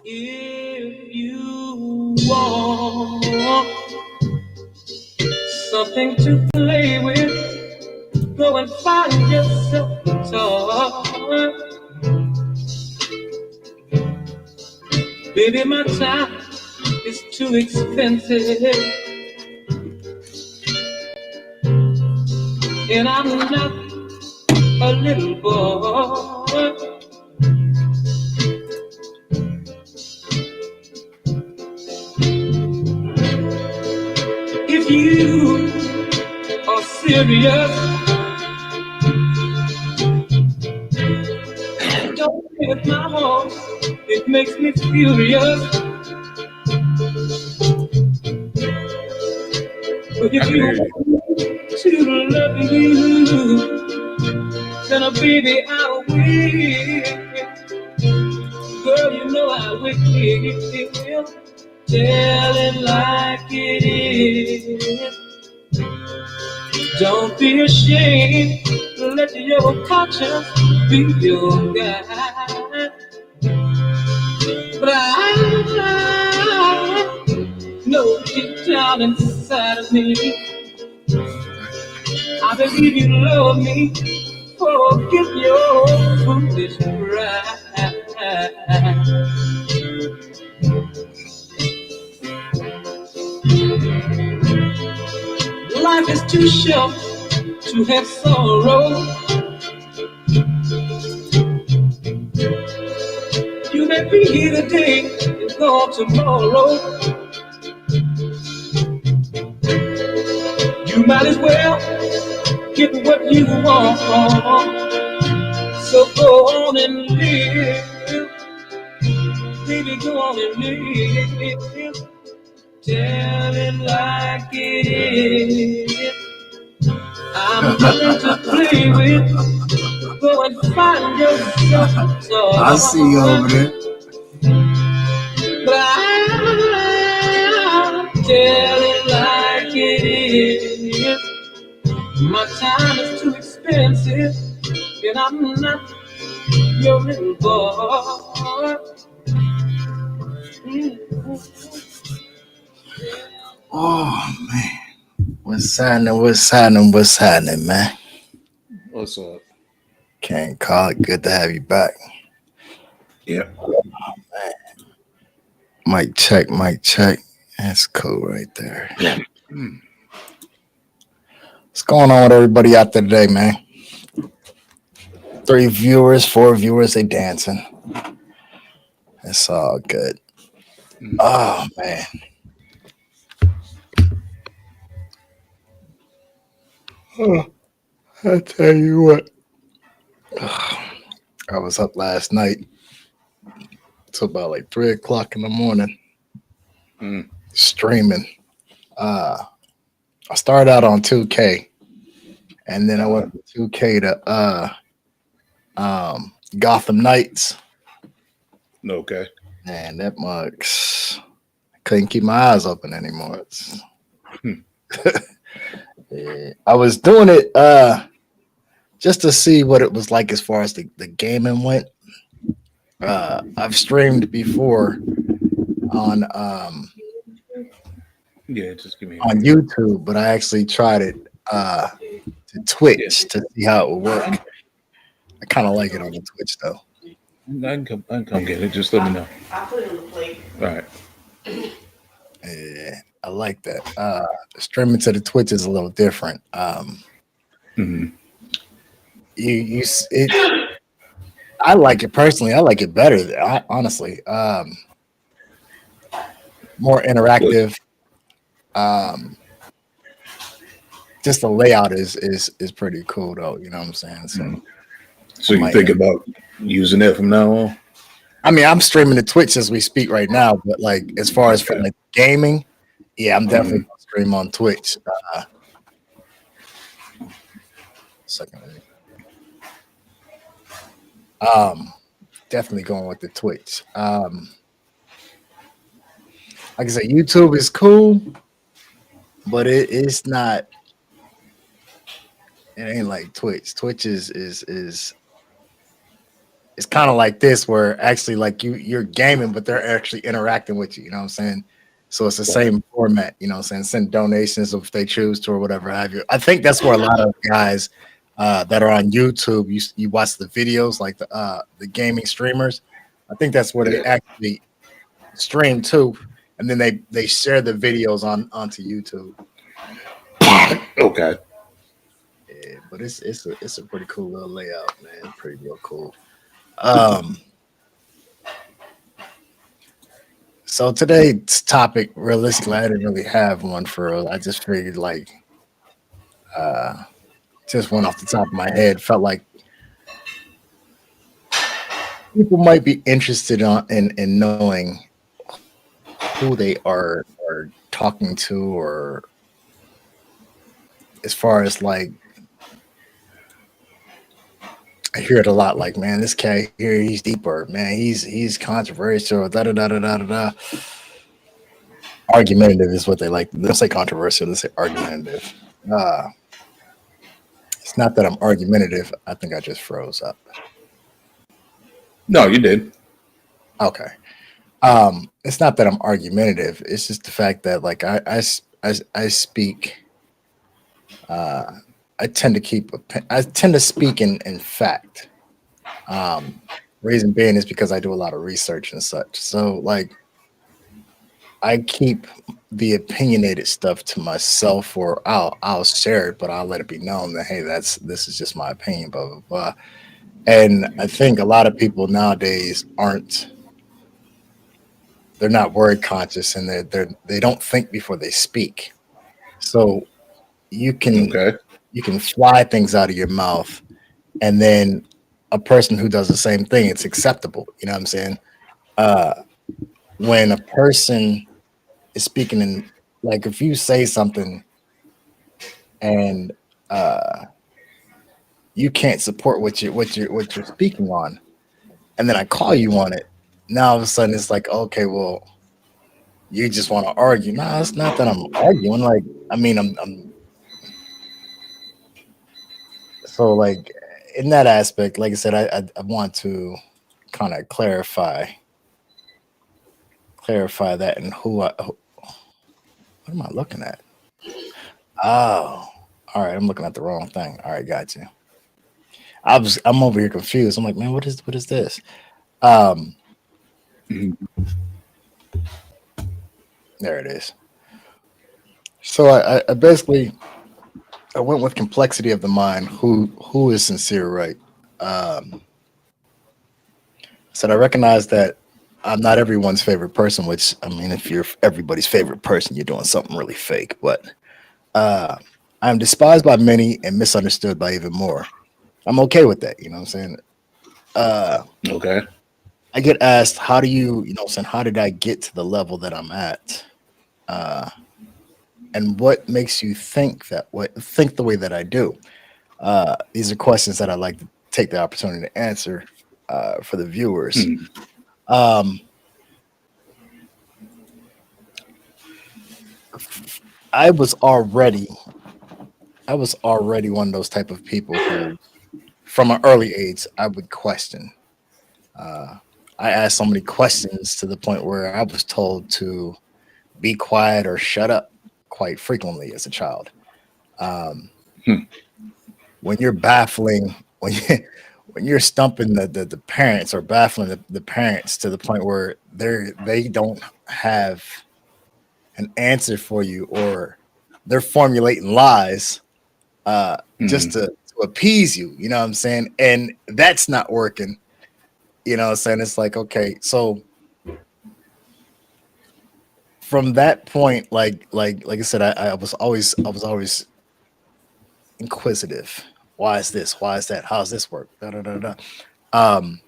If you want something to play with, go and find yourself a toy. Baby, my time is too expensive, and I'm not a little boy. If you are serious, don't play with my heart. It makes me furious. But if you want me to love you, then baby, I will. Girl, you know I will. Tell it like it is. Don't be ashamed. Let your conscience be your guide. But I know deep down inside of me, I believe you love me. Forget your foolish pride. Life is too short to have sorrow. You may be here today and gone tomorrow. You might as well get what you want. So go on and live. Baby, go on and live. Tell it like it is. I'm nothing to play with. Go and find yourself. I see you over there. But I'll tell it like it is. My time is too expensive, and I'm not your little boy. Oh man, what's happening, man? What's up? Can't call it. Good to have you back. Yeah. Mic check. That's cool right there. Yeah. What's going on with everybody out there today, man? 3 viewers, 4 viewers, they dancing. It's all good. Oh man. Oh, I tell you what. I was up last night till about like 3 o'clock in the morning streaming. I started out on 2K and then I went from 2K to Gotham Knights. Okay. Man, that mugs. I couldn't keep my eyes open anymore. Yeah, I was doing it just to see what it was like as far as the gaming went. I've streamed before on just give me on YouTube, but I actually tried it to Twitch to see how it would work. I kind of like it on the Twitch though. I can come get it. Just let me know. I'll put it on the plate. All right. Yeah, I like that. Streaming to the Twitch is a little different. I like it personally. I like it better. Honestly, more interactive. Just the layout is pretty cool though. You know what I'm saying? So you think about using that from now on? I mean, I'm streaming to Twitch as we speak right now, but like as far as for like gaming, yeah, I'm definitely gonna stream on Twitch. Second. Definitely going with the Twitch. Like I said, YouTube is cool, but it's not. It ain't like Twitch. Twitch is it's kind of like this, where actually like you're gaming, but they're actually interacting with you. You know what I'm saying? So it's the same format. You know what I'm saying? Send donations if they choose to or whatever have you. I think that's where a lot of guys that are on YouTube, you watch the videos like the gaming streamers. I think that's where they actually stream too, and then they share the videos onto YouTube. Okay. Yeah, but it's a pretty cool little layout, man. Pretty real cool. Um, so today's topic, realistically, I didn't really have one for us. I just figured like just went off the top of my head. Felt like people might be interested in knowing who they are talking to, or as far as like I hear it a lot, like, man, this cat here, he's deeper, man, he's controversial, da da da da da da da. Argumentative is what they like. They don't say controversial, they say argumentative. Uh it's not that I'm argumentative. I think I just froze up. No, you did. Okay. It's not that I'm argumentative. It's just the fact that like I speak. Uh, I tend to speak in fact. Um, Reason being is because I do a lot of research and such. So like I keep the opinionated stuff to myself, or I'll share it, but I'll let it be known that hey, this is just my opinion, blah blah blah. And I think a lot of people nowadays aren't. They're not word conscious, and they don't think before they speak. So you can Okay. you can fly things out of your mouth, and then a person who does the same thing, it's acceptable. You know what I'm saying? Uh, when a person is speaking in, like, if you say something and uh, you can't support what you're speaking on, and then I call you on it, now all of a sudden it's like, okay, well, you just want to argue. No, it's not that I'm arguing. Like, I mean, I'm so like in that aspect, like I said, I want to kind of clarify that, and what am I looking at? Oh, all right, I'm looking at the wrong thing. All right, got you. I'm over here confused. I'm like, man, what is this? Um, Mhm. there it is. So I basically I went with complexity of the mind. Who is sincere, right? Um, said I recognize that I'm not everyone's favorite person. Which, I mean, if you're everybody's favorite person, you're doing something really fake. But uh, I am despised by many and misunderstood by even more. I'm okay with that. You know what I'm saying? Uh, Okay. I get asked, how do you know what I'm saying, how did I get to the level that I'm at? Uh, and what makes you think the way that I do? These are questions that I like to take the opportunity to answer for the viewers. Hmm. Um, I was already I was already one of those type of people who, from an early age, I would question. Uh, I asked so many questions to the point where I was told to be quiet or shut up quite frequently as a child. Um, Hmm. when you're baffling, when you're stumping the parents, or baffling the parents to the point where they don't have an answer for you, or they're formulating lies just Hmm. to appease you, you know what I'm saying? And that's not working, you know what I'm saying? It's like, okay, so from that point, like I said, I was always inquisitive. Why is this? Why is that? How's this work? Da, da, da, da. Um,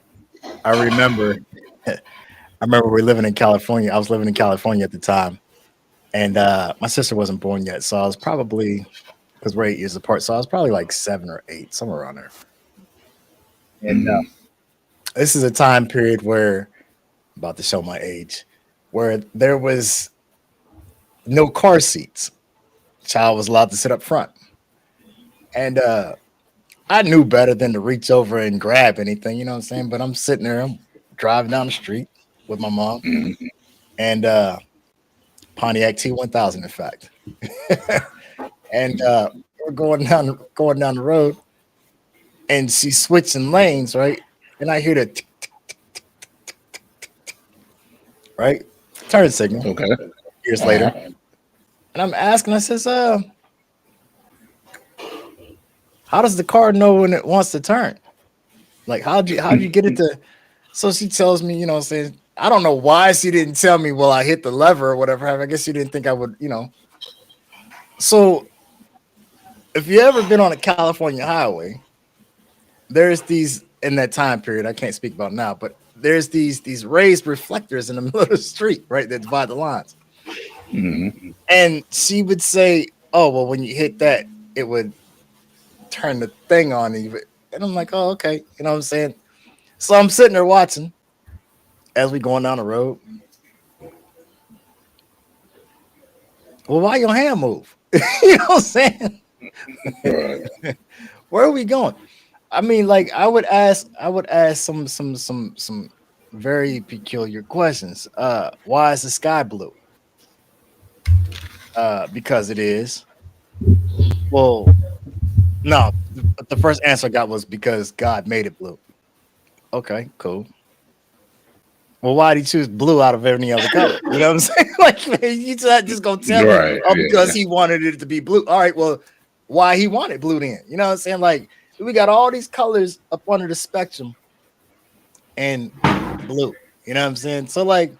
I remember I remember we living in California. I was living in California at the time, and my sister wasn't born yet, so I was probably, because we're 8 years apart, so I was probably like 7 or 8, somewhere around there. And Hmm. this is a time period where I'm about to show my age, where there was no car seats. Child was allowed to sit up front, and I knew better than to reach over and grab anything, you know what I'm saying? But I'm sitting there, I'm driving down the street with my mom Mhm. and Pontiac T1000, in fact. And we're going down the road, and she's switching lanes, right? And I hear the right turn signal Okay. years later, Uh-huh. and I'm asking, I says, how does the car know when it wants to turn? Like, how'd you get it to? So she tells me, you know, saying, I don't know why she didn't tell me. Well, I hit the lever or whatever. I guess she didn't think I would, you know. So if you ever been on a California highway, there's these in that time period. I can't speak about now, but there's these raised reflectors in the middle of the street, right, that divide the lines. Hmm. And she would say, "Oh, well, when you hit that, it would turn the thing on." And I'm like, "Oh, okay." You know what I'm saying? So I'm sitting there watching as we going down the road. Well, why your hand move? You know what I'm saying? Right. Where are we going? I mean, like I would ask some very peculiar questions. Why is the sky blue? Because it is. Well, no, the first answer I got was because God made it blue. Okay, cool. Well, why did he choose blue out of any other color? You know what I'm saying? Like, man, you just gonna tell me, Right. oh, because Yeah. he wanted it to be blue. All right, well, why he wanted blue then? You know what I'm saying? Like, we got all these colors up under the spectrum and blue. You know what I'm saying? So, like,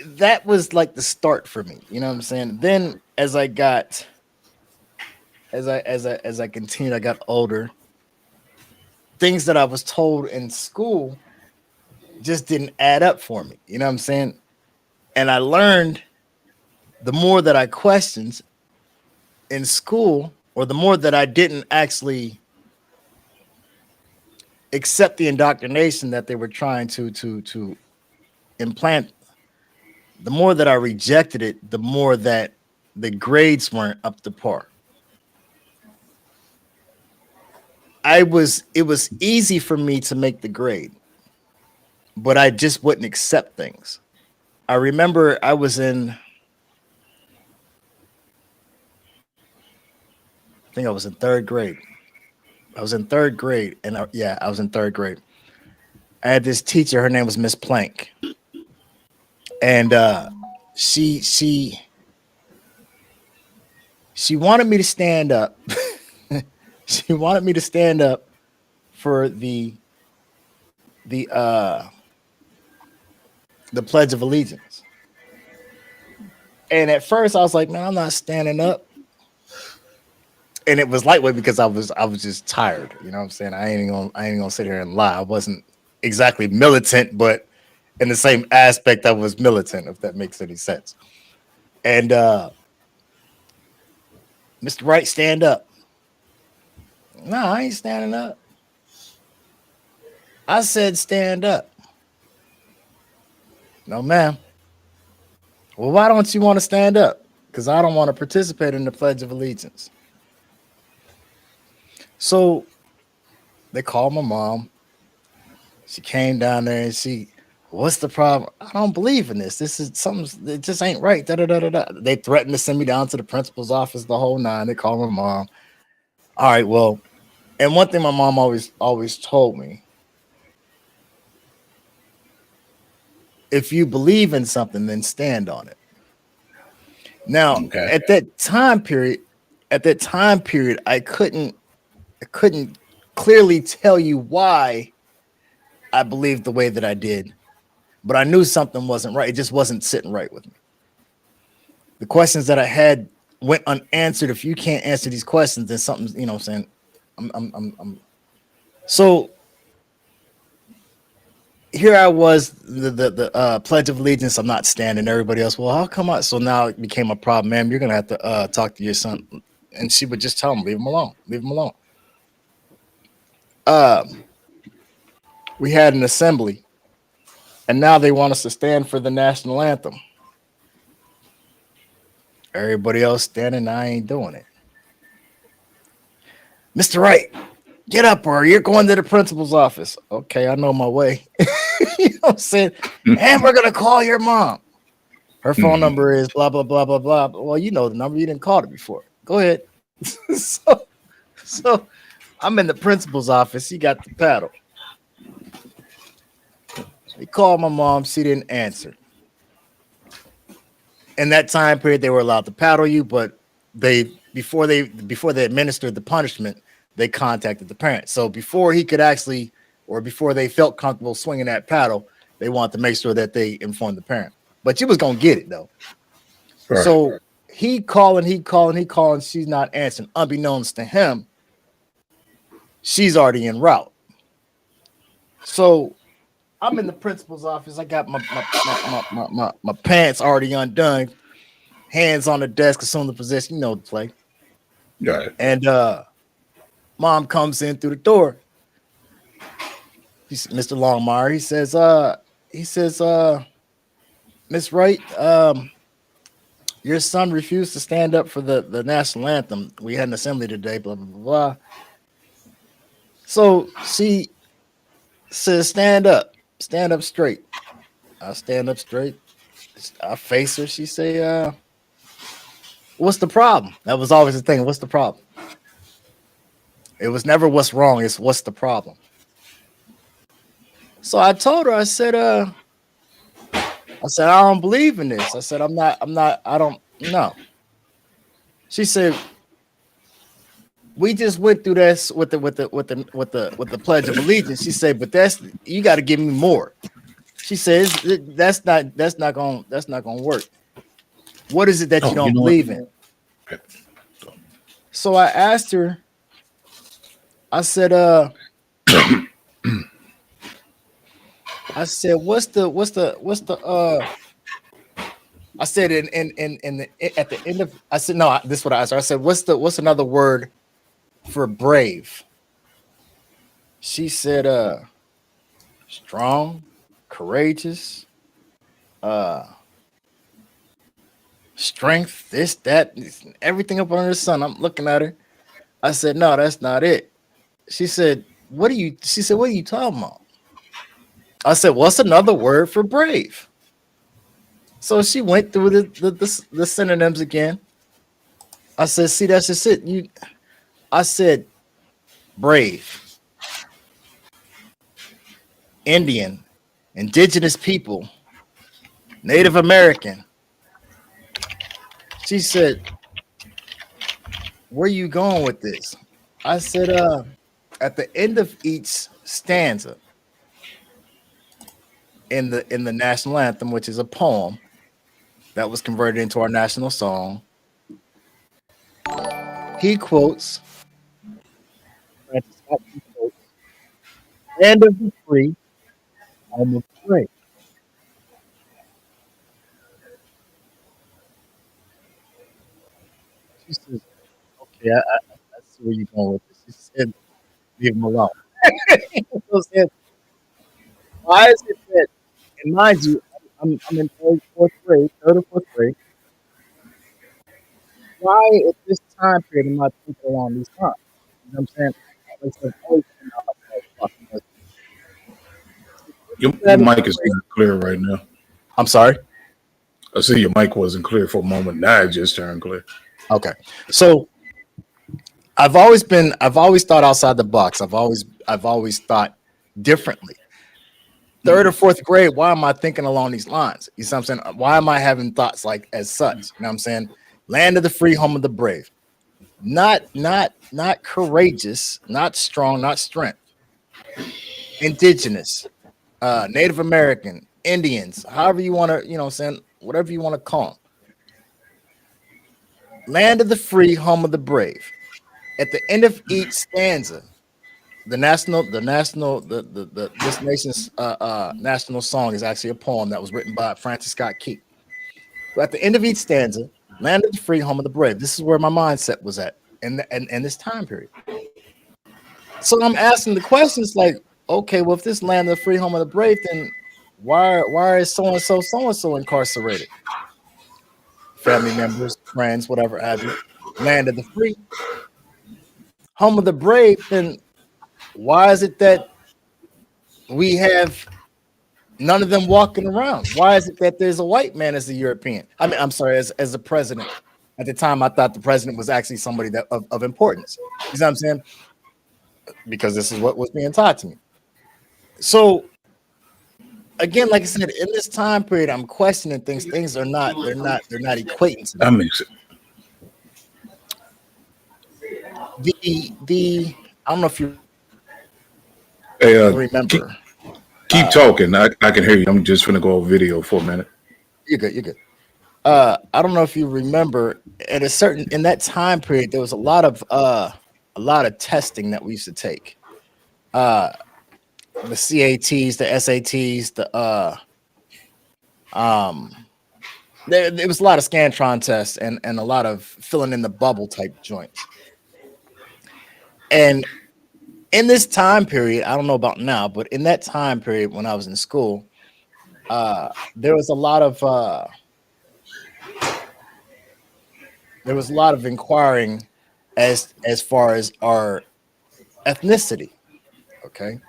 that was like the start for me. You know what I'm saying? Then as I got as I continued, I got older. Things that I was told in school just didn't add up for me. You know what I'm saying? And I learned the more that I questioned in school, or the more that I didn't actually accept the indoctrination that they were trying to implant, the more that I rejected it, the more that the grades weren't up to par. It was easy for me to make the grade, but I just wouldn't accept things. I remember I was in, I think I was in third grade. I was in third grade, and yeah, I was in third grade. I had this teacher. Her name was Miss Plank, and she she she wanted me to stand up. She wanted me to stand up for the the Pledge of Allegiance. And at first, I was like, "Man, I'm not standing up." And it was lightweight because I was just tired. You know what I'm saying? I ain't gonna sit here and lie. I wasn't exactly militant, but in the same aspect, I was militant, if that makes any sense. And Mr. Wright, stand up. No, I ain't standing up. I said stand up. No, ma'am. Well, why don't you want to stand up? Because I don't want to participate in the Pledge of Allegiance. So they called my mom. She came down there and what's the problem? I don't believe in this. This is something, it just ain't right. Da, da, da, da, da. They threatened to send me down to the principal's office, the whole nine. They called my mom. All right, well, and one thing my mom always told me, if you believe in something, then stand on it. Now, Okay. at that time period, I couldn't clearly tell you why I believed the way that I did, but I knew something wasn't right. It just wasn't sitting right with me. The questions that I had went unanswered. If you can't answer these questions, then something's, you know what I'm saying? So here I was, the Pledge of Allegiance. I'm not standing. Everybody else, well, how come I? So now it became a problem, ma'am. You're gonna have to talk to your son. And she would just tell him, leave him alone, leave him alone. Um, we had an assembly, and now they want us to stand for the national anthem. Everybody else standing, I ain't doing it. Mr. Wright, get up or you're going to the principal's office. Okay, I know my way. You know what I'm saying? And we're gonna call your mom. Her phone number is blah blah blah blah blah. Well, you know the number. You didn't call it before. Go ahead. so I'm in the principal's office. He got the paddle. He called my mom. She didn't answer. In that time period, they were allowed to paddle you, but before they administered the punishment, they contacted the parent. So before he could actually, or before they felt comfortable swinging that paddle, they wanted to make sure that they informed the parent. But she was gonna get it though. Right. So he calling. She's not answering. Unbeknownst to him, she's already en route. So I'm in the principal's office. I got my pants already undone, hands on the desk, assume the position. You know the play. Got it. And mom comes in through the door. Mr. Longmire. He says, Miss Wright, your son refused to stand up for the national anthem. We had an assembly today. Blah blah blah blah. So she says, stand up straight. I stand up straight. I face her. She say, what's the problem? That was always the thing. What's the problem? It was never what's wrong. It's what's the problem. So I told her, I said, I don't believe in this. I said, I don't know. She said, we just went through this with the Pledge of Allegiance. She said, but you got to give me more. She says that's not gonna work. What is it that you don't believe in? So I asked her. I said, what's the I said at the end of, I said, no, this is what I asked her. I said, what's another word for brave? She said, strong, courageous, strength, this, that, everything up under the sun. I'm looking at her. I said, no, that's not it. She said, what are you talking about? I said, what's another word for brave? So she went through the synonyms again. I said, see, that's just it. I said, brave, Indian, indigenous people, Native American. She said, where are you going with this? I said, at the end of each stanza in the national anthem, which is a poem that was converted into our national song, he quotes, land of the free, home of the brave. She says, okay, I see where you're going with this. She said, leave him alone. Why is it that, and mind you, I'm in third or fourth grade. Why at this time period am I thinking along these lines? You know what I'm saying? Your mic is not clear right now. I'm sorry? I see your mic wasn't clear for a moment. Now it just turned clear. Okay. So I've always thought outside the box. I've always thought differently. Third or fourth grade, why am I thinking along these lines? You know what I'm saying? Why am I having thoughts like as such? You know what I'm saying? Land of the free, home of the brave. Not courageous, not strong, not strength. Indigenous, Native American, Indians, however you want to, you know what I'm saying? Whatever you want to call them. Land of the free, home of the brave. At the end of each stanza, this nation's national song is actually a poem that was written by Francis Scott Key. But at the end of each stanza, land of the free, home of the brave. This is where my mindset was at in this time period. So I'm asking the questions like, okay, well, if this land of the free, home of the brave, then why is so and so incarcerated? Family members, friends, whatever have you. Land of the free, home of the brave, then why is it that we have none of them walking around? Why is it that there's a white man as a European? I mean, I'm sorry, as a president. At the time, I thought the president was actually somebody that of importance. You know what I'm saying? Because this is what was being taught to me. So again, like I said, in this time period, I'm questioning things. Things are not, they're not equating to That makes it. the I don't know if you Hey, remember. keep talking. I can hear you. I'm just gonna go over video for a minute. You're good. I don't know if you remember in that time period, there was a lot of testing that we used to take. The CATs, the SATs, there was a lot of Scantron tests and a lot of filling in the bubble type joints. And in this time period, I don't know about now, but in that time period when I was in school, there was a lot of inquiring as far as our ethnicity. Okay.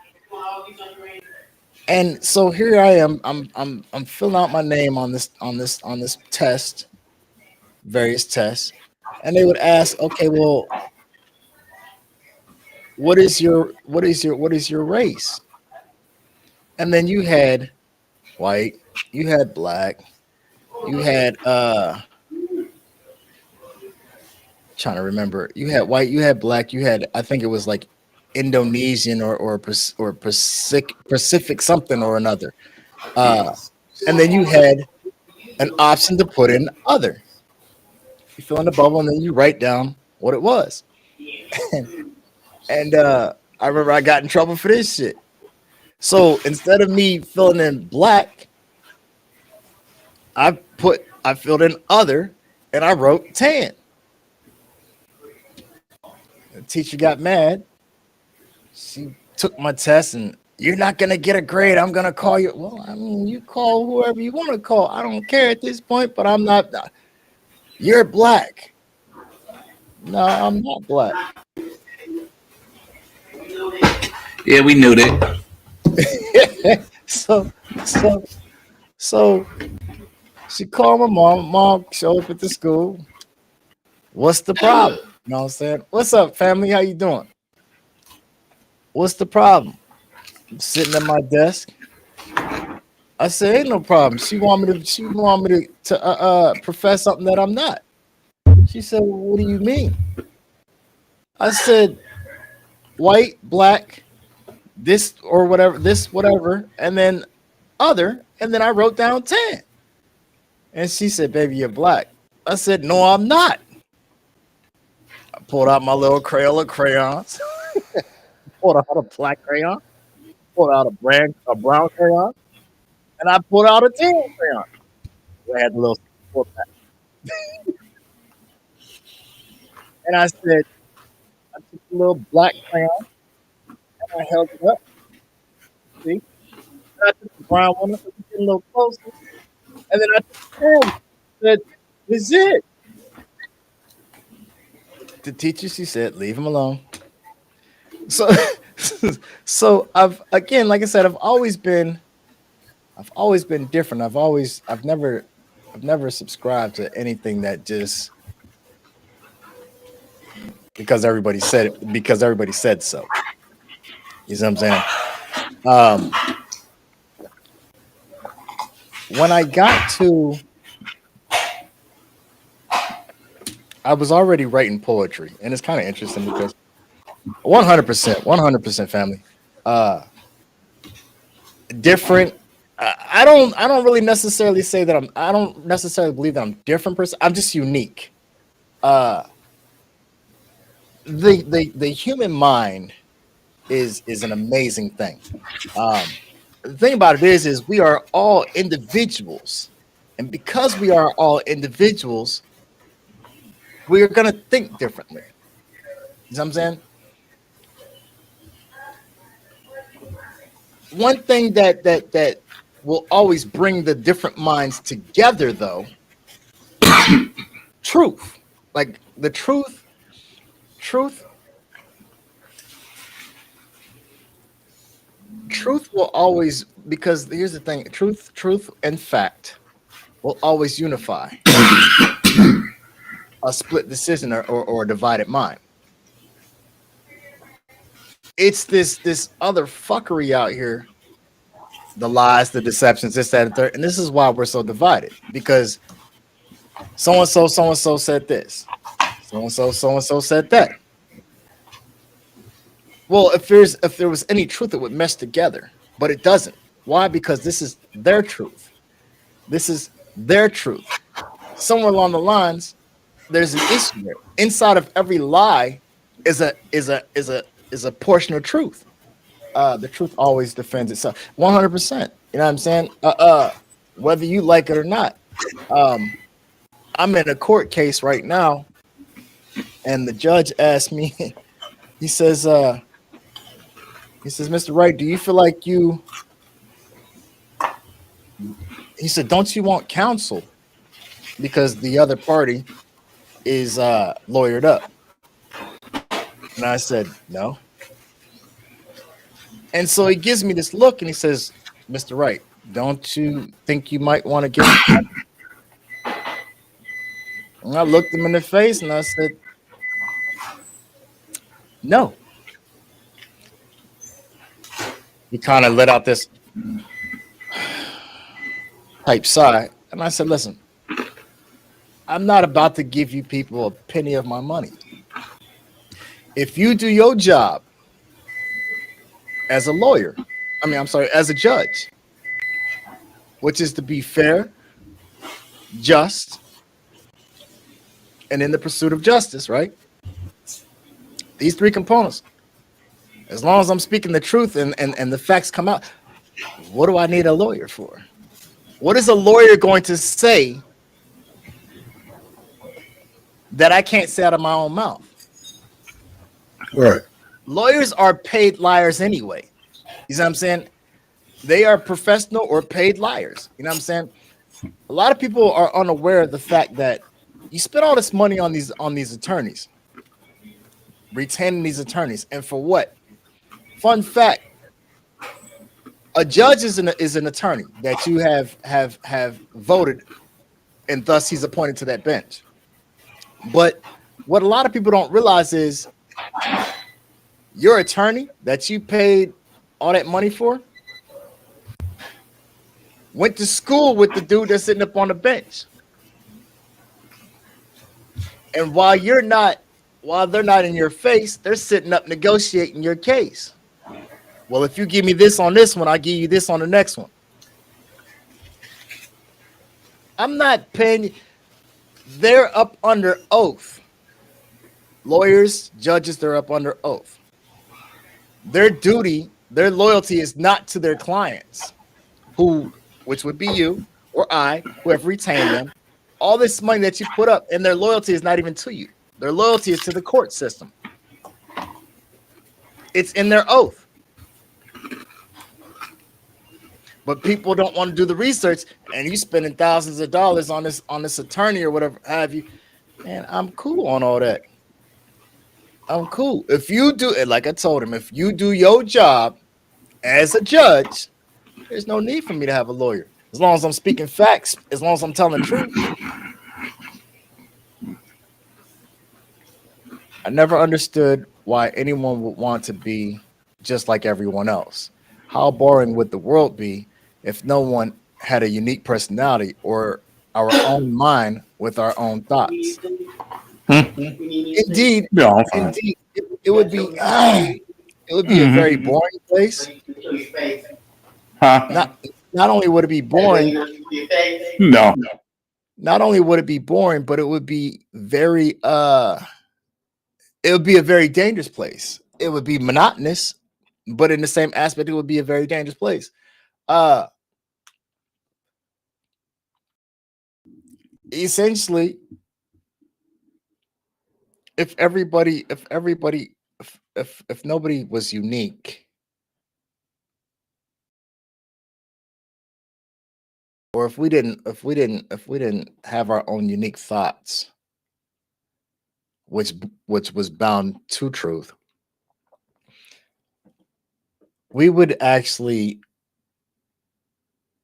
And so here I am. I'm filling out my name on this test, various tests, and they would ask, okay, well, what is your race? And then you had white, you had black, you had trying to remember, you had white, you had black, you had, I think it was like Indonesian or Pacific something or another. And then you had an option to put in other. You fill in the bubble and then you write down what it was. And I remember I got in trouble for this shit. So instead of me filling in black, I filled in other and I wrote tan. The teacher got mad. She took my test and you're not going to get a grade. I'm going to call you. Well, I mean, you call whoever you want to call. I don't care at this point, but I'm not. You're black. No, I'm not black. Yeah, we knew that. So she called my mom. Mom showed up at the school. What's the problem? You know what I'm saying? What's up, family? How you doing? What's the problem? I'm sitting at my desk. I said, ain't no problem. She want me to profess something that I'm not. She said, well, what do you mean? I said, white, black, this or whatever, and then other, and then I wrote down tan. And she said, baby, you're black. I said, no, I'm not. I pulled out my little Crayola crayons. Pulled out a black crayon. Pulled out a brown crayon. And I pulled out a tan crayon. I had the little back. And I said, I took a little black crayon and I held it up. See? And I took the brown one, so we get a little closer. And then I took the tan and said, this is it. The teacher, she said, leave him alone. So I've always been different. I've never subscribed to anything that just because everybody said so. You see what I'm saying? When I was already writing poetry, and it's kind of interesting because 100% family. Different. I don't really necessarily say that I don't necessarily believe that I'm a different person. I'm just unique. The human mind is an amazing thing. The thing about it is we are all individuals, and because we are all individuals, we are gonna think differently. You know what I'm saying? One thing that will always bring the different minds together, though, truth. Like the truth truth will always, because here's the thing, truth and fact will always unify a split decision or a divided mind. It's this other fuckery out here, the lies, the deceptions, this, that, and third. And this is why we're so divided, because so-and-so said this. So-and-so said that. Well, if there was any truth, it would mesh together, but it doesn't. Why? Because this is their truth. This is their truth. Somewhere along the lines, there's an issue there. Inside of every lie is a portion of truth. The truth always defends itself 100%. You know what I'm saying? Whether you like it or not. I'm in a court case right now, and the judge asked me, he says, Mr. Wright, do you feel like you, he said, don't you want counsel? Because the other party is lawyered up. And I said, no. And so he gives me this look and he says, Mr. Wright, don't you think you might want to get him? And I looked him in the face and I said, no. He kind of let out this type sigh. And I said, listen, I'm not about to give you people a penny of my money. If you do your job as a lawyer, as a judge, which is to be fair, just, and in the pursuit of justice, right? These three components. As long as I'm speaking the truth and the facts come out, what do I need a lawyer for? What is a lawyer going to say that I can't say out of my own mouth? Right. Lawyers are paid liars anyway. You know what I'm saying? They are professional or paid liars. You know what I'm saying? A lot of people are unaware of the fact that you spend all this money on these attorneys, retaining these attorneys, and for what? Fun fact: a judge is an attorney that you have voted, and thus he's appointed to that bench. But what a lot of people don't realize is your attorney that you paid all that money for went to school with the dude that's sitting up on the bench. And while they're not in your face, they're sitting up negotiating your case. Well, if you give me this on this one, I'll give you this on the next one. I'm not paying you. They're up under oath. Lawyers, judges, they're up under oath. Their duty, their loyalty is not to their clients, which would be you or I, who have retained them. All this money that you put up, and their loyalty is not even to you. Their loyalty is to the court system. It's in their oath. But people don't want to do the research, and you spending thousands of dollars on this attorney or whatever have you. Man, I'm cool on all that. I'm cool. If you do it, like I told him, if you do your job as a judge, there's no need for me to have a lawyer. As long as I'm speaking facts, as long as I'm telling the truth. I never understood why anyone would want to be just like everyone else. How boring would the world be if no one had a unique personality or our own mind with our own thoughts? Indeed, indeed, it would be a very boring place. Not only would it be boring, not only would it be boring, but it would be very it would be a very dangerous place. It would be monotonous, but in the same aspect, it would be a very dangerous place. Essentially, if nobody was unique, or if we didn't have our own unique thoughts, which was bound to truth, we would actually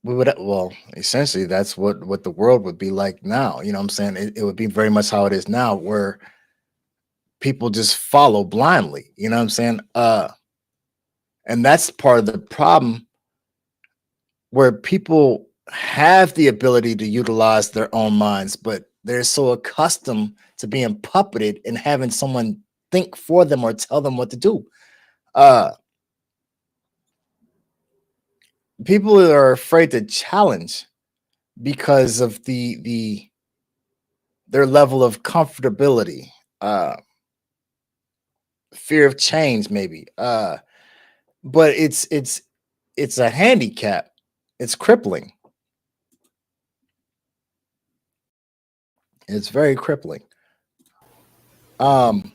we would well essentially that's what the world would be like now. You know what I'm saying? It would be very much how it is now, where people just follow blindly. You know what I'm saying? And that's part of the problem, where people have the ability to utilize their own minds, but they're so accustomed to being puppeted and having someone think for them or tell them what to do. Uh, People are afraid to challenge because of their level of comfortability, uh, fear of change, maybe. But it's a handicap. It's crippling. It's very crippling. Um,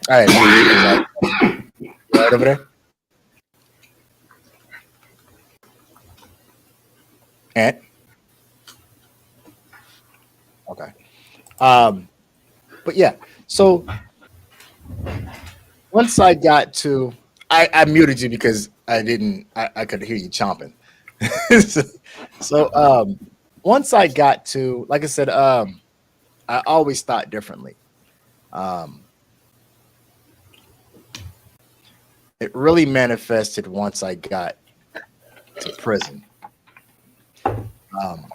all right, right over there. And okay. But yeah, so once I got to, I muted you because I could hear you chomping. so so once I got to, like I said, I always thought differently. Um, it really manifested once I got to prison. Um,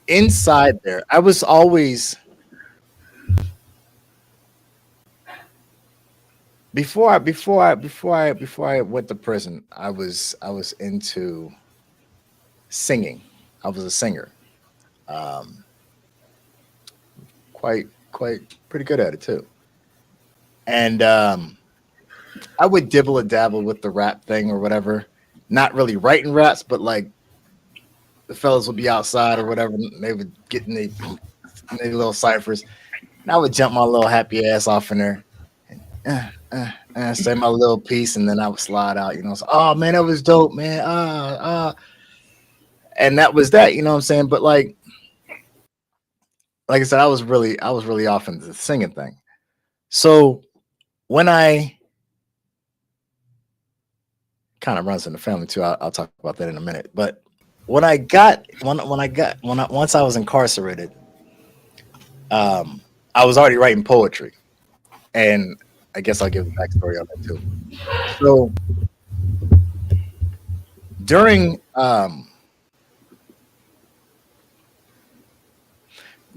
Inside there, I was always before I went to prison, I was into singing. I was a singer. Um, quite pretty good at it too. And I would dibble and dabble with the rap thing or whatever. Not really writing raps, but like the fellas would be outside or whatever, and they would get in their little ciphers, and I would jump my little happy ass off in there, and say my little piece, and then I would slide out. You know, so, oh man, that was dope, man. And that was that. You know what I'm saying? But like I said, I was really off into the singing thing. So when I kind of runs in the family too, I'll talk about that in a minute. But once I was incarcerated, I was already writing poetry, and I guess I'll give a backstory on that too. So during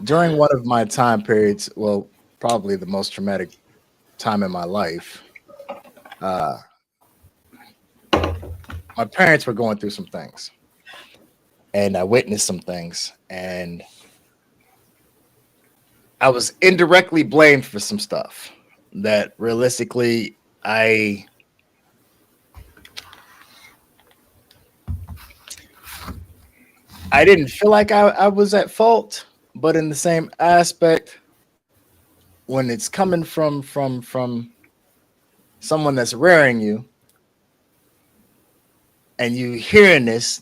during one of my time periods, well, probably the most traumatic time in my life, uh, my parents were going through some things, and I witnessed some things, and I was indirectly blamed for some stuff that realistically I didn't feel like I was at fault, but in the same aspect, when it's coming from someone that's rearing you, and you hearing this,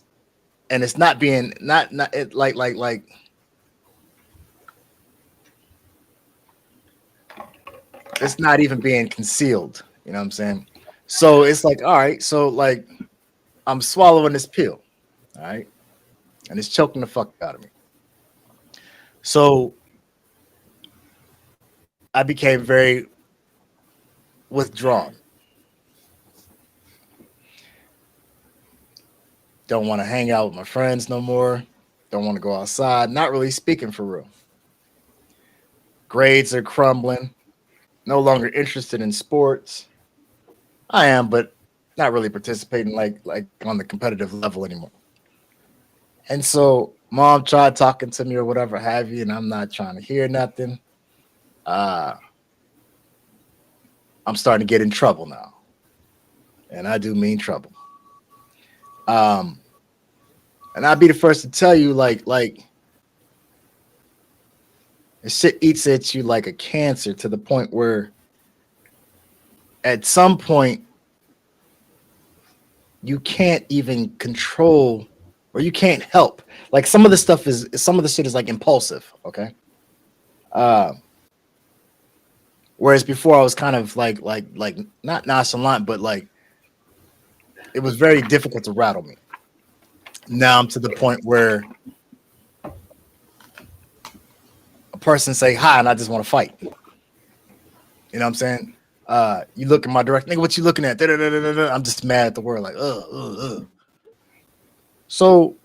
and it's not being not it like it's not even being concealed. You know what I'm saying? So it's like, all right, so like I'm swallowing this pill, all right, and it's choking the fuck out of me. So I became very withdrawn. Don't want to hang out with my friends no more. Don't want to go outside. Not really speaking for real. Grades are crumbling. No longer interested in sports. I am, but not really participating like on the competitive level anymore. And so mom tried talking to me or whatever have you, and I'm not trying to hear nothing. Uh, I'm starting to get in trouble now, and I do mean trouble. Um, and I'll be the first to tell you, like the shit eats at you like a cancer, to the point where at some point you can't even control, or you can't help. Like some of the shit is like impulsive. Okay. Uh, Whereas before I was kind of like not nonchalant, but like it was very difficult to rattle me. Now I'm to the point where a person say hi and I just want to fight. You know what I'm saying? You look in my direction, nigga, what you looking at? Da-da-da-da-da. I'm just mad at the word, like, ugh. So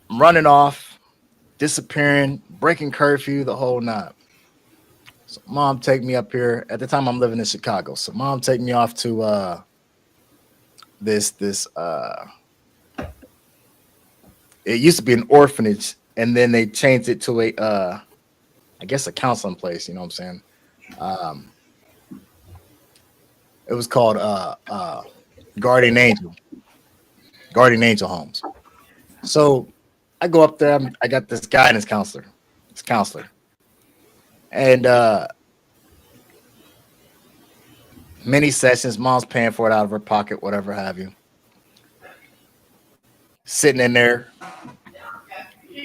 I'm running off, disappearing, breaking curfew, the whole nine. So mom take me up here. At the time I'm living in Chicago. So mom take me off to this it used to be an orphanage, and then they changed it to a I guess a counseling place, you know what I'm saying? Um it was called Guardian Angel. Guardian Angel Homes. So I go up there, I got this guidance counselor, this counselor. And many sessions, mom's paying for it out of her pocket, whatever have you. Sitting in there.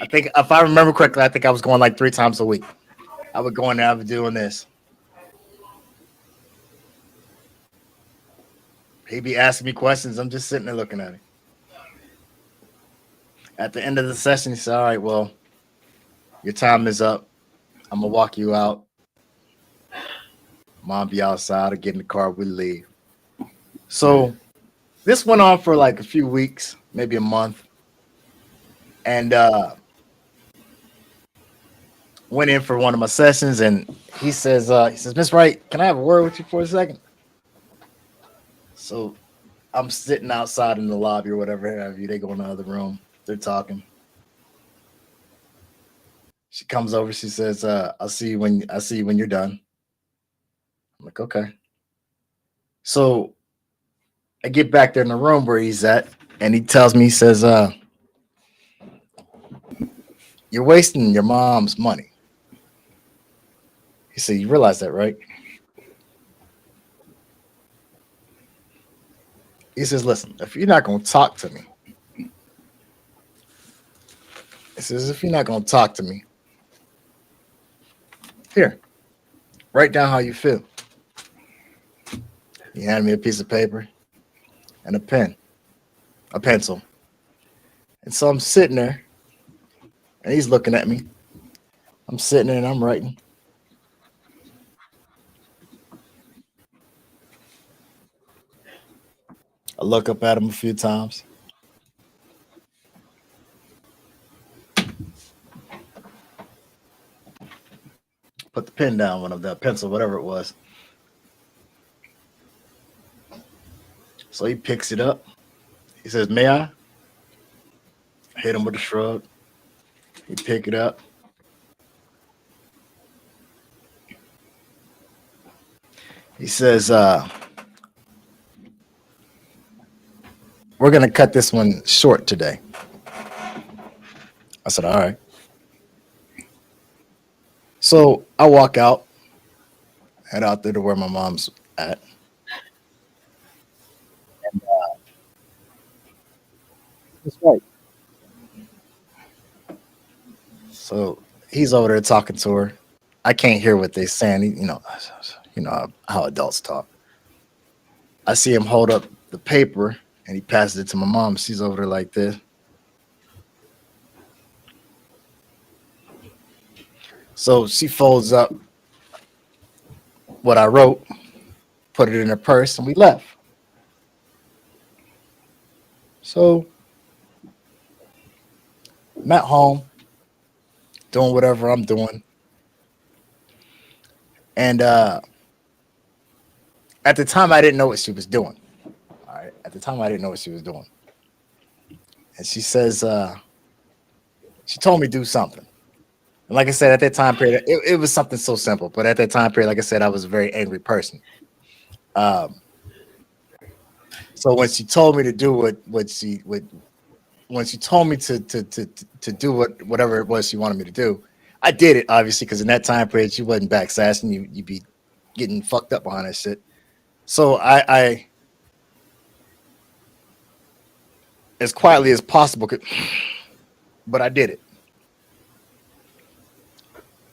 I think if I remember correctly, I think I was going like 3 times a week. I would go in there, I would doing this. He'd be asking me questions. I'm just sitting there looking at him. At the end of the session, he said, all right, well, your time is up. I'm gonna walk you out. Mom be outside or get in the car, we leave. So this went on for like a few weeks, maybe a month. And went in for one of my sessions, and he says, Miss Wright, can I have a word with you for a second? So I'm sitting outside in the lobby or whatever have you. They go in the other room. They're talking. She comes over. She says, I'll see you when you're done. I'm like, okay. So I get back there in the room where he's at, and he tells me, he says, you're wasting your mom's money. He said, you realize that, right? He says, listen, if you're not going to talk to me, he says, if you're not going to talk to me, here, write down how you feel. He handed me a piece of paper and a pen, a pencil. And so I'm sitting there, and he's looking at me. I'm sitting there and I'm writing. I look up at him a few times. Put the pen down, one of the pencil, whatever it was. So he picks it up. He says, may I? I hit him with a shrug. He pick it up. He says, we're going to cut this one short today. I said, all right. So I walk out, head out there to where my mom's at. And that's right. So he's over there talking to her. I can't hear what they're saying. You know how adults talk. I see him hold up the paper and he passes it to my mom. She's over there like this. So she folds up what I wrote, put it in her purse, and we left. So I'm at home, doing whatever I'm doing. And at the time, I didn't know what she was doing. All right. At the time, I didn't know what she was doing. And she says, she told me to do something. And like I said, at that time period, it was something so simple. But at that time period, like I said, I was a very angry person. So when she told me to do when she told me to do whatever it was she wanted me to do, I did it, obviously, because in that time period, she wasn't backsassing. You'd be getting fucked up behind that shit. So I as quietly as possible, but I did it.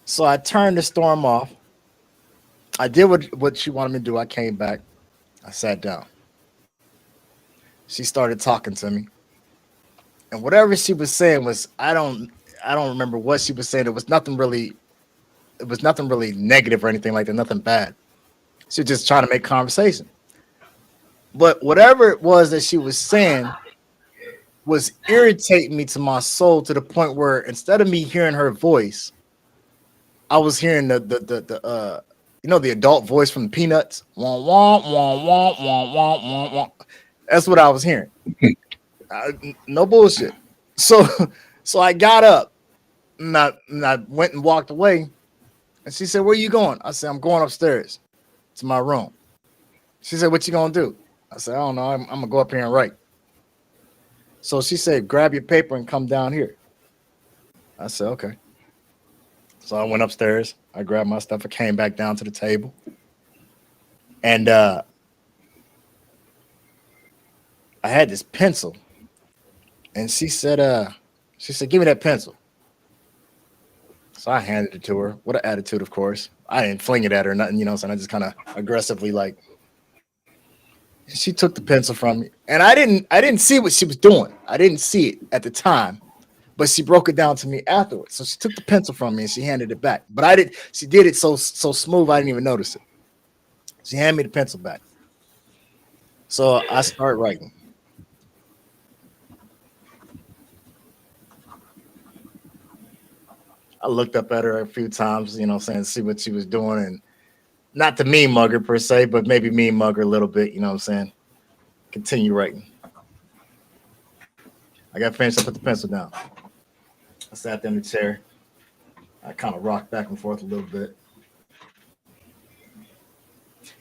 So I turned the storm off. I did what she wanted me to do. I came back. I sat down. she started talking to me, and whatever she was saying was I don't remember what she was saying. It was nothing really negative or anything like that, nothing bad. She was just trying to make conversation. But whatever it was that she was saying was irritating me to my soul to the point where instead of me hearing her voice, I was hearing the adult voice from the Peanuts. Wah, wah, wah, wah, wah, wah, wah, wah. That's what I was hearing. No bullshit. So so I got up and I went and walked away. And she said, "Where you going?" I said, "I'm going upstairs to my room." She said, "What you gonna do?" I said, "I don't know. I'm gonna go up here and write." So she said, "Grab your paper and come down here." I said, "Okay." So I went upstairs. I grabbed my stuff. I came back down to the table. And I had this pencil. And she said, "Give me that pencil." So I handed it to her with an attitude, of course. I didn't fling it at her or nothing, so I just kind of aggressively she took the pencil from me. And I didn't see what she was doing. I didn't see it at the time. But she broke it down to me afterwards. So she took the pencil from me and she handed it back. But she did it so smooth I didn't even notice it. She handed me the pencil back. So I start writing. I looked up at her a few times, see what she was doing. And not to mean mug her per se, but maybe mean mug her a little bit, Continue writing. I got finished. I put the pencil down. I sat there in the chair. I kind of rocked back and forth a little bit.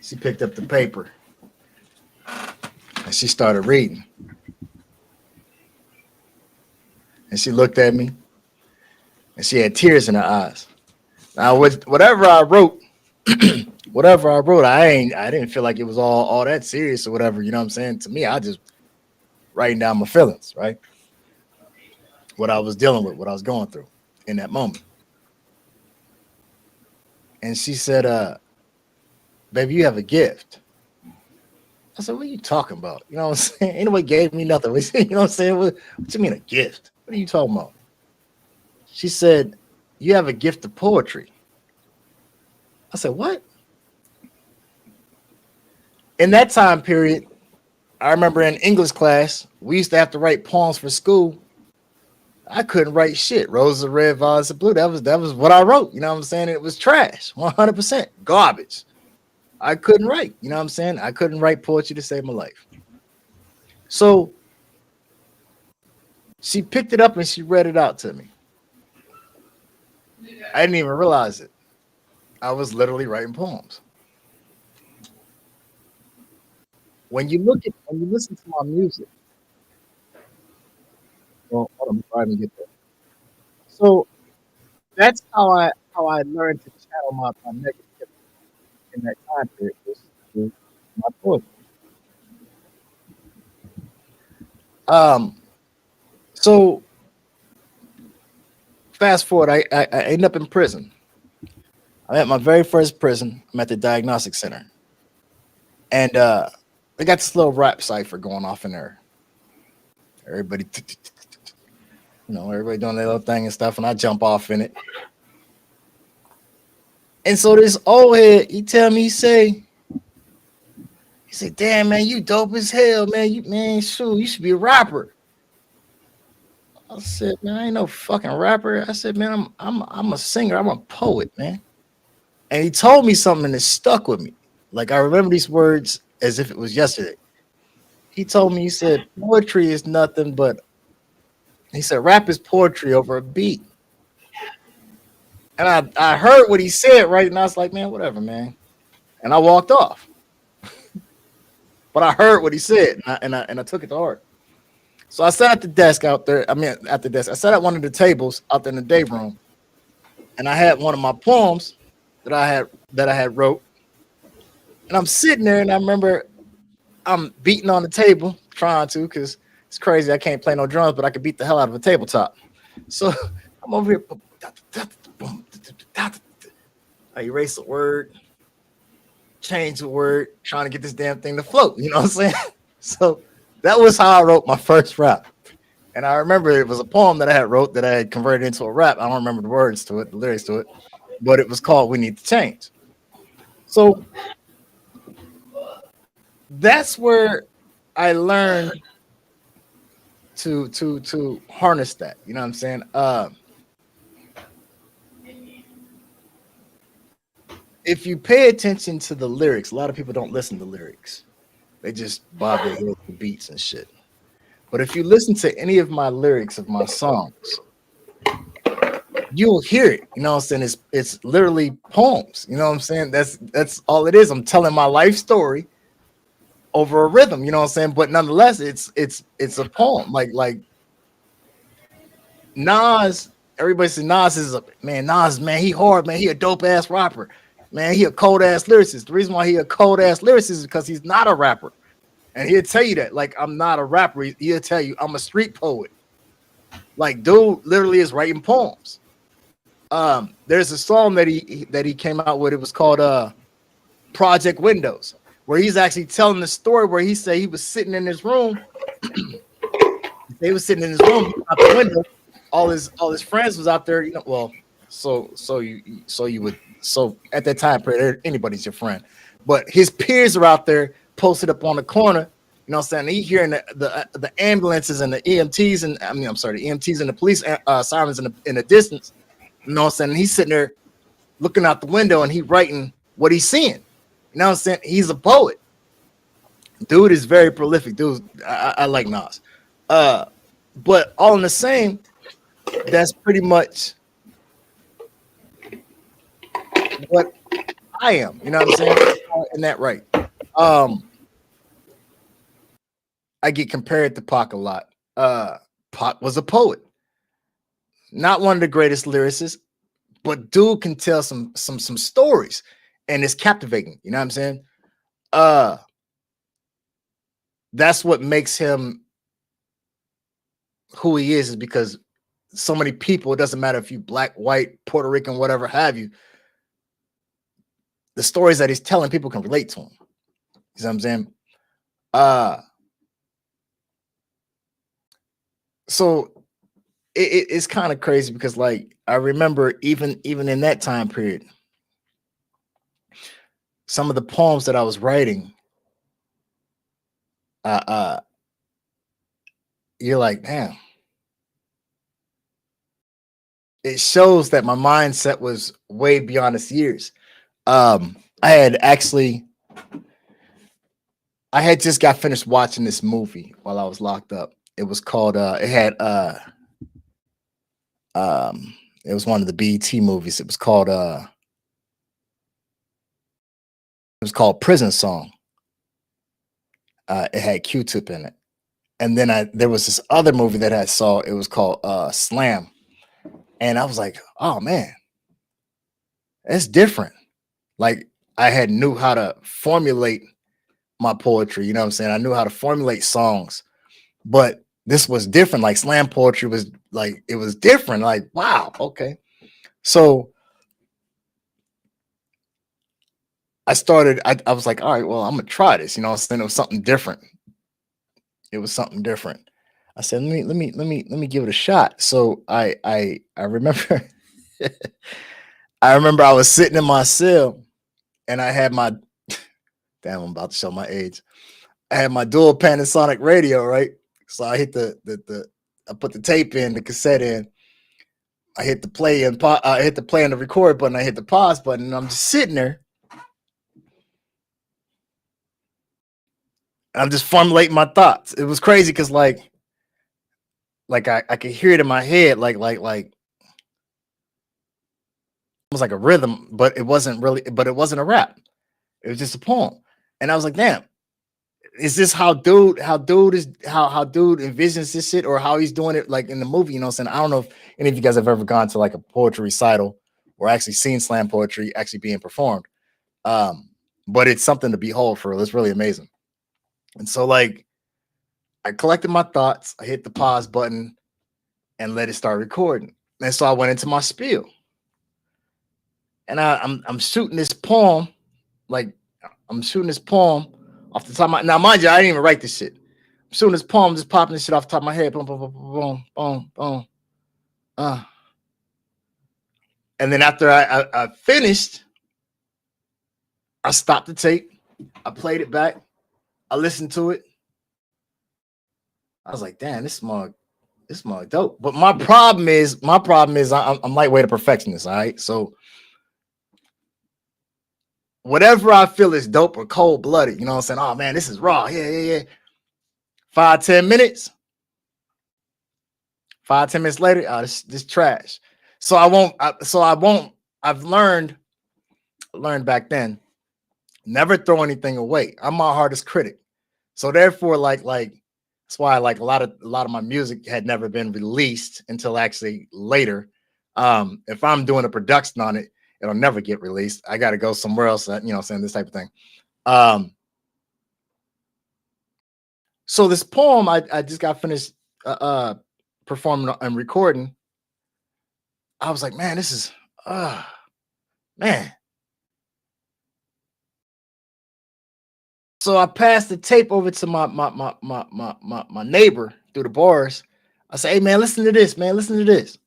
She picked up the paper and she started reading. And she looked at me and she had tears in her eyes. Now, whatever I wrote, I didn't feel like it was all that serious or whatever. You know what I'm saying? To me, I just writing down my feelings, right? What I was dealing with, what I was going through in that moment. And she said, "Baby, you have a gift." I said, "What are you talking about?" You know what I'm saying? Anybody gave me nothing. You know what I'm saying? What you mean a gift? What are you talking about? She said, "You have a gift of poetry." I said, "What?" In that time period, I remember in English class, we used to have to write poems for school. I couldn't write shit. Roses are red, violets are blue. That was what I wrote. You know what I'm saying? It was trash, 100% garbage. I couldn't write. You know what I'm saying? I couldn't write poetry to save my life. So she picked it up and she read it out to me. I didn't even realize it. I was literally writing poems. When you listen to my music, well, hold on, before I even get there. So that's how I learned to channel my negativity in that time period was through my poetry. So fast forward, I end up in prison. I'm at my very first prison. I'm at the diagnostic center. And they got this little rap cipher going off in there. Everybody, everybody doing their little thing and stuff, and I jump off in it. And so this old head, he said, "Damn, man, you dope as hell, man. You should be a rapper." I said, "Man, I ain't no fucking rapper." I said, "Man, I'm a singer. I'm a poet, man." And he told me something that stuck with me. Like I remember these words as if it was yesterday. He told me, he said, "Poetry is nothing but," he said, "rap is poetry over a beat." And I heard what he said, right? And I was like, "Man, whatever, man." And I walked off. But I heard what he said, and I took it to heart. So I sat at the desk out there. I sat at one of the tables out there in the day room, and I had one of my poems that I had wrote. And I'm sitting there, and I remember I'm beating on the table, trying to, because it's crazy. I can't play no drums, but I could beat the hell out of a tabletop. So I'm over here. I erase a word, change the word, trying to get this damn thing to float. You know what I'm saying? So That was how I wrote my first rap. And I remember it was a poem that I had wrote that I had converted into a rap. I don't remember the words to it, the lyrics to it, but it was called "We Need to Change." So that's where I learned to harness that. You know what I'm saying? If you pay attention to the lyrics, a lot of people don't listen to lyrics. They just bob their head to beats and shit. But if you listen to any of my lyrics of my songs, you'll hear it. You know what I'm saying? It's literally poems. You know what I'm saying? That's all it is. I'm telling my life story over a rhythm. You know what I'm saying? But nonetheless, it's a poem. Like Nas. Everybody says Nas is a man. Nas, man, he hard, man. He a dope ass rapper. Man, he a cold ass lyricist. The reason why he a cold ass lyricist is because he's not a rapper. And he'll tell you that, like, I'm not a rapper. He'll tell you I'm a street poet. Like, dude literally is writing poems. There's a song that he came out with. It was called Project Windows, where he's actually telling the story where he said he was sitting in his room. They was sitting in his room out the window. All his friends was out there, you know. Well, so at that time period, anybody's your friend. But his peers are out there posted up on the corner, you know what I'm saying? He hearing the ambulances and the EMTs and the EMTs and the police sirens in the distance, you know what I'm saying? And he's sitting there looking out the window and he writing what he's seeing. You know what I'm saying? He's a poet. Dude is very prolific. Dude, I like Nas. But all in the same, that's pretty much what I am. You know what I'm saying? In that right. I get compared to Pac a lot. Pac was a poet, not one of the greatest lyricists, but dude can tell some stories, and it's captivating. You know what I'm saying? That's what makes him who he is because so many people. It doesn't matter if you black, white, Puerto Rican, whatever have you. The stories that he's telling, people can relate to him. You know what I'm saying? So it's kind of crazy because, like, I remember even in that time period, some of the poems that I was writing, you're like, damn. It shows that my mindset was way beyond its years. I had just got finished watching this movie while I was locked up. It was called it was one of the BET movies. It was called Prison Song. It had Q-Tip in it. And then there was this other movie that I saw. It was called Slam. And I was like, oh man, it's different. Like, I had knew how to formulate my poetry. You know what I'm saying? I knew how to formulate songs, but this was different. Like, slam poetry was like, it was different. Like, wow, okay. So I was like, all right, well, I'm gonna try this. You know what I'm saying? It was something different. I said, let me give it a shot. So I remember I remember I was sitting in my cell and I had my damn, I'm about to show my age. I had my dual Panasonic radio, right? So I hit I put the tape in, the cassette in. I hit the play and I hit the play and the record button. I hit the pause button, and I'm just sitting there. I'm just formulating my thoughts. It was crazy because like I could hear it in my head, like it was like a rhythm, but it wasn't a rap. It was just a poem. And I was like, damn, is this how dude envisions this shit, or how he's doing it like in the movie? You know what I'm saying? I don't know if any of you guys have ever gone to like a poetry recital or actually seen slam poetry actually being performed. But it's something to behold for real. It's really amazing. And so, like, I collected my thoughts, I hit the pause button and let it start recording. And so I went into my spiel. And I'm shooting this poem, like I'm shooting this poem off the top of my, now mind you, I didn't even write this shit, soon as poem just popping this shit off the top of my head, boom, boom, boom, boom, boom, boom. And then after I finished, I stopped the tape. I played it back. I listened to it. I was like, damn, this mug dope. But my problem is I'm lightweight a perfectionist. All right. So whatever I feel is dope or cold-blooded, you know what I'm saying? Oh man, this is raw. Yeah. 5-10 minutes. 5-10 minutes later, oh, this trash. So I won't. I've learned back then, never throw anything away. I'm my hardest critic. So therefore, like that's why like a lot of my music had never been released until actually later. If I'm doing a production on it, it'll never get released. I got to go somewhere else. You know what I'm saying? This type of thing. So this poem, I just got finished performing and recording. I was like, man, this is man. So I passed the tape over to my neighbor through the bars. I say, hey man, listen to this, man. Listen to this.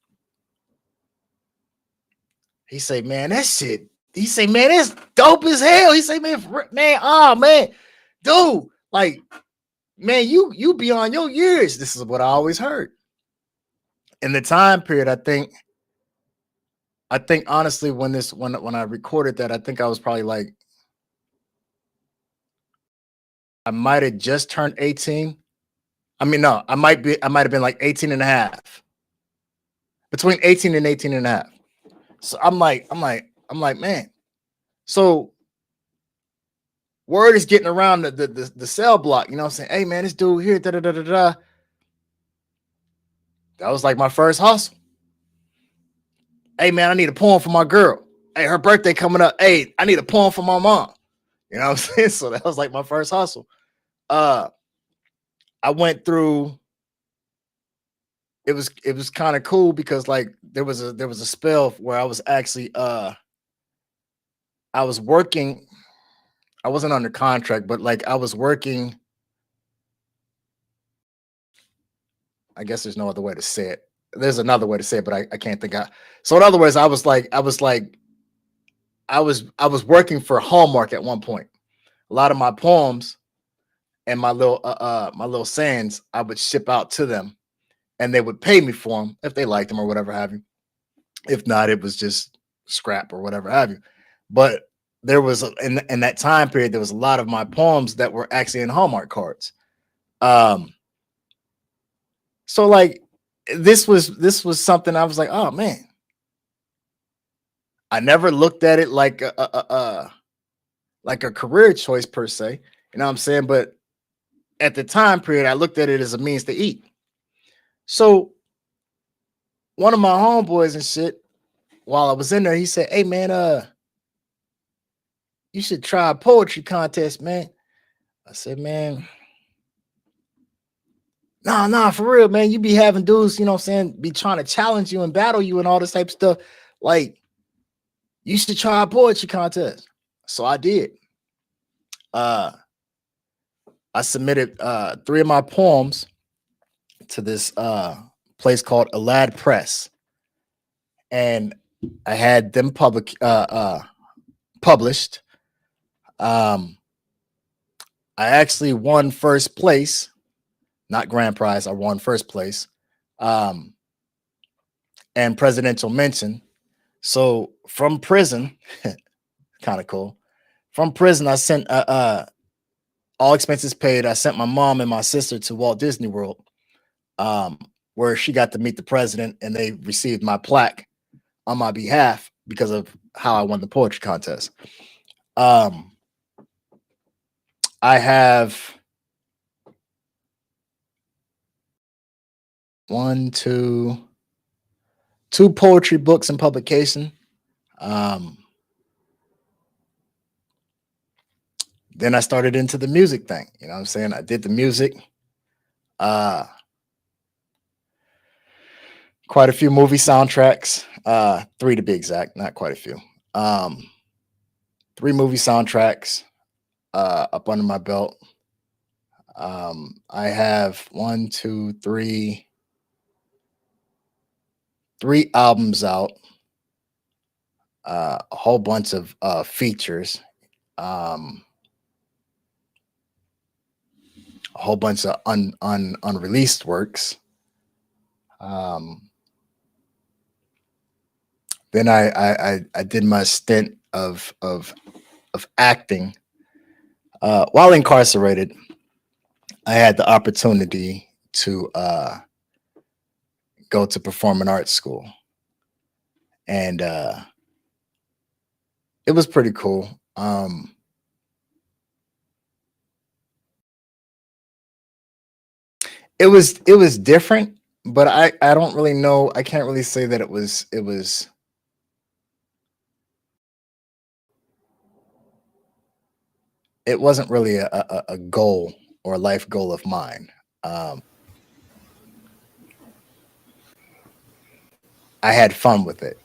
He say, man, that shit. He say, man, it's dope as hell. He say, man, man, dude, like, man, you beyond your years. This is what I always heard. In the time period, I think honestly, when I recorded that, I think I was probably like, I might have just turned 18. I mean, no, I might have been like 18 and a half. Between 18 and 18 and a half. So I'm like, man. So word is getting around the cell block, you know what I'm saying? Hey man, this dude here, That was like my first hustle. Hey man, I need a poem for my girl. Hey, her birthday coming up. Hey, I need a poem for my mom. You know what I'm saying? So that was like my first hustle. I went through. It was kind of cool because like there was a spell where I was actually I was working. I wasn't under contract, but like I was working. I guess there's no other way to say it. There's another way to say it, but I can't think of. So in other words, I was working for Hallmark at one point. A lot of my poems and my little sayings, I would ship out to them, and they would pay me for them if they liked them or whatever have you. If not, it was just scrap or whatever have you. But there was in that time period, there was a lot of my poems that were actually in Hallmark cards. So like this was something I was like, oh man. I never looked at it like a career choice per se. You know what I'm saying? But at the time period, I looked at it as a means to eat. So one of my homeboys and shit, while I was in there, he said, hey man, you should try a poetry contest, man. I said, man, nah, for real, man. You be having dudes, you know what I'm saying, be trying to challenge you and battle you and all this type of stuff. Like, you should try a poetry contest. So I did. I submitted 3 of my poems to this place called Alad Press. And I had them published. I actually won first place, not grand prize. I won first place, and presidential mention. So from prison, kind of cool. From prison, I sent all expenses paid. I sent my mom and my sister to Walt Disney World, where she got to meet the president, and they received my plaque on my behalf because of how I won the poetry contest. I have 2 poetry books in publication. Then I started into the music thing. You know what I'm saying? I did the music. Quite a few movie soundtracks. 3 to be exact, not quite a few. 3 movie soundtracks up under my belt. I have three albums out, a whole bunch of features, um, a whole bunch of unreleased works. Um, then I did my stint of acting while incarcerated. I had the opportunity to go to performing arts school, and it was pretty cool. It was different, but I don't really know. I can't really say that it wasn't really a goal or a life goal of mine. Um, I had fun with it.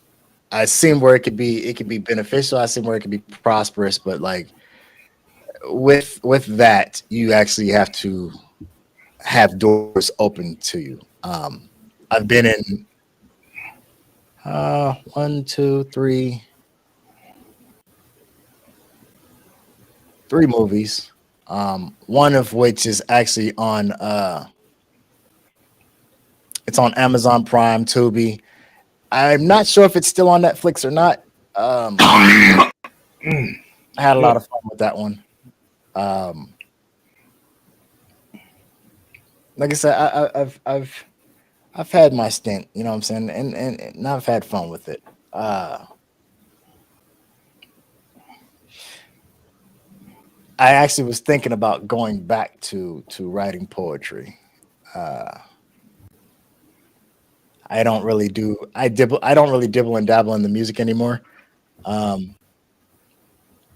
I seen where it could be beneficial. I seen where it could be prosperous, but like with that, you actually have to have doors open to you. I've been in one, two, three movies. One of which is actually on it's on Amazon Prime, Tubi. I'm not sure if it's still on Netflix or not. I had a lot Yeah. of fun with that one. Um, like I said, I've had my stint. You know what I'm saying, and I've had fun with it. I actually was thinking about going back to writing poetry. Uh, I don't really do I don't really dibble and dabble in the music anymore. Um,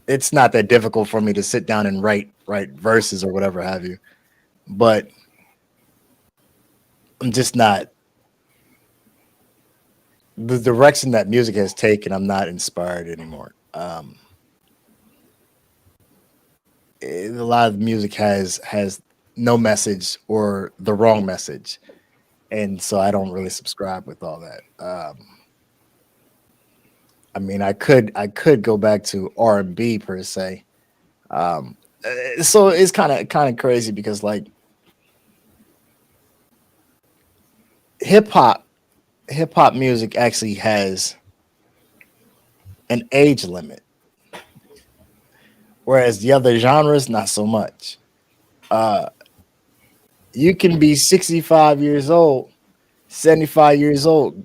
it's not that difficult for me to sit down and write verses or whatever have you. But I'm just not the direction that music has taken. I'm not inspired anymore. A lot of music has no message or the wrong message, and so I don't really subscribe with all that. I mean, I could go back to R&B per se. Um, so it's kind of crazy because like hip hop hip hop music actually has an age limit, whereas the other genres not so much. Uh, you can be 65 years old, 75 years old,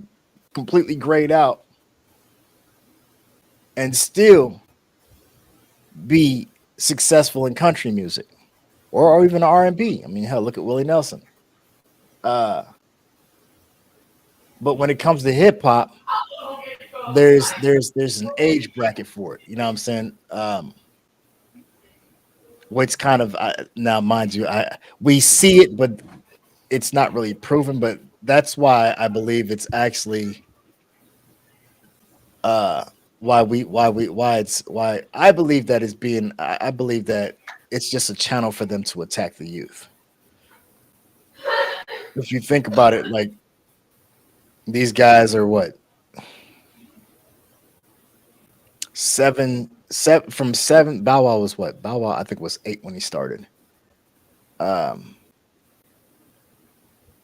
completely grayed out, and still be successful in country music or even R&B. I mean, hell, look at Willie Nelson. Uh, but when it comes to hip hop, there's an age bracket for it. You know what I'm saying? Which kind of now, mind you, we see it, but it's not really proven. But that's why I believe it's actually uh, why I believe that is being. I believe that it's just a channel for them to attack the youth. If you think about it, like these guys are what seven from seven. Bow Wow was what? Bow Wow I think was 8 when he started. Um,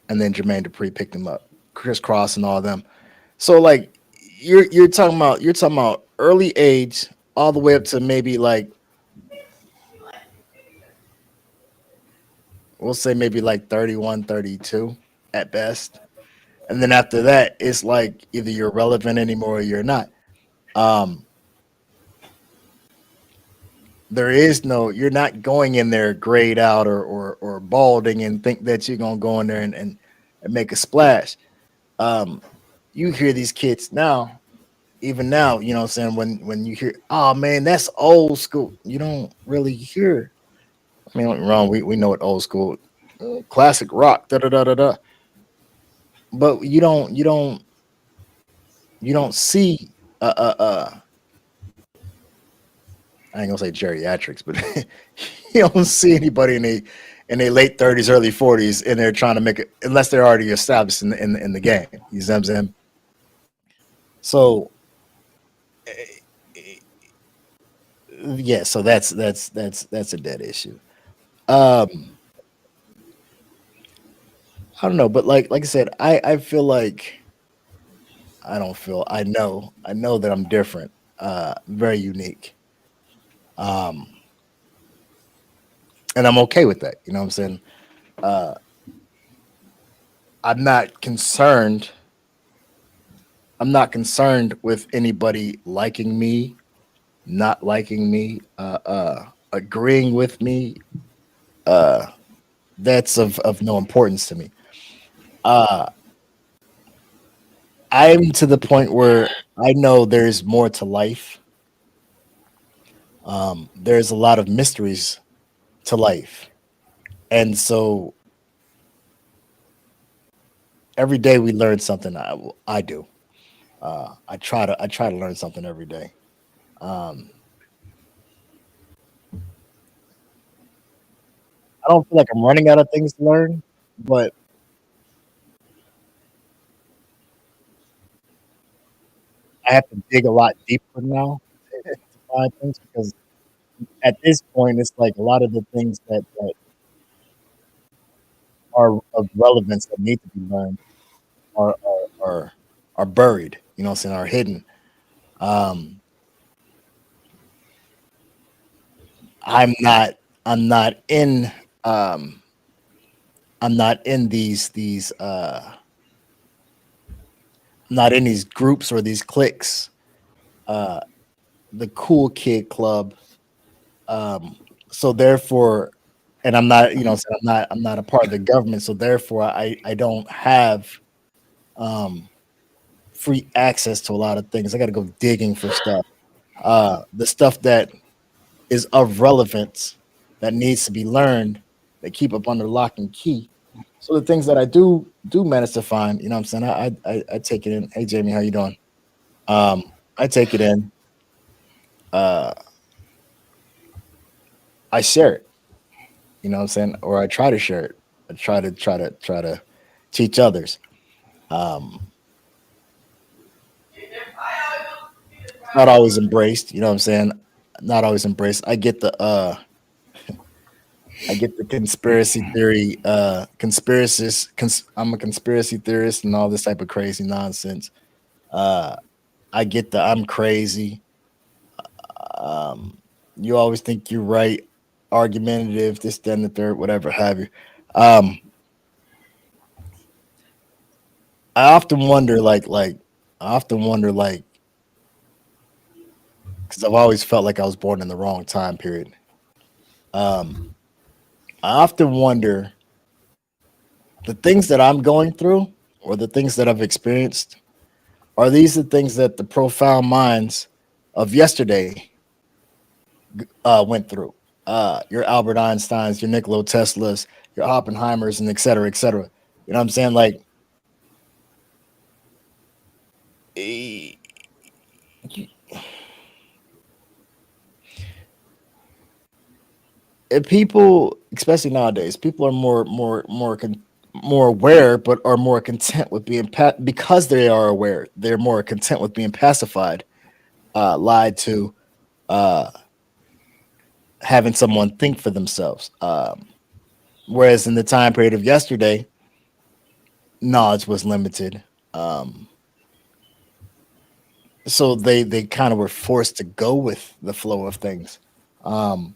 and then Jermaine Dupri picked him up, Chris Cross and all of them. So like you're talking about early age all the way up to maybe like we'll say maybe like 31, 32 at best. And then after that, it's like either you're relevant anymore or you're not. Um, there is no you're not going in there grayed out or balding and think that you're gonna go in there and make a splash. Um, you hear these kids now, even now, you know what I'm saying, when you hear, oh man, that's old school, you don't really hear. I mean, don't get me wrong, we know what old school classic rock, da da da da da. But you don't see I ain't gonna say geriatrics, but you don't see anybody in their late 30s, early 40s, and they're trying to make it unless they're already established in the game. You see what I'm saying? So yeah, so that's a dead issue. Um, I don't know, but like I said, I feel like I don't feel I know that I'm different, very unique, um, and I'm okay with that. You know what I'm saying? Uh, I'm not concerned. I'm not concerned with anybody liking me, not liking me, agreeing with me. Uh, that's of no importance to me. Uh, I'm to the point where I know there's more to life. There's a lot of mysteries to life, and so every day we learn something. I do. I try to learn something every day. Um, I don't feel like I'm running out of things to learn, but I have to dig a lot deeper now to find things because at this point, it's like a lot of the things that are of relevance that need to be learned are are are, are buried. You know, what I'm saying are hidden. Um, I'm not. I'm not in. Um, I'm not in these. Not in these groups or these cliques. Uh, the cool kid club. Um, so therefore, and I'm not. You know, so I'm not. I'm not a part of the government. So therefore, I don't have um free access to a lot of things. I got to go digging for stuff. The stuff that is of relevance that needs to be learned, they keep up under lock and key. So the things that I do manage to find, you know what I'm saying? I take it in. Hey Jamie, how you doing? I take it in. Uh, I share it, you know what I'm saying? Or I try to share it. I try to teach others. Um, not always embraced, you know what I'm saying? Not always embraced. I get the conspiracy theory, I'm a conspiracy theorist and all this type of crazy nonsense. Uh, I get the I'm crazy. Um, you always think you're right, argumentative, this, then, the third, whatever have you. Um, I often wonder, I often wonder, because I've always felt like I was born in the wrong time period. Um, I often wonder the things that I'm going through or the things that I've experienced. Are these the things that the profound minds of yesterday went through? Your Albert Einsteins, your Nikola Teslas, your Oppenheimers, and et cetera, et cetera. You know what I'm saying? Like, eh, people, especially nowadays, people are more aware, but are more content with being because they are aware. They're more content with being pacified, lied to, uh, having someone think for themselves. Whereas in the time period of yesterday, knowledge was limited. Um, so they kind of were forced to go with the flow of things. Um,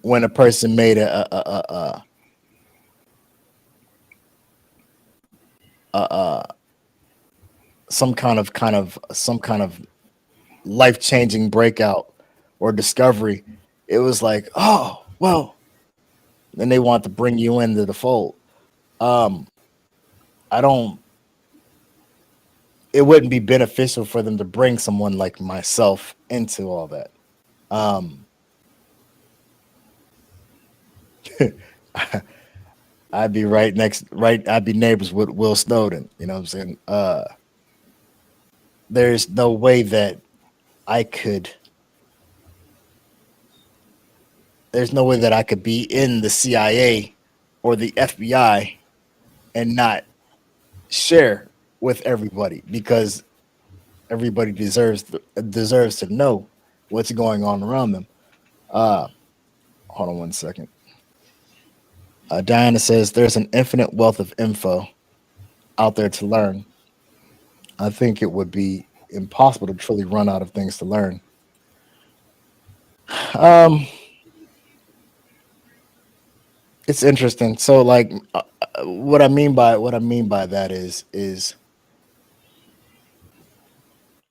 when a person made a some kind of life changing breakout or discovery, it was like, oh well, then they want to bring you into the fold. Um, I don't. It wouldn't be beneficial for them to bring someone like myself into all that. Um, I'd be right. I'd be neighbors with Will Snowden. You know what I'm saying? There's no way that I could there's no way that I could be in the CIA or the FBI and not share with everybody, because everybody deserves to know what's going on around them. Uh, Hold on one second. Diana says there's an infinite wealth of info out there to learn. I think it would be impossible to truly run out of things to learn. Um, it's interesting. So, like, what I mean by that is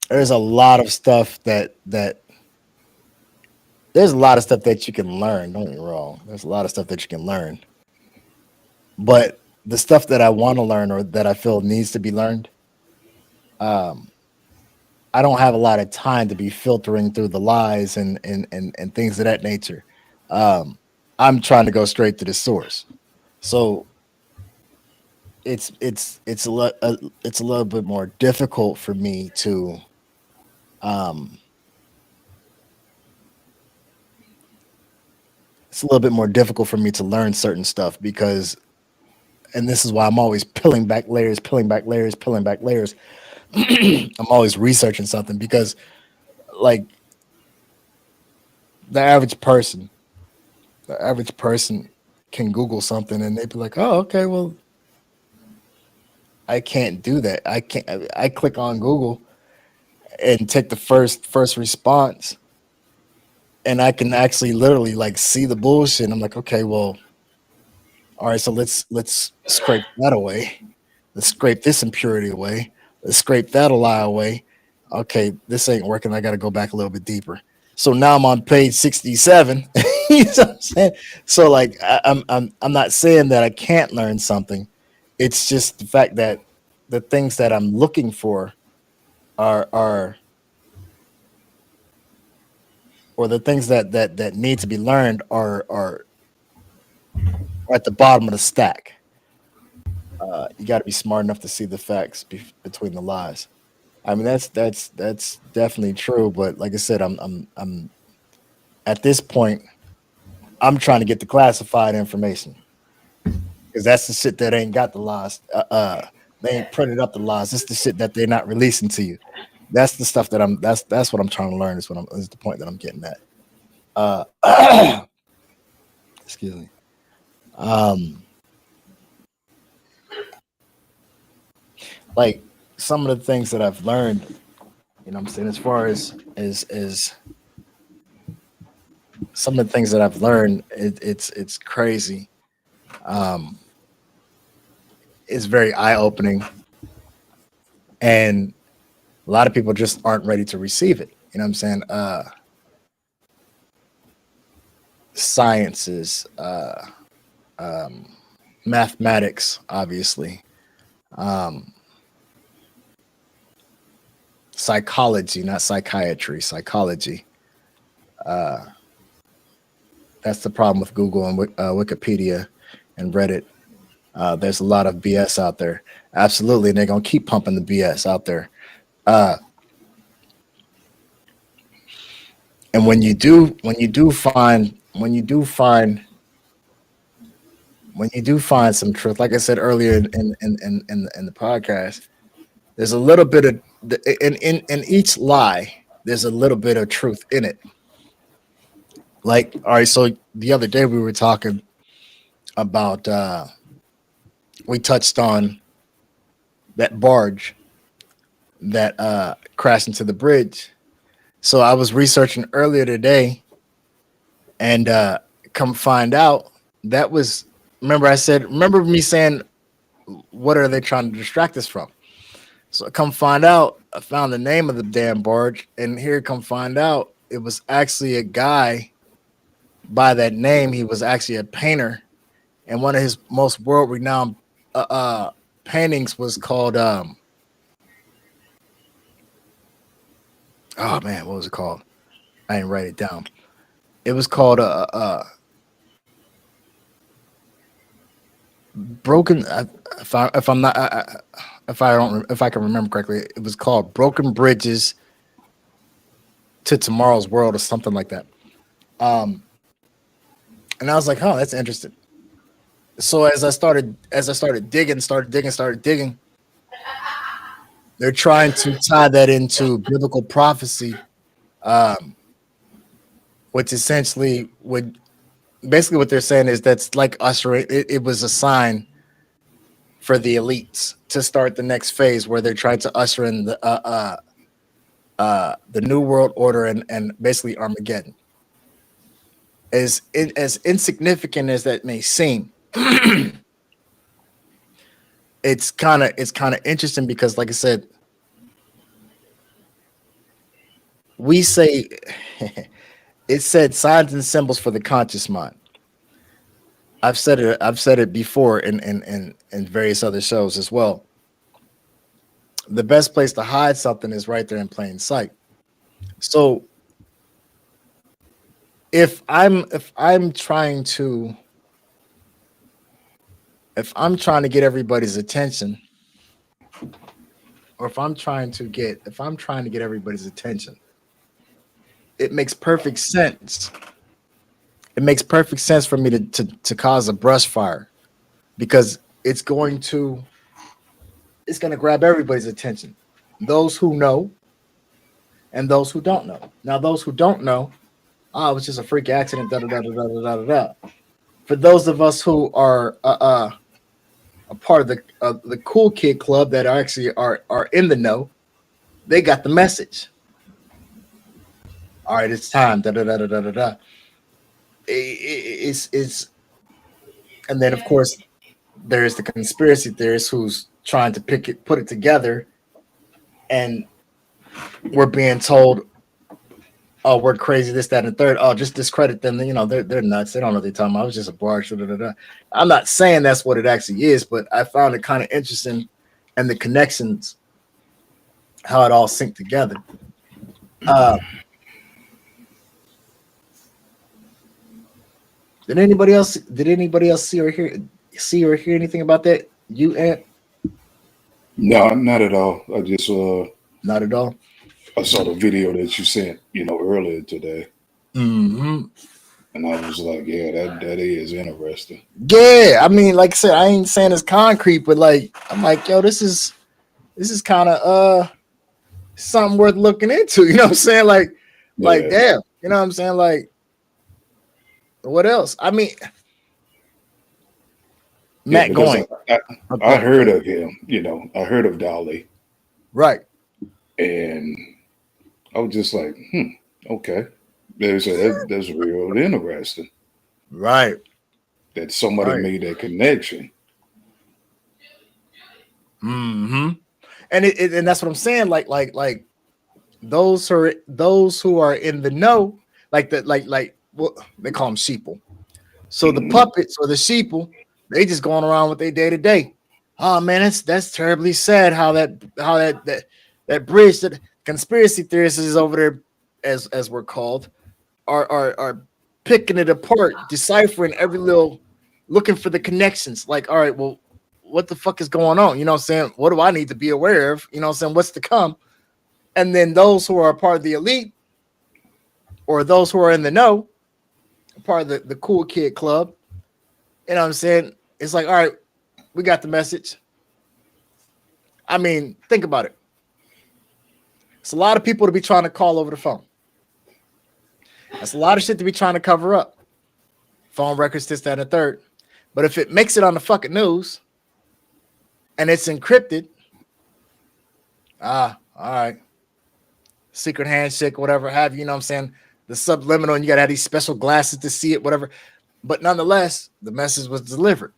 there's a lot of stuff that there's a lot of stuff that you can learn. Don't get me wrong. There's a lot of stuff that you can learn, but the stuff that I want to learn or that I feel needs to be learned, um, I don't have a lot of time to be filtering through the lies and things of that nature. Um, I'm trying to go straight to the source. So it's a little bit more difficult for me to um, it's a little bit more difficult for me to learn certain stuff because, and this is why I'm always peeling back layers, peeling back layers, peeling back layers. I'm always researching something because, like, the average person, the average person can Google something and they'd be like, "Oh, okay, well, I can't do that. I can't." I click on Google and take the first response, and I can actually literally like see the bullshit. I'm like, okay, well, all right, so let's scrape that away. Let's scrape this impurity away. Let's scrape that lie away. Okay, this ain't working. I got to go back a little bit deeper. So now I'm on page 67. You know what I'm saying? So like I'm not saying that I can't learn something. It's just the fact that the things that I'm looking for are or the things that need to be learned are at the bottom of the stack. You got to be smart enough to see the facts between the lies. I mean, that's definitely true. But like I said, I'm at this point, I'm trying to get the classified information because that's the shit that ain't got the lies. They ain't printed up the lies. It's the shit that they're not releasing to you. That's the stuff that that's what I'm trying to learn. Is the point that I'm getting at. Excuse me. Um, like some of the things that I've learned, you know what I'm saying, as far as some of the things that I've learned, it's crazy. Um, it's very eye opening, and a lot of people just aren't ready to receive it. You know what I'm saying? Sciences, um, mathematics, obviously, um, psychology, not psychiatry, psychology. Uh, that's the problem with Google and Wikipedia and Reddit. There's a lot of BS out there. Absolutely, and they're gonna keep pumping the BS out there. Uh, and when you do find some truth, like I said earlier in the podcast, there's a little bit of in each lie. There's a little bit of truth in it. Like, all right, so the other day we were talking about we touched on that barge that crashed into the bridge. So I was researching earlier today, and come find out that was, remember me saying, what are they trying to distract us from? So come find out, I found the name of the damn barge, and here come find out it was actually a guy by that name. He was actually a painter, and one of his most world renowned paintings was called oh man, what was it called? I didn't write it down. It was called broken. If I'm not, if I can remember correctly, it was called "Broken Bridges to Tomorrow's World" or something like that. Um, And I was like, "Oh, that's interesting." So as I started digging, they're trying to tie that into biblical prophecy, um, which essentially would basically what they're saying is that's like ushering. It was a sign for the elites to start the next phase where they're trying to usher in the new world order and basically Armageddon. As insignificant as that may seem, it's kind of interesting because, like I said, we say it said signs and symbols for the conscious mind. I've said it before in various other shows as well. The best place to hide something is right there in plain sight. So if I'm trying to get everybody's attention, or if I'm trying to get everybody's attention, it makes perfect sense. It makes perfect sense for me to cause a brush fire because it's going to grab everybody's attention. Those who know and those who don't know. Now, those who don't know, it was just a freak accident. Da da da da da da da da. For those of us who are a part of the cool kid club that actually are in the know, they got the message. All right, it's time. Da da da da da da da. It's and then of course there's the conspiracy theorist who's trying to put it together, and we're being told, "Oh, we're crazy, this, that, and the third. Oh, just discredit them. They're nuts. They don't know what they're talking about. I was just a barge. Da, da, da. I'm not saying that's what it actually is, but I found it kind of interesting and the connections, how it all synced together. Uh, did anybody else? See or hear anything about that? You, Ant? No, not at all. I just Not at all. I saw the video that you sent, earlier today, Mm-hmm. and I was like, yeah, that is interesting. Yeah, I mean, like I said, I ain't saying it's concrete, but like I'm like, yo, this is kind of something worth looking into. You know what I'm saying? Like Yeah, damn. You know what I'm saying? Like, what else? I mean, yeah, Matt because Goins. I heard of him, I heard of Dolly, Right. and I was just like, okay, that's real interesting Right. that somebody Right. made that connection. Mm-hmm. And that's what I'm saying. Like those who are in the know, like what they call them sheeple. So the Mhm. puppets or the sheeple, they just going around with their day to day. Oh man, that's terribly sad how that bridge that conspiracy theorists is over there, as we're called, are picking it apart, deciphering every little, looking for the connections. Like, all right, well, what the fuck is going on? You know what I'm saying? What do I need to be aware of? You know what I'm saying? What's to come? And then those who are a part of the elite or those who are in the know, part of the cool kid club, you know what I'm saying? It's like, all right, we got the message. I mean, think about it. It's a lot of people to be trying to call over the phone. That's a lot of shit to be trying to cover up. Phone records, this, that, and the third. But if it makes it on the fucking news and it's encrypted, all right. Secret handshake, whatever have you, you know what I'm saying? The subliminal, and you got to have these special glasses to see it, whatever. But nonetheless, the message was delivered.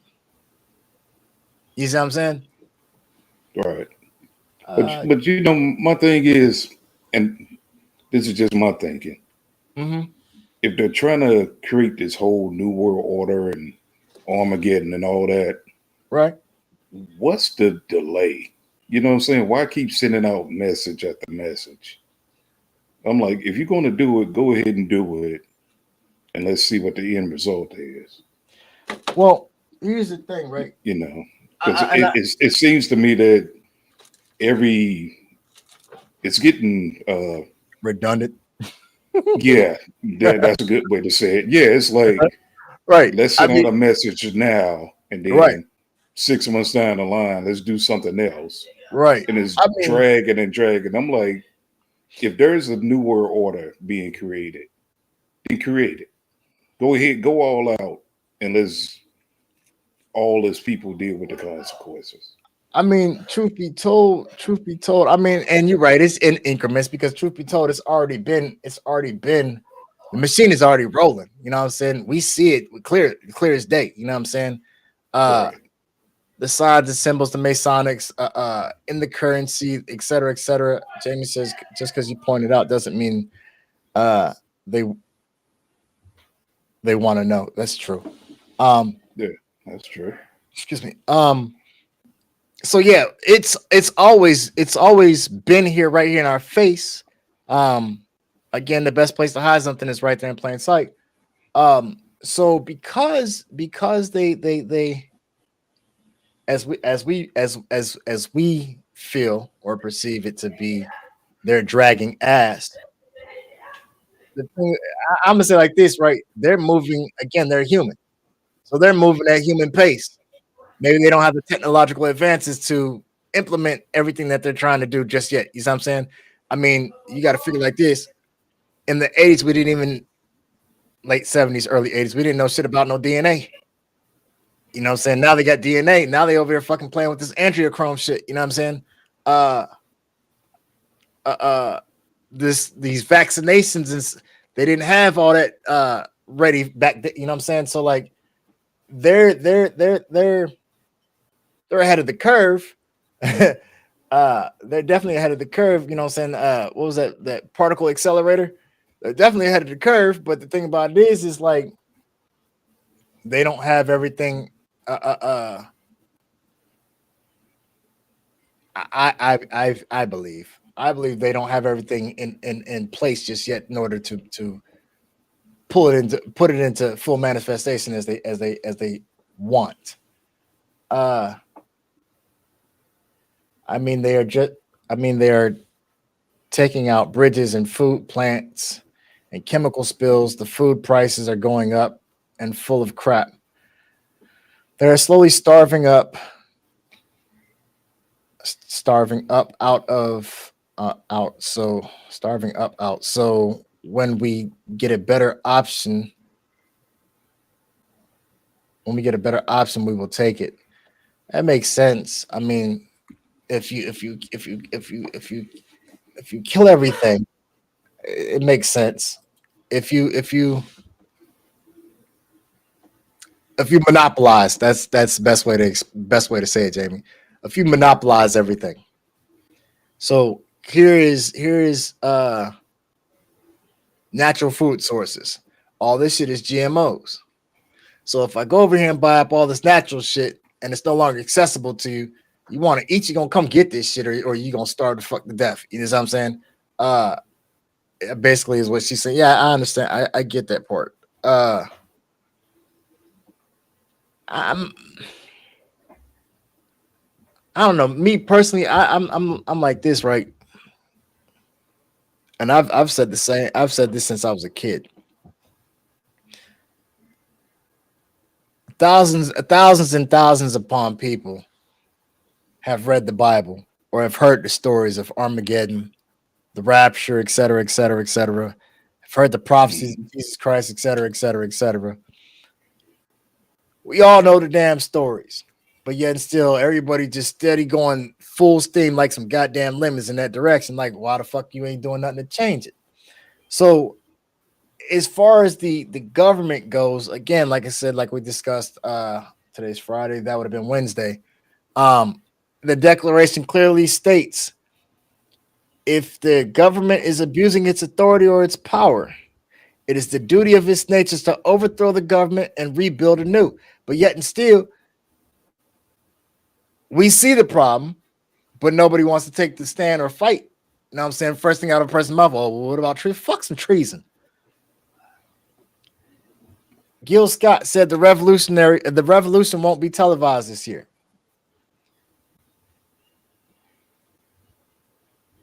You see what I'm saying? Right. But my thing is, and this is just my thinking. Mm-hmm. If they're trying to create this whole new world order and Armageddon and all that, Right. what's the delay? You know what I'm saying? Why keep sending out message after message? I'm like, if you're going to do it, go ahead and do it, and let's see what the end result is. Well, here's the thing, right? Because it seems to me that it's getting Redundant. yeah, that's a good way to say it. Yeah, it's like Right. Let's I send out mean, a message now, and right, then 6 months down the line, let's do something else. right. And it's I mean, dragging and dragging. I'm like, if there's a new world order being created, then create it. Go ahead, go all out, and let's all as people deal with the consequences. truth be told, I mean, and you're right, it's in increments because truth be told, it's already been, the machine is already rolling. You know what I'm saying? We see it clear as day. You know what I'm saying? Uh, Right. the signs, the symbols, the Masonics, in the currency, et cetera, et cetera. Jamie says just because you pointed out doesn't mean uh they they want to know. That's true. Um, Yeah, that's true. excuse me. So yeah, it's always been here, right here in our face. Um, again, the best place to hide something is right there in plain sight. So because they as we feel or perceive it to be, they're dragging ass. The thing, I'm gonna say like this, right? They're moving again. They're human, so they're moving at human pace. Maybe they don't have the technological advances to implement everything that they're trying to do just yet. You see what I'm saying? I mean, you got to figure like this. In the 80s, we didn't even, late 70s, early 80s, we didn't know shit about no DNA. You know what I'm saying? Now they got DNA. Now they over here fucking playing with this angiochrome shit. You know what I'm saying? Uh, uh, uh these vaccinations and they didn't have all that ready back then. You know what I'm saying? So like they're they're ahead of the curve. They're definitely ahead of the curve. You know what I'm saying? What was that particle accelerator? They're definitely ahead of the curve. But the thing about it is like they don't have everything. I believe they don't have everything in place just yet in order to put it into full manifestation as they want. Uh, I mean they are just. I mean they are taking out bridges and food plants and chemical spills. The food prices are going up and full of crap. They're slowly starving up out of out. So starving up out. So when we get a better option, we will take it. That makes sense. I mean, if you kill everything, it makes sense. If you if you if you monopolize, that's the best way to say it, Jamie. If you monopolize everything, so here is natural food sources. All this shit is GMOs. So if I go over here and buy up all this natural shit and it's no longer accessible to you, you want to eat, you're gonna come get this shit, or you gonna starve to fuck to death. You know what I'm saying? Uh Basically is what she's saying. Yeah, I understand. I get that part. I'm I don't know. Me personally, I'm like this, right? And I've said the same. I've said this since I was a kid. Thousands and thousands upon people have read the Bible or have heard the stories of Armageddon, the rapture, et cetera, et cetera, et cetera. Have heard the prophecies of Jesus Christ, et cetera, et cetera, et cetera. We all know the damn stories, but yet and still everybody just steady going full steam like some goddamn lemons in that direction. Like, why the fuck you ain't doing nothing to change it? So as far as the government goes, again, like I said, like we discussed, today's Friday, that would have been Wednesday. Um, the declaration clearly states if the government is abusing its authority or its power, it is the duty of its nature to overthrow the government and rebuild anew. But yet and still, we see the problem, but nobody wants to take the stand or fight. You know what I'm saying? First thing out of a person's mouth, oh, well, what about treason? Fuck some treason. Gil Scott said the revolution won't be televised this year.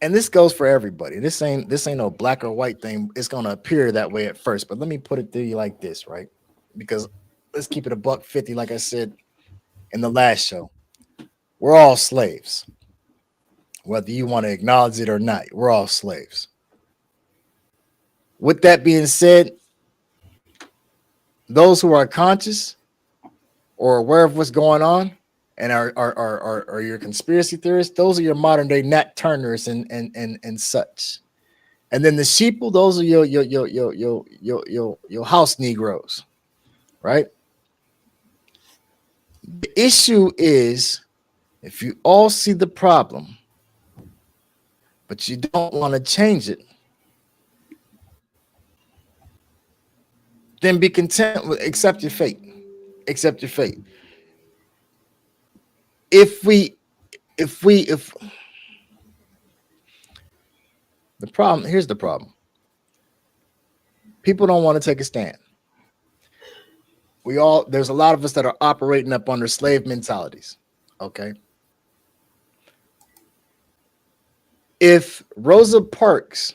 And this goes for everybody. This ain't no black or white thing. It's gonna appear that way at first, but let me put it to you like this, right? Because let's keep it a buck 50, like I said in the last show. We're all slaves. Whether you want to acknowledge it or not, we're all slaves. With that being said, those who are conscious or aware of what's going on and are your conspiracy theorists, those are your modern day Nat Turners and such. And then the sheeple, those are your house Negroes, right? The issue is if you all see the problem, but you don't want to change it, then be content with accept your fate. Accept your fate. If the problem, here's the problem. People don't want to take a stand. There's a lot of us that are operating up under slave mentalities. Okay. If Rosa Parks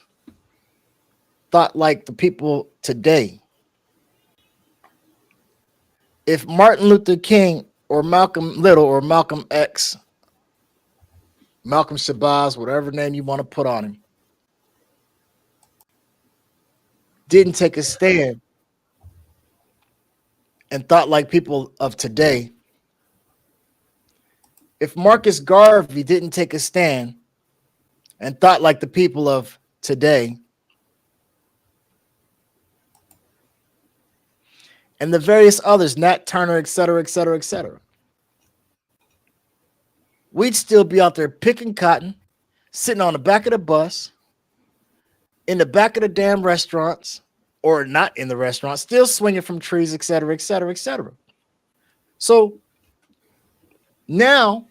thought like the people today, if Martin Luther King or Malcolm Little or Malcolm X, Malcolm Shabazz, whatever name you want to put on him, didn't take a stand and thought like people of today, if Marcus Garvey didn't take a stand and thought like the people of today, and the various others, Nat Turner, et cetera, et cetera, et cetera, we'd still be out there picking cotton, sitting on the back of the bus, in the back of the damn restaurants, or not in the restaurant, still swinging from trees, et cetera, et cetera, et cetera. So now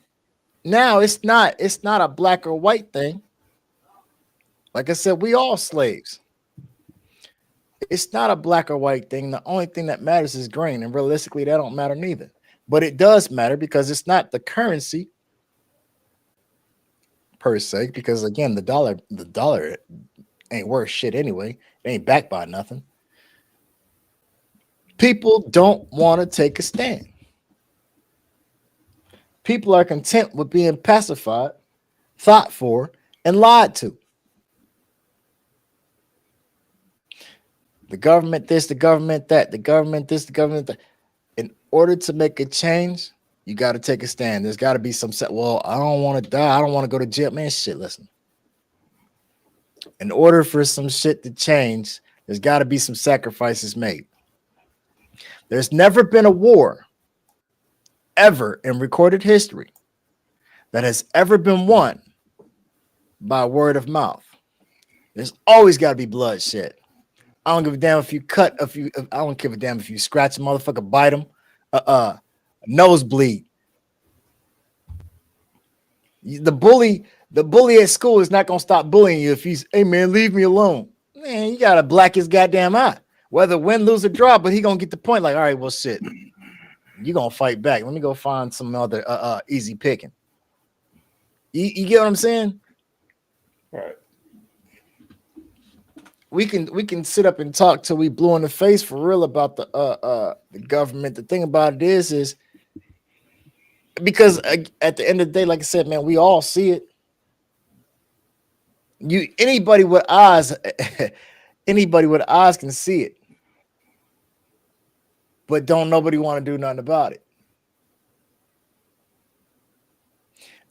it's not a black or white thing. Like I said, we all slaves. It's not a black or white thing. The only thing that matters is grain, and realistically, that don't matter neither. But it does matter because it's not the currency per se. Because again, the dollar ain't worth shit anyway. It ain't backed by nothing. People don't want to take a stand. People are content with being pacified, fought for, and lied to. The government this, the government that, the government this, the government that. In order to make a change, you got to take a stand. There's got to be some set. Well, I don't want to die. I don't want to go to jail. Man, shit, listen. In order for some shit to change, there's got to be some sacrifices made. There's never been a war ever in recorded history that has ever been won by word of mouth. There's always got to be bloodshed. I don't give a damn if you cut, I don't give a damn if you scratch a motherfucker, bite him, nosebleed. The bully at school is not gonna stop bullying you if he's, hey man, leave me alone. Man, you gotta black his goddamn eye. Whether win, lose, or draw, but he gonna get the point. Like, all right, well, shit, you gonna fight back. Let me go find some other easy picking. You get what I'm saying? Right. We can sit up and talk till we blue in the face for real about the government. The thing about it is because at the end of the day, like I said, man, we all see it. Anybody with eyes can see it, but don't nobody want to do nothing about it.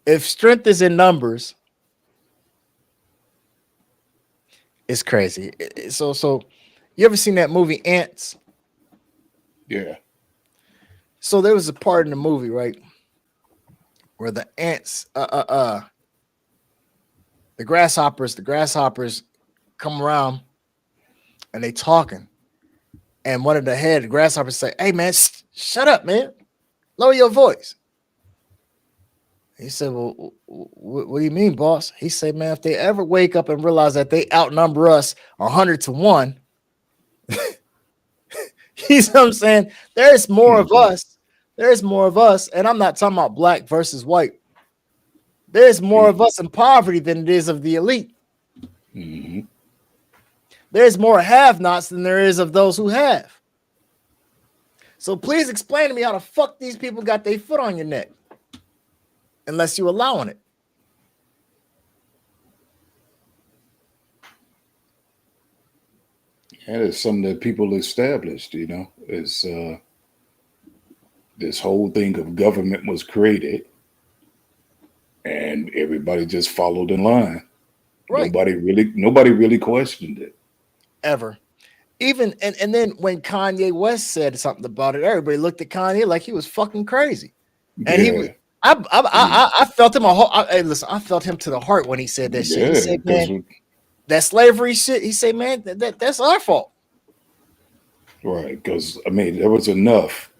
If strength is in numbers, it's crazy. So you ever seen that movie Ants? Yeah. So there was a part in the movie, right, where the ants, the grasshoppers come around and they talking, and one of the grasshoppers say, "Hey man, shut up, man, lower your voice." He said, "Well, what do you mean, boss?" He said, "Man, if they ever wake up and realize that they outnumber us 100 to 1, you know what I'm saying? There's more of us. There's more of us, and I'm not talking about black versus white. There's more of us in poverty than it is of the elite. Mm-hmm. There's more have-nots than there is of those who have. So please explain to me how the fuck these people got their foot on your neck, unless you allowing it. And it's something that people established, is this whole thing of government was created and everybody just followed in line. Right. Nobody really questioned it. Ever. Even and then when Kanye West said something about it, everybody looked at Kanye like he was fucking crazy. And he was I felt him I felt him to the heart when he said that shit. He said, man, that slavery shit, he said, man, that's our fault. Right, because I mean, there was enough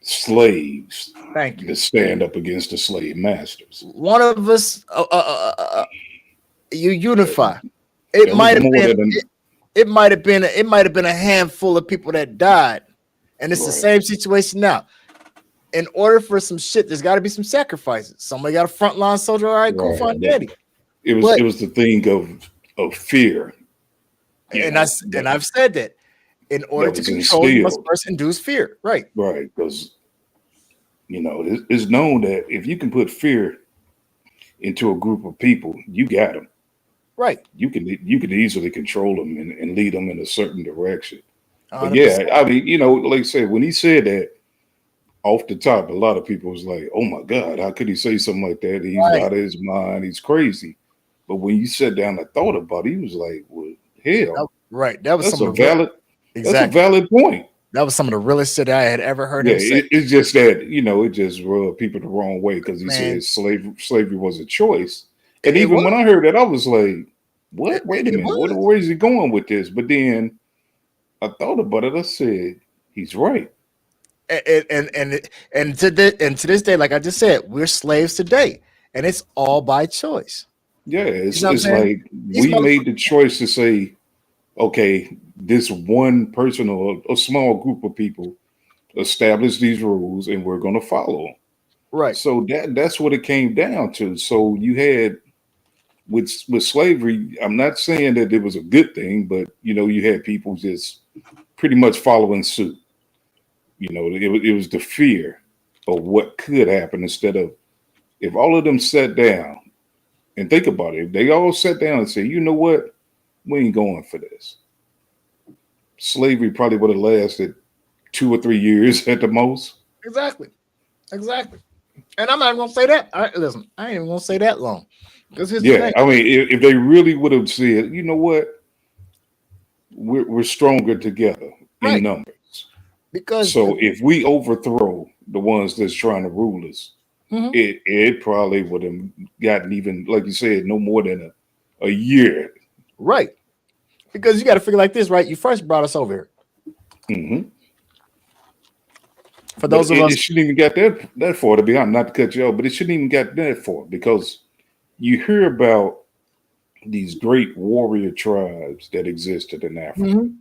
slaves to stand up against the slave masters. One of us, you unify. It might have been a handful of people that died, and it's the same situation now. In order for some shit, there's got to be some sacrifices. Somebody got a frontline soldier. All right, cool, fine, daddy. It was the thing of fear, and I've said that in order to control, you must first induce fear, right? Right, because it's known that if you can put fear into a group of people, you got them. Right. You can easily control them and lead them in a certain direction. But yeah, I mean, like I said, when he said that off the top, a lot of people was like, "Oh my God, how could he say something like that? He's out of his mind. He's crazy." But when you sat down and thought about it, he was like, "Well, hell, that's a valid point." That was some of the realest shit I had ever heard him say. It's just that it just rubbed people the wrong way because he said slavery was a choice. And even when I heard that, I was like, "What? Wait a minute, where is he going with this?" But then I thought about it. I said, "He's right." And to this day, like I just said, we're slaves today, and it's all by choice. Yeah, it's like we made the choice to say, okay, this one person or a small group of people establish these rules, and we're going to follow them. Right. So that's what it came down to. So you had with slavery. I'm not saying that it was a good thing, but you had people just pretty much following suit. It was the fear of what could happen instead of if all of them sat down and think about it. If they all sat down and said, "You know what? We ain't going for this." Slavery probably would have lasted 2 or 3 years at the most. Exactly. And I'm not even gonna say that. I ain't even gonna say that long. I mean, if they really would have said, "You know what? We're stronger together in numbers." Because if we overthrow the ones that's trying to rule us, it probably would have gotten even, like you said, no more than a year. Right. Because you got to figure like this, right? You first brought us over here. Mm-hmm. For those of us, it shouldn't even get that far, to be honest, not to cut you off, but it shouldn't even get that far because you hear about these great warrior tribes that existed in Africa. Mm-hmm.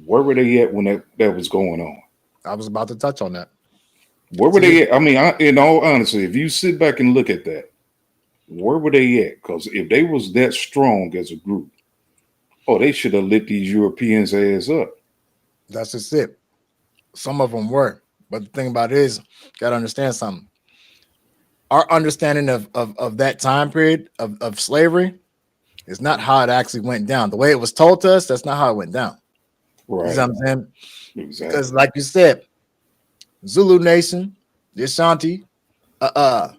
Where were they at when that was going on? I was about to touch on that. Where were they at? I mean, in all honesty, if you sit back and look at that, where were they at? Because if they was that strong as a group, they should have lit these Europeans' ass up. That's just it. Some of them were. But the thing about it is, got to understand something. Our understanding of that time period of slavery is not how it actually went down. The way it was told to us, that's not how it went down. Right. You know what I'm saying? Exactly. Because like you said, Zulu Nation, the Ashanti, and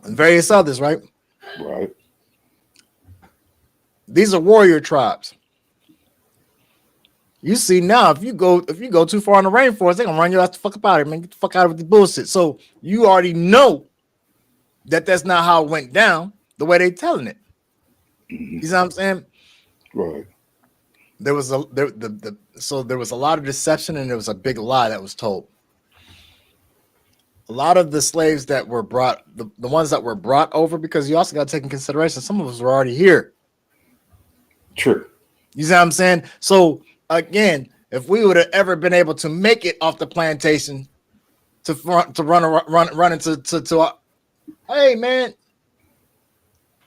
various others, right? Right. These are warrior tribes. You see now, if you go too far in the rainforest, they're gonna run your ass the fuck up out of here, man. Get the fuck out of the bullshit. So you already know that that's not how it went down the way they telling it. Mm-hmm. You know what I'm saying? Right. There was a lot of deception and there was a big lie that was told. A lot of the slaves that were brought, the ones that were brought over, because you also got to take in consideration some of us were already here. True. You see what I'm saying? So again, if we would have ever been able to make it off the plantation to run into hey man,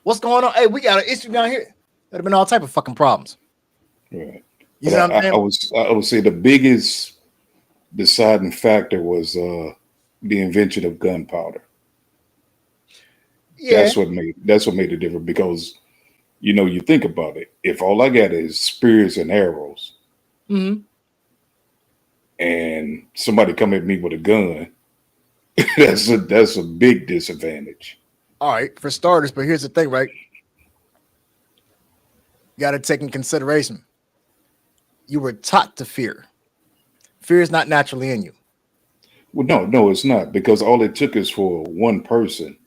what's going on? Hey, we got an issue down here. There'd have been all type of fucking problems. Right. You know what I'm saying? I would say the biggest deciding factor was the invention of gunpowder. Yeah. That's what made it different because you think about it. If all I got is spears and arrows, Mm-hmm. and somebody come at me with a gun, that's a big disadvantage. All right, for starters, but here's the thing, right? You got to take in consideration. You were taught to fear. Fear is not naturally in you. Well, no, it's not because all it took is for one person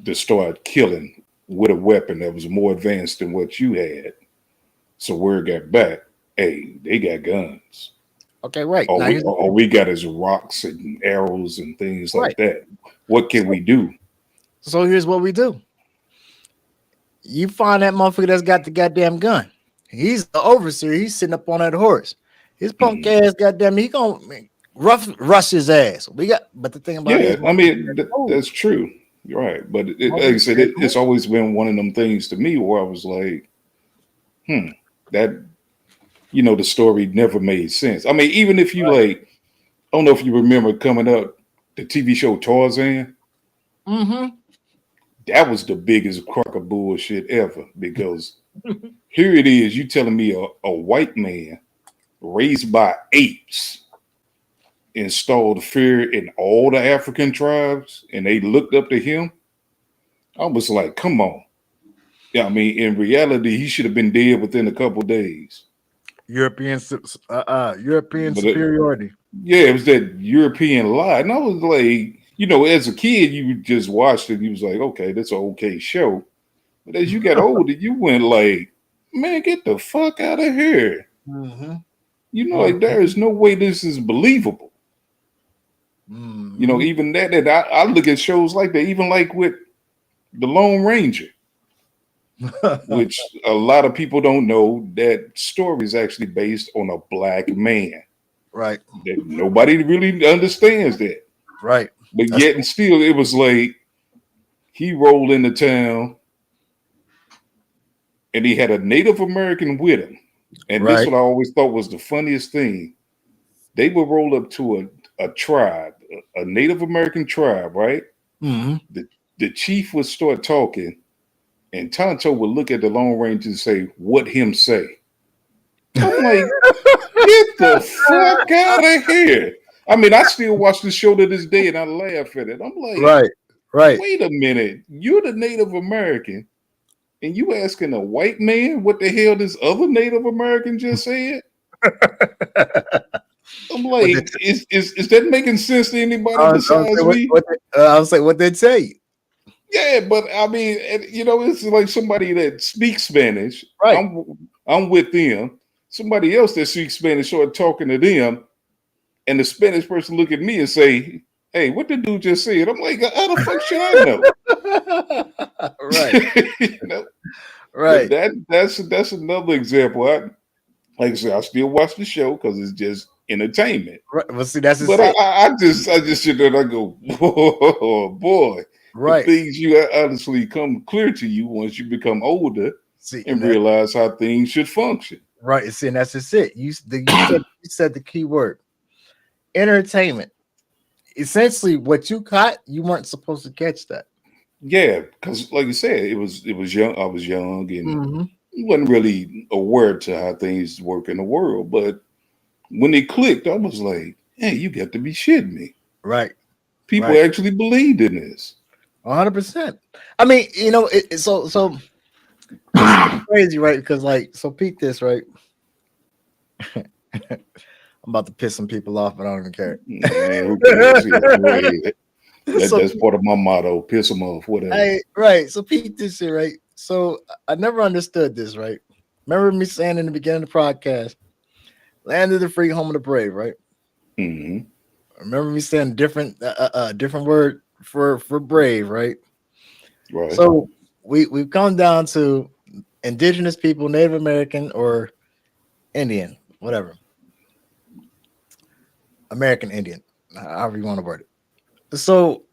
to start killing with a weapon that was more advanced than what you had. So word got back, hey, they got guns. Okay, right. All Now, we got is rocks and arrows and things like right. that. What can we do? So here's what we do. You find that motherfucker that's got the goddamn gun. He's the overseer. He's sitting up on that horse. His punk ass, goddamn, he gonna rush his ass. But the thing about it is, I mean, that's true. You're right. But like I said, it's always been one of them things to me where I was like, that, the story never made sense. I mean, even if you I don't know if you remember coming up, the TV show Tarzan. Mm-hmm. That was the biggest crock of bullshit ever because here it is, you telling me a white man raised by apes installed fear in all the African tribes and they looked up to him. I was like, come on. Yeah, I mean, in reality, he should have been dead within a couple days. European superiority. Yeah, it was that European lie. And I was like, as a kid, you just watched it. You was like, okay, that's an okay show. But as you got older, you went like, man, get the fuck out of here. Mm-hmm. Like there is no way this is believable. Mm-hmm. Even that I look at shows like that, even like with the Lone Ranger, which a lot of people don't know that story is actually based on a black man. Right. That nobody really understands that. Right. But yet and still, it was like he rolled into town and he had a Native American with him. And this what I always thought was the funniest thing. They would roll up to a tribe, a Native American tribe, right? Mm-hmm. The chief would start talking and Tonto would look at the Lone Ranger and say, what him say? I'm like, get the fuck out of here. I mean, I still watch the show to this day and I laugh at it. I'm like, right. Wait a minute. You're the Native American and you asking a white man what the hell this other Native American just said? I'm like, is that making sense to anybody besides me? I was like, what they tell you? Yeah, but I mean, it's like somebody that speaks Spanish. Right. I'm with them. Somebody else that speaks Spanish started talking to them, and the Spanish person look at me and say, "Hey, what the dude just said?" I'm like, "How the fuck should I know?" Right. Right. But that's another example. Like I said, I still watch the show because it's just entertainment. Right. Well, see, that's but I just sit there and I go, oh boy. Right. The things you honestly come clear to you once you become older and realize how things should function. Right. See, and that's just it. You said the key word. Entertainment. Essentially, what you caught, you weren't supposed to catch that. Yeah, because like you said, it was young. I was young and wasn't really aware to how things work in the world. But when it clicked, I was like, "Hey, you got to be shitting me!" Right? People actually believed in this. 100%. I mean, it's so it's crazy, right? Because so peep this, right? I'm about to piss some people off, but I don't even care. Man, who cares? That's part of my motto: piss them off, whatever. Right. So peep this shit, right? So I never understood this, right? Remember me saying in the beginning of the podcast, "Land of the free, home of the brave," right? Mm-hmm. Remember me saying different word for brave, right? Right. So we've come down to indigenous people, Native American or Indian, whatever. American Indian, however you want to word it. So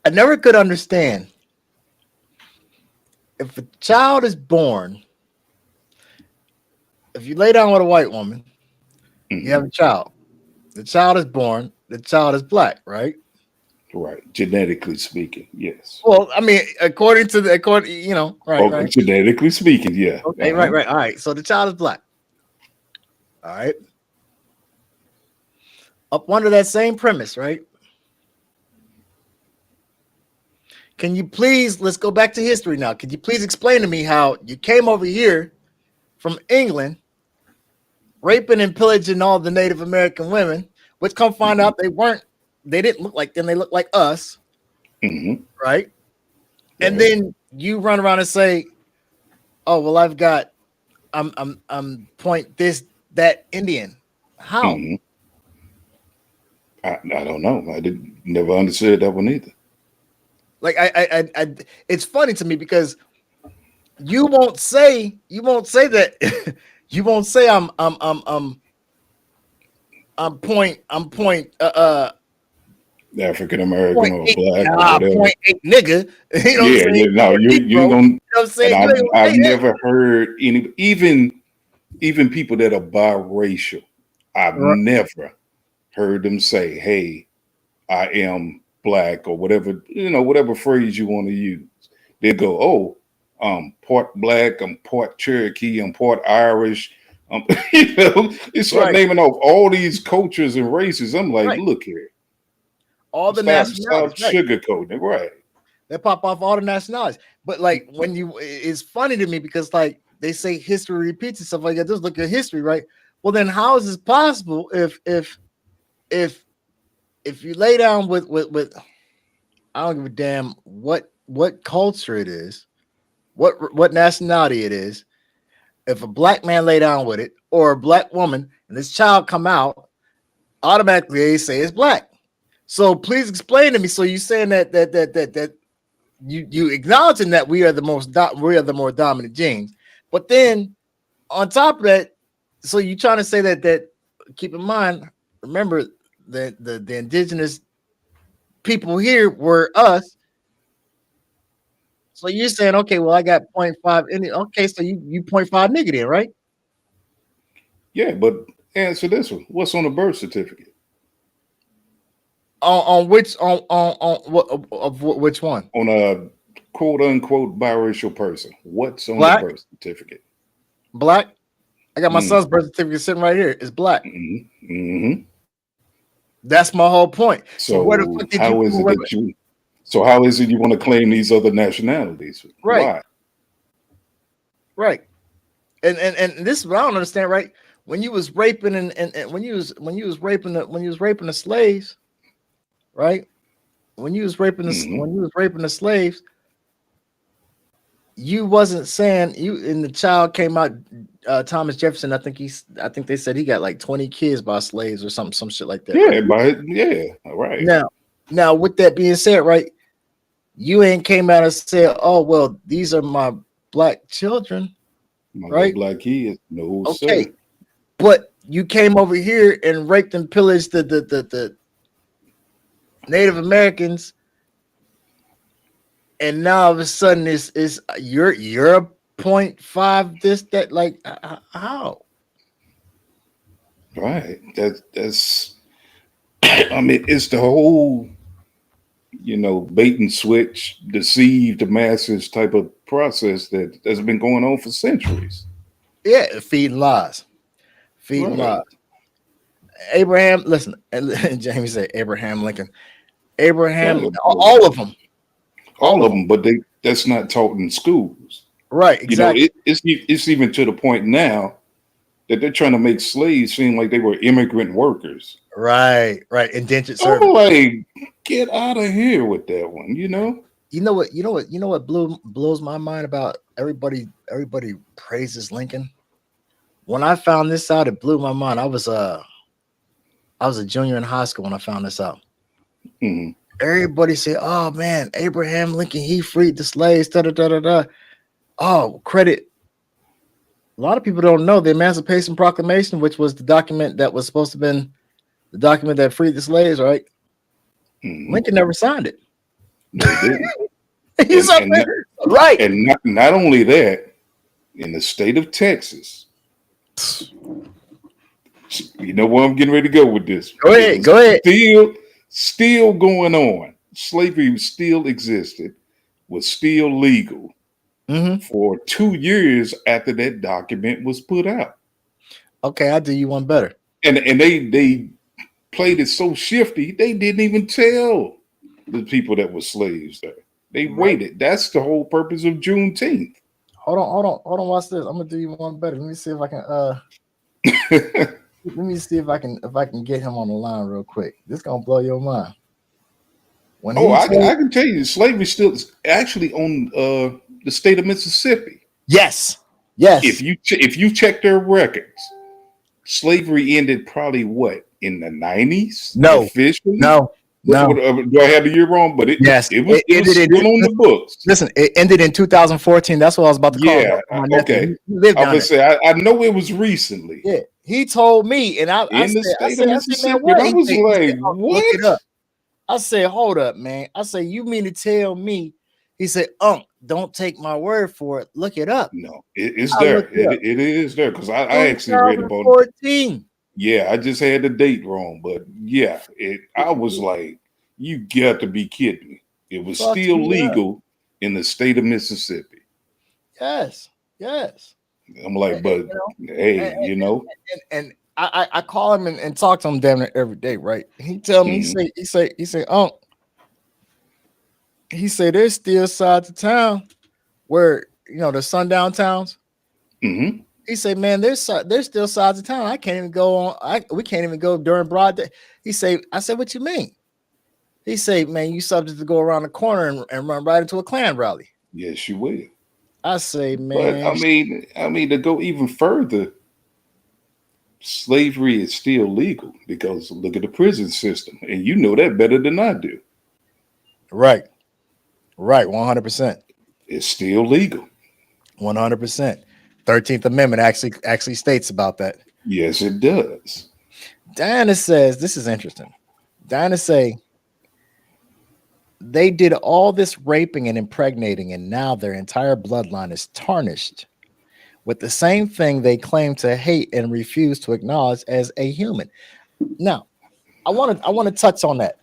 I never could understand if a child is born, if you lay down with a white woman, you have a child. The child is born. The child is black, right? Right. Genetically speaking, yes. Well, I mean, according, you know, right, Oh, right. genetically speaking, yeah. Okay, right, right. All right. So the child is black. All right. Up under that same premise, right? Can you please, let's go back to history now. Could you please explain to me how you came over here from England, raping and pillaging all the Native American women, which come find out they didn't look like them, they look like us, right? And then you run around and say, "Oh, well, I'm point this that Indian." How? I don't know. I never understood that one either. Like I it's funny to me because you won't say that you won't say I'm point African American or black or whatever. Point eight nigga. You know yeah, yeah, no, you don't. You know what I'm saying? I've never heard any, even people that are biracial. I've never heard them say, "Hey, I am black," or whatever, you know, whatever phrase you want to use. They go, "Oh, part black, I'm part Cherokee, I'm part Irish." You know, they start naming off all these cultures and races. I'm like, look here. All the nationalities. Stop sugarcoating it, right? They pop off all the nationalities. But like when it's funny to me because like they say history repeats and stuff like that. Just look at history, right? Well, then how is this possible if you lay down with I don't give a damn what culture it is, what nationality it is. If a black man lay down with it or a black woman and this child come out, automatically they say it's black. So please explain to me. So you're saying that you acknowledging that we are the more dominant genes, but then on top of that, so you're trying to say that keep in mind, remember the indigenous people here were us. So you're saying, okay, well, I got 0.5 in it. Okay, so you 0.5 nigga then, right? Yeah, but answer this one. What's on the birth certificate? On which one? On a quote unquote biracial person. What's on black? The birth certificate? Black. I got my son's birth certificate sitting right here. It's black. That's my whole point. So where the fuck did how is it that you? So how is it you want to claim these other nationalities? Right. Why? Right. And this is what I don't understand. Right. When you was raping and when you was raping the slaves, right? When you was raping the slaves, you wasn't saying and the child came out. Thomas Jefferson, I think they said he got like 20 kids by slaves or some shit like that. Yeah, right? All right. Now, with that being said, right, you ain't came out and said, "Oh, well, these are my black children," right? Black kids, no. Okay, sir. But you came over here and raped and pillaged the Native Americans, and now all of a sudden you're a 0.5 this that, like how? Right. That's I mean, it's the whole, bait and switch, deceive the masses type of process that's been going on for centuries. Yeah, feeding lies. Abraham, listen, and Jamie said Abraham Lincoln. All of them. All of them, but that's not taught in schools. Right, exactly. It's even to the point now that they're trying to make slaves seem like they were immigrant workers. Right. Indentured servants. I'm like, get out of here with that one, You know what blows my mind about everybody praises Lincoln. When I found this out, it blew my mind. I was a junior in high school when I found this out. Mm-hmm. Everybody said, "Oh man, Abraham Lincoln, he freed the slaves." Da da da da da. Oh, credit. A lot of people don't know the Emancipation Proclamation, which was the document that was supposed to have been the document that freed the slaves, right? Mm-hmm. Lincoln never signed it. No, he didn't. He's up there. Right. And not only that, in the state of Texas, You know where I'm getting ready to go with this. Go ahead. Go ahead. Still going on. Slavery still existed, was still legal for 2 years after that document was put out. Okay, I'll do you one better. And they played it so shifty, they didn't even tell the people that were slaves there. They waited. That's the whole purpose of Juneteenth. Hold on. Watch this. I'm gonna do you one better. Let me see if I can. Let me see if I can get him on the line real quick. This gonna blow your mind. I can tell you, slavery still is actually on the state of Mississippi. Yes. If you check their records, slavery ended probably in the 90s? No. Officially? No. Do I have the year wrong? But it was still on the books. Listen, it ended in 2014. That's what I was about to call. Yeah. Okay. I would say I know it was recently. Yeah. He told me, and I was like, what? Look it up. I said, hold up, man. I said, you mean to tell me? He said, don't take my word for it. Look it up. No, it's there. It is there because I actually read about 14. Yeah, I just had the date wrong, but yeah, I was like, you got to be kidding me. It was still legal in the state of Mississippi. Yes. I'm like, but hey, you know. And I call him and talk to him damn near every day, right? He tell me, he say there's still sides of town where the sundown towns. Mm-hmm. He said, man, there's still sides of town. I can't even go on. We can't even go during broad day. I said, what you mean? He said, man, you subject to go around the corner and run right into a Klan rally. Yes, you will. I say, man. But I mean, to go even further, slavery is still legal because look at the prison system, and you know that better than I do. Right, 100%. It's still legal. 100%. 13th Amendment actually states about that. Yes, it does. Diana says, this is interesting. Diana say, they did all this raping and impregnating, and now their entire bloodline is tarnished with the same thing they claim to hate and refuse to acknowledge as a human. Now, I want to touch on that.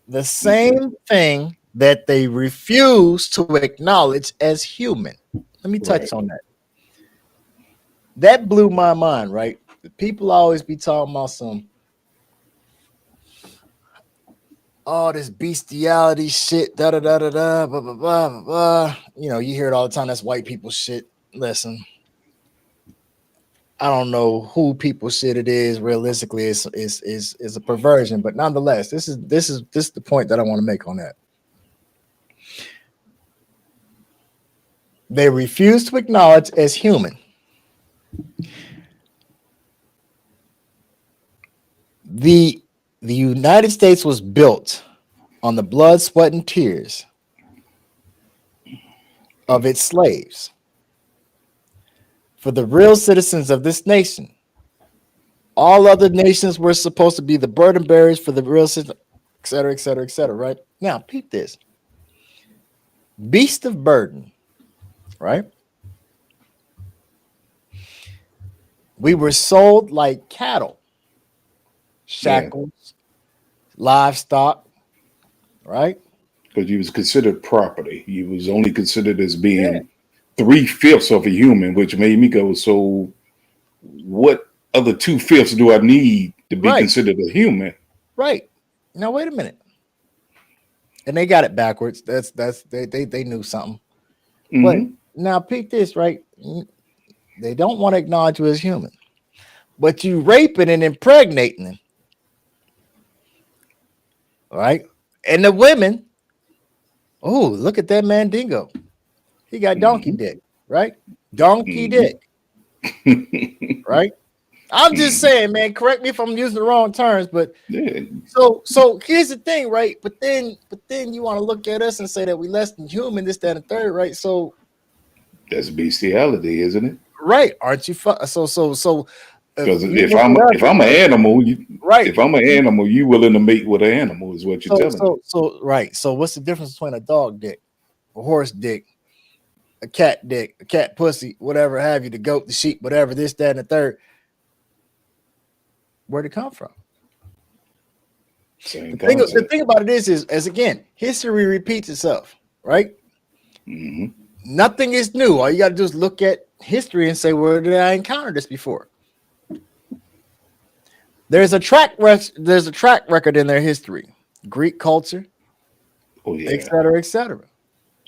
The same thing that they refuse to acknowledge as human. Let me touch on that. That blew my mind, right? People always be talking about this bestiality shit, blah, blah, blah, blah, blah, blah, blah. You hear it all the time. That's white people shit. Listen, I don't know who people shit it is. Realistically, is a perversion, but nonetheless, this is the point that I want to make on that. They refuse to acknowledge as human. The United States was built on the blood, sweat, and tears of its slaves. For the real citizens of this nation, all other nations were supposed to be the burden bearers for the real citizens, et cetera, et cetera, et cetera, right? Now, peep this. Beast of burden, right? We were sold like cattle, shackles, livestock, right? Because you was considered property. You was only considered as being 3/5 of a human, which made me go, so what other 2/5 do I need to be considered a human? Right. Now, wait a minute. And they got it backwards. They knew something. Mm-hmm. But now peep this, right? They don't want to acknowledge you as human, but you raping and impregnating them, right? And the women, oh, look at that Mandingo. He got donkey dick, right? Donkey dick, right? I'm just saying, man. Correct me if I'm using the wrong terms, but so here's the thing, right? But then you want to look at us and say that we less than human, this, that, and third, right? So that's bestiality, isn't it? Right? Aren't you? So. Because if I'm an animal, if I'm an animal, you willing to mate with an animal is what you're telling me. So right. So what's the difference between a dog dick, a horse dick, a cat dick, a cat pussy, whatever have you, the goat, the sheep, whatever, this, that, and the third? Where'd it come from? Same The thing about it is as again, history repeats itself, right? Mm-hmm. Nothing is new. All you got to do is look at history and say, where did I encounter this before? There's a track record in their history, Greek culture, Oh yeah, et cetera, et cetera.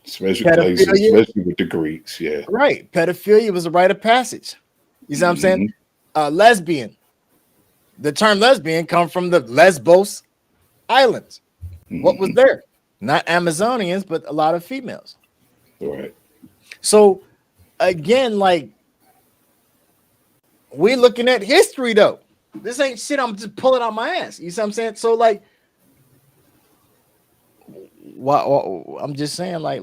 Special places, especially with the Greeks. Yeah, right. Pedophilia was a rite of passage. You see what I'm saying? Lesbian. The term lesbian come from the Lesbos Islands. What was there? Not Amazonians, but a lot of females. Right. So again, like we looking at history though. This ain't shit I'm just pulling out my ass. You see what I'm saying? So like, I'm just saying like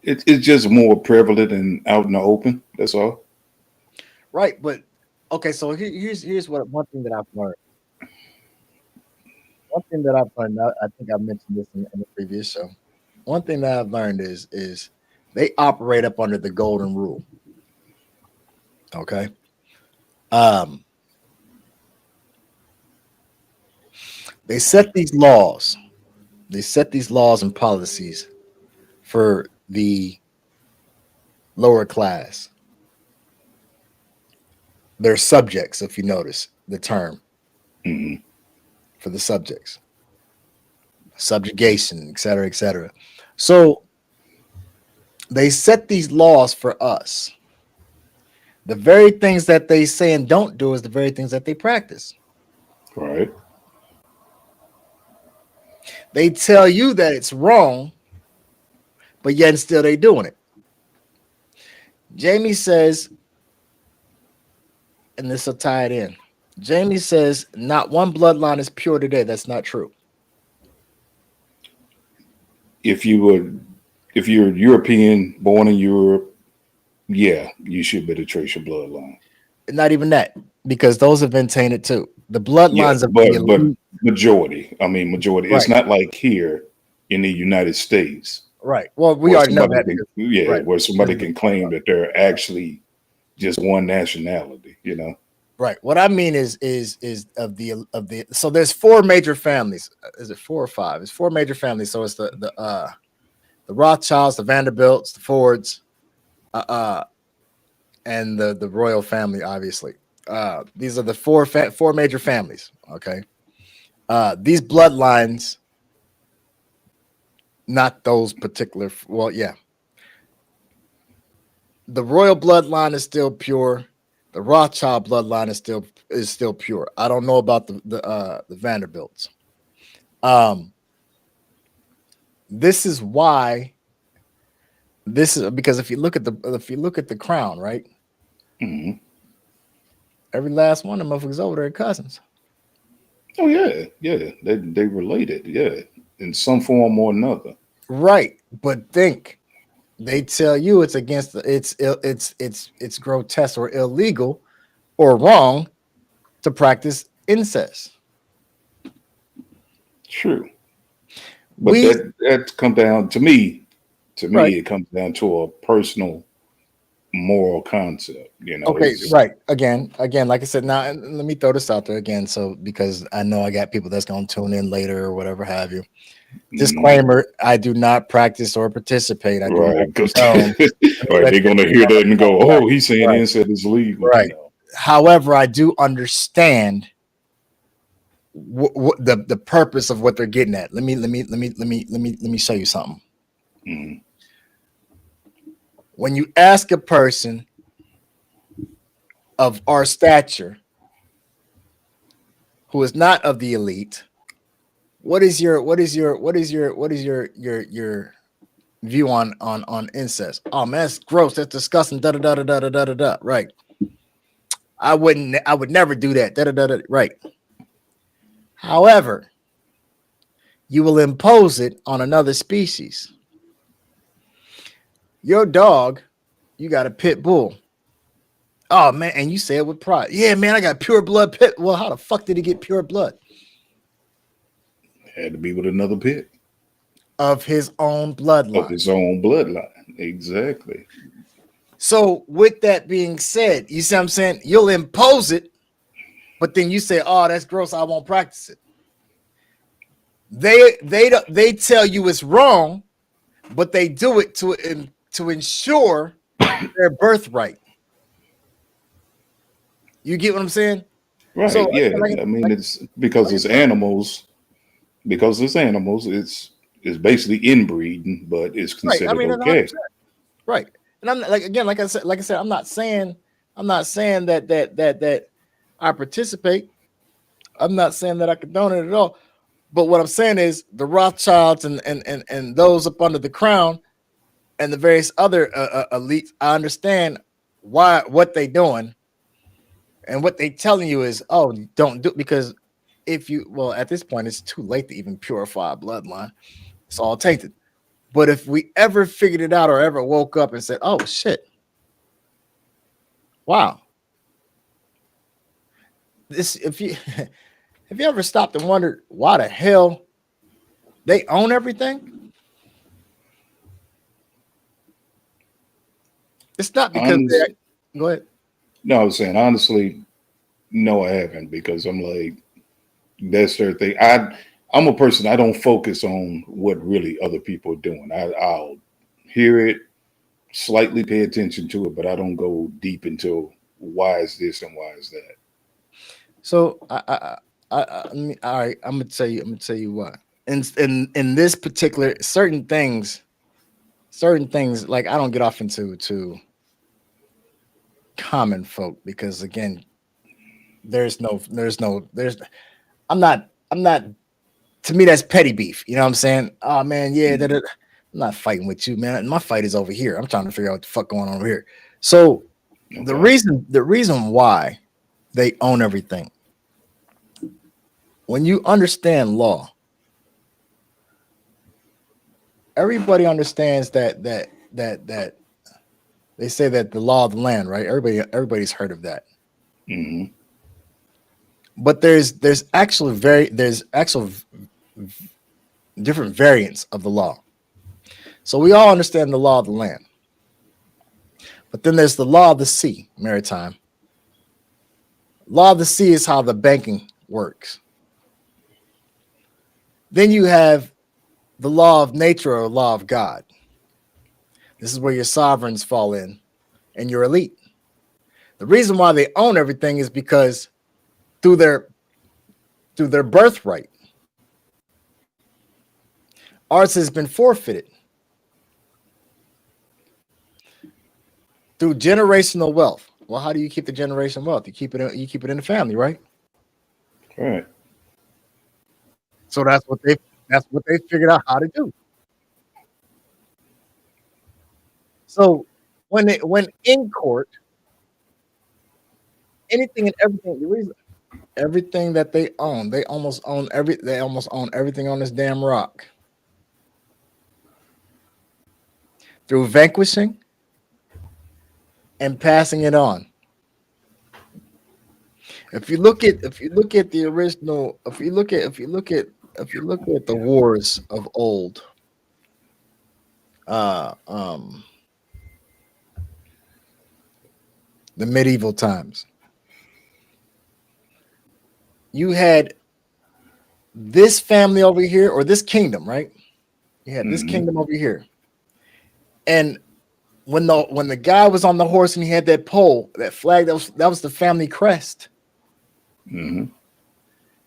it's just more prevalent and out in the open. That's all. Right, but okay. So here's one thing that I've learned. One thing that I've learned. I think I mentioned this in the previous show. One thing that I've learned is they operate up under the golden rule. Okay. They set these laws. They set these laws and policies for the lower class. They're subjects, if you notice the term for the subjects, subjugation, et cetera, et cetera. So they set these laws for us. The very things that they say and don't do is the very things that they practice. Right. They tell you that it's wrong, but yet and still they doing it. Jamie says, and this will tie it in. Jamie says, not one bloodline is pure today. That's not true. If you're European, born in Europe, yeah, you should better trace your bloodline. Not even that, because those have been tainted too. The bloodlines of but majority. I mean, majority. Right. It's not like here in the United States. Right. Well, we already know that. Where somebody can claim that they're actually just one nationality, you know. Right. What I mean is of the so there's four major families. Is it 4 or 5? It's 4 major families. So it's the Rothschilds, the Vanderbilts, the Fords, and the royal family, obviously. These are the four major families. Okay. These bloodlines, not those particular. Well, yeah. The royal bloodline is still pure. The Rothschild bloodline is still pure. I don't know about the Vanderbilts. This is why. This is because if you look at the crown, right? Mm-hmm. Every last one of them motherfuckers over there are cousins. Oh yeah. They related, yeah, in some form or another. Right, but think they tell you it's against it's grotesque or illegal or wrong to practice incest. True, but that come down to me. To me, It comes down to a personal moral concept, you know. Okay, right. Again, like I said, now let me throw this out there again. So because I know I got people that's gonna tune in later or whatever have you. Disclaimer, I do not practice or participate. I do right, because right, they're gonna hear that and go, oh, he's saying incest is legal. Right. You know? However, I do understand the purpose of what they're getting at. Let me show you something. Mm-hmm. When you ask a person of our stature who is not of the elite, what is your view on incest? Oh man, that's gross. That's disgusting. Da da da da da da da da. Right. I would never do that. Da da da da. Right. However, you will impose it on another species. Your dog, you got a pit bull. Oh man, and you say it with pride. Yeah, man, I got pure blood pit. Well, how the fuck did he get pure blood? Had to be with another pit of his own bloodline. Of his own bloodline, exactly. So, with that being said, you see what I'm saying? You'll impose it But then you say, "Oh, that's gross. I won't practice it." They tell you it's wrong, but they do it to ensure their birthright. You get what I'm saying? Right. So Yeah. I mean, it's because it's animals. Because it's animals, it's basically inbreeding, but it's right. I considered mean, okay. 100%. Right. And I'm like again, like I said, I'm not saying that I participate. I'm not saying that I condone it at all. But what I'm saying is the Rothschilds and those up under the crown and the various other elites, I understand what they doing, and what they telling you is, oh, don't do, because if you, well, at this point it's too late to even purify a bloodline. It's all tainted. But if we ever figured it out or ever woke up and said, oh shit, wow, this, if you have you ever stopped and wondered why the hell they own everything? It's not because go ahead. No, I was saying honestly, no, I haven't, because I'm like, that's their thing. I'm a person, I don't focus on what really other people are doing. I'll hear it, slightly pay attention to it, but I don't go deep into why is this and why is that. So I mean, all right, I'm gonna tell you why. In this particular certain things, like I don't get off into common folk, because again, there's I'm not to me that's petty beef. You know what I'm saying? Oh man, yeah, Mhm. I'm not fighting with you, man. My fight is over here. I'm trying to figure out what the fuck going on over here. So Okay. the reason why they own everything, when you understand law, everybody understands that they say that the law of the land, right? Everybody's heard of that. Hmm. But there's actual different variants of the law. So we all understand the law of the land. But then there's the law of the sea, maritime. Law of the sea is how the banking works. Then you have the law of nature or law of God. This is where your sovereigns fall in and your elite. The reason why they own everything is because through their birthright, ours has been forfeited through generational wealth. Well, how do you keep the generational wealth? You keep it in the family, right? All right. So that's what they figured out how to do. So when in court, anything and everything, the reason everything that they almost own everything on this damn rock. Through vanquishing and passing it on. If you look at the original, if you look at the wars of old, uh um the medieval times, you had this family over here, or this kingdom, right? You had this Hmm. kingdom over here. And when the guy was on the horse and he had that pole, that flag, that was the family crest. Hmm.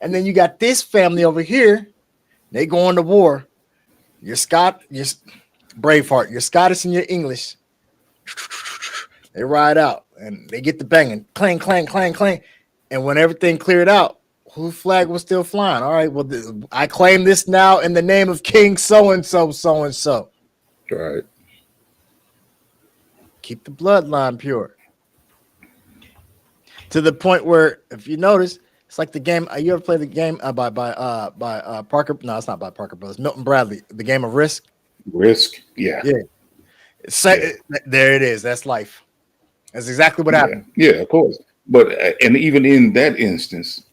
And then you got this family over here, they go on to war. You're Braveheart, you're Scottish and you're English. They ride out and they get the banging, clang, clang, clang, clang. And when everything cleared out, whose flag was still flying? All right, well, I claim this now in the name of King so and so, so and so. All right. Keep the bloodline pure. To the point where, if you notice, it's like the game. You ever play the game by Parker? No, it's not by Parker Brothers. Milton Bradley, the game of Risk. Risk. Yeah. Yeah, Yeah. there it is. That's life. That's exactly what Yeah. happened. Yeah. Of course. But and even in that instance,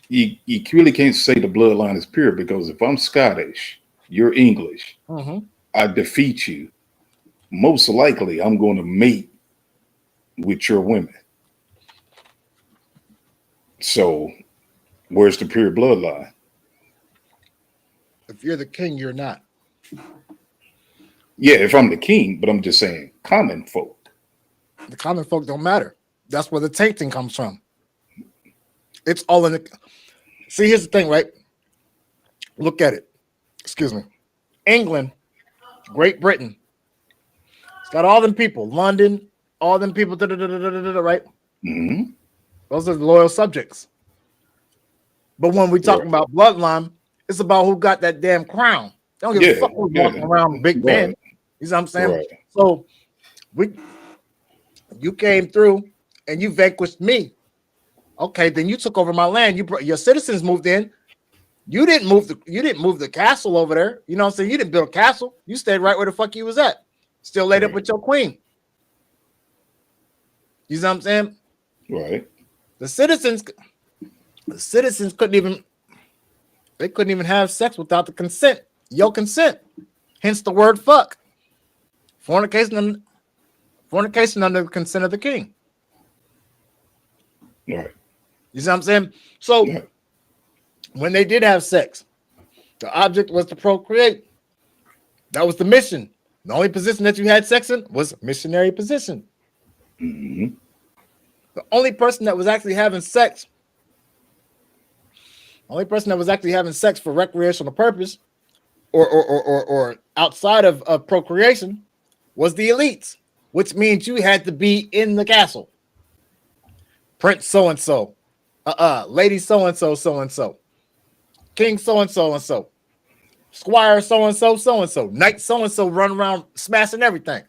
you really can't say the bloodline is pure, because if I'm Scottish, you're English, Mm-hmm. I defeat you. Most likely, I'm going to mate with your women. So where's the pure bloodline? If you're the king, you're not. Yeah, if I'm the king, but I'm just saying common folk. The common folk don't matter. That's where the tainting comes from. It's all in the. See, here's the thing, right? Look at it. Excuse me. England, Great Britain. It's got all them people. London, all them people. Right? Mm-hmm. Those are the loyal subjects. But when we talk about bloodline, it's about who got that damn crown. They don't give a fuck who's walking around Big Ben. You know what I'm saying? Right. So you came through and you vanquished me. Okay, then you took over my land. Your citizens moved in. You didn't move the castle over there. You know what I'm saying? You didn't build a castle. You stayed right where the fuck you was at. Still laid up with your queen. You know what I'm saying? Right. The citizens couldn't even have sex without the consent. Your consent. Hence the word fuck. Fornication under the consent of the king. Right. You see what I'm saying? So when they did have sex, the object was to procreate. That was the mission. The only position that you had sex in was missionary position. Mm-hmm. The only person that was actually having sex for recreational purpose or outside of procreation was the elites, which means you had to be in the castle. Prince so-and-so, lady so-and-so, so-and-so, king so-and-so, and so, squire so-and-so, so-and-so, knight so-and-so run around smashing everything.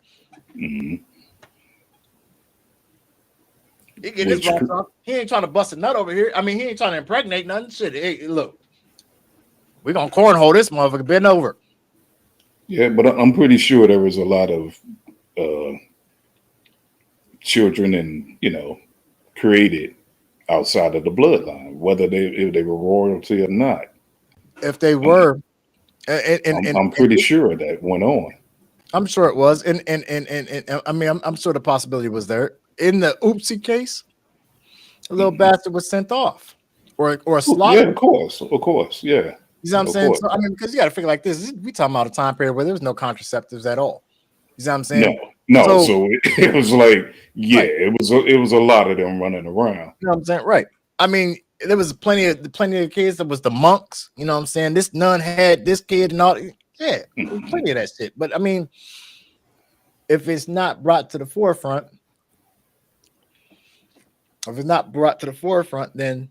Mm-hmm. He get his box off. He ain't trying to bust a nut over here. I mean, he ain't trying to impregnate nothing. Shit, hey, look, we're going to cornhole this motherfucker, bend over. Yeah, but I'm pretty sure there was a lot of children and, created outside of the bloodline, whether if they were royalty or not. If they were, I'm pretty sure that went on. I'm sure it was, and I mean, I'm sure the possibility was there. In the oopsie case, a little bastard was sent off, or slaughtered. Yeah, of course, yeah. You know what I'm saying? So, I mean, because you got to figure like this. We talking about a time period where there was no contraceptives at all. You know what I'm saying? No. So it was like, it was a lot of them running around. You know what I'm saying? Right. I mean, there was plenty of kids. There was the monks. You know what I'm saying? This nun had this kid and all. Yeah, plenty of that shit. But I mean, if it's not brought to the forefront, then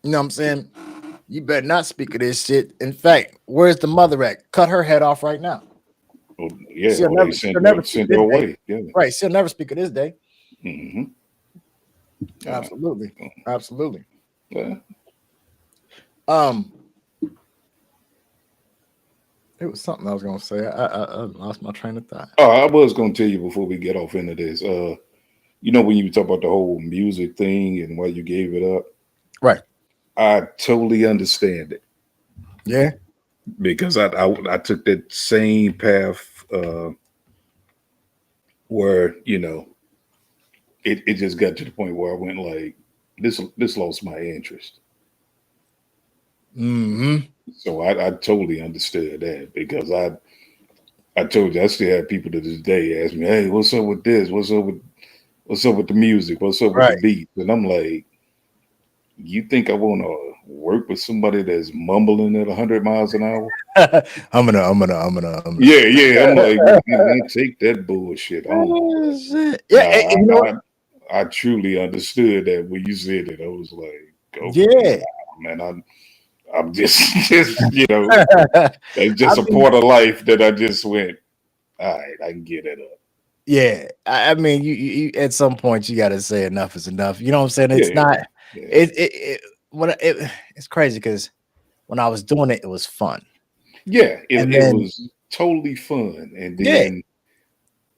you know what I'm saying? You better not speak of this shit. In fact, where's the mother at? Cut her head off right now. Oh, yeah, she'll never send her away. Yeah. Right, she'll never speak of this day. Mm-hmm. Absolutely. Yeah. It was something I was gonna say. I lost my train of thought. Oh, I was gonna tell you before we get off into this. When you talk about the whole music thing and why you gave it up, right? I totally understand it. Yeah, because I took that same path where it just got to the point where I went like this lost my interest. Mm-hmm. So I totally understood that because I told you I still have people to this day ask me, hey, what's up with this? What's up with the music? What's up with the beat? And I'm like, you think I want to work with somebody that's mumbling at 100 miles an hour? I'm gonna. Yeah. I'm like, man, take that bullshit on. Shit. Yeah, I truly understood that when you said it. I was like, yeah, man, I'm just it's just a part of life that I just went, all right, I can get it up. Yeah, I mean, you at some point you got to say enough is enough. You know what I'm saying? It's not. Yeah. It's crazy because when I was doing it, it was fun. Yeah, it was totally fun, and then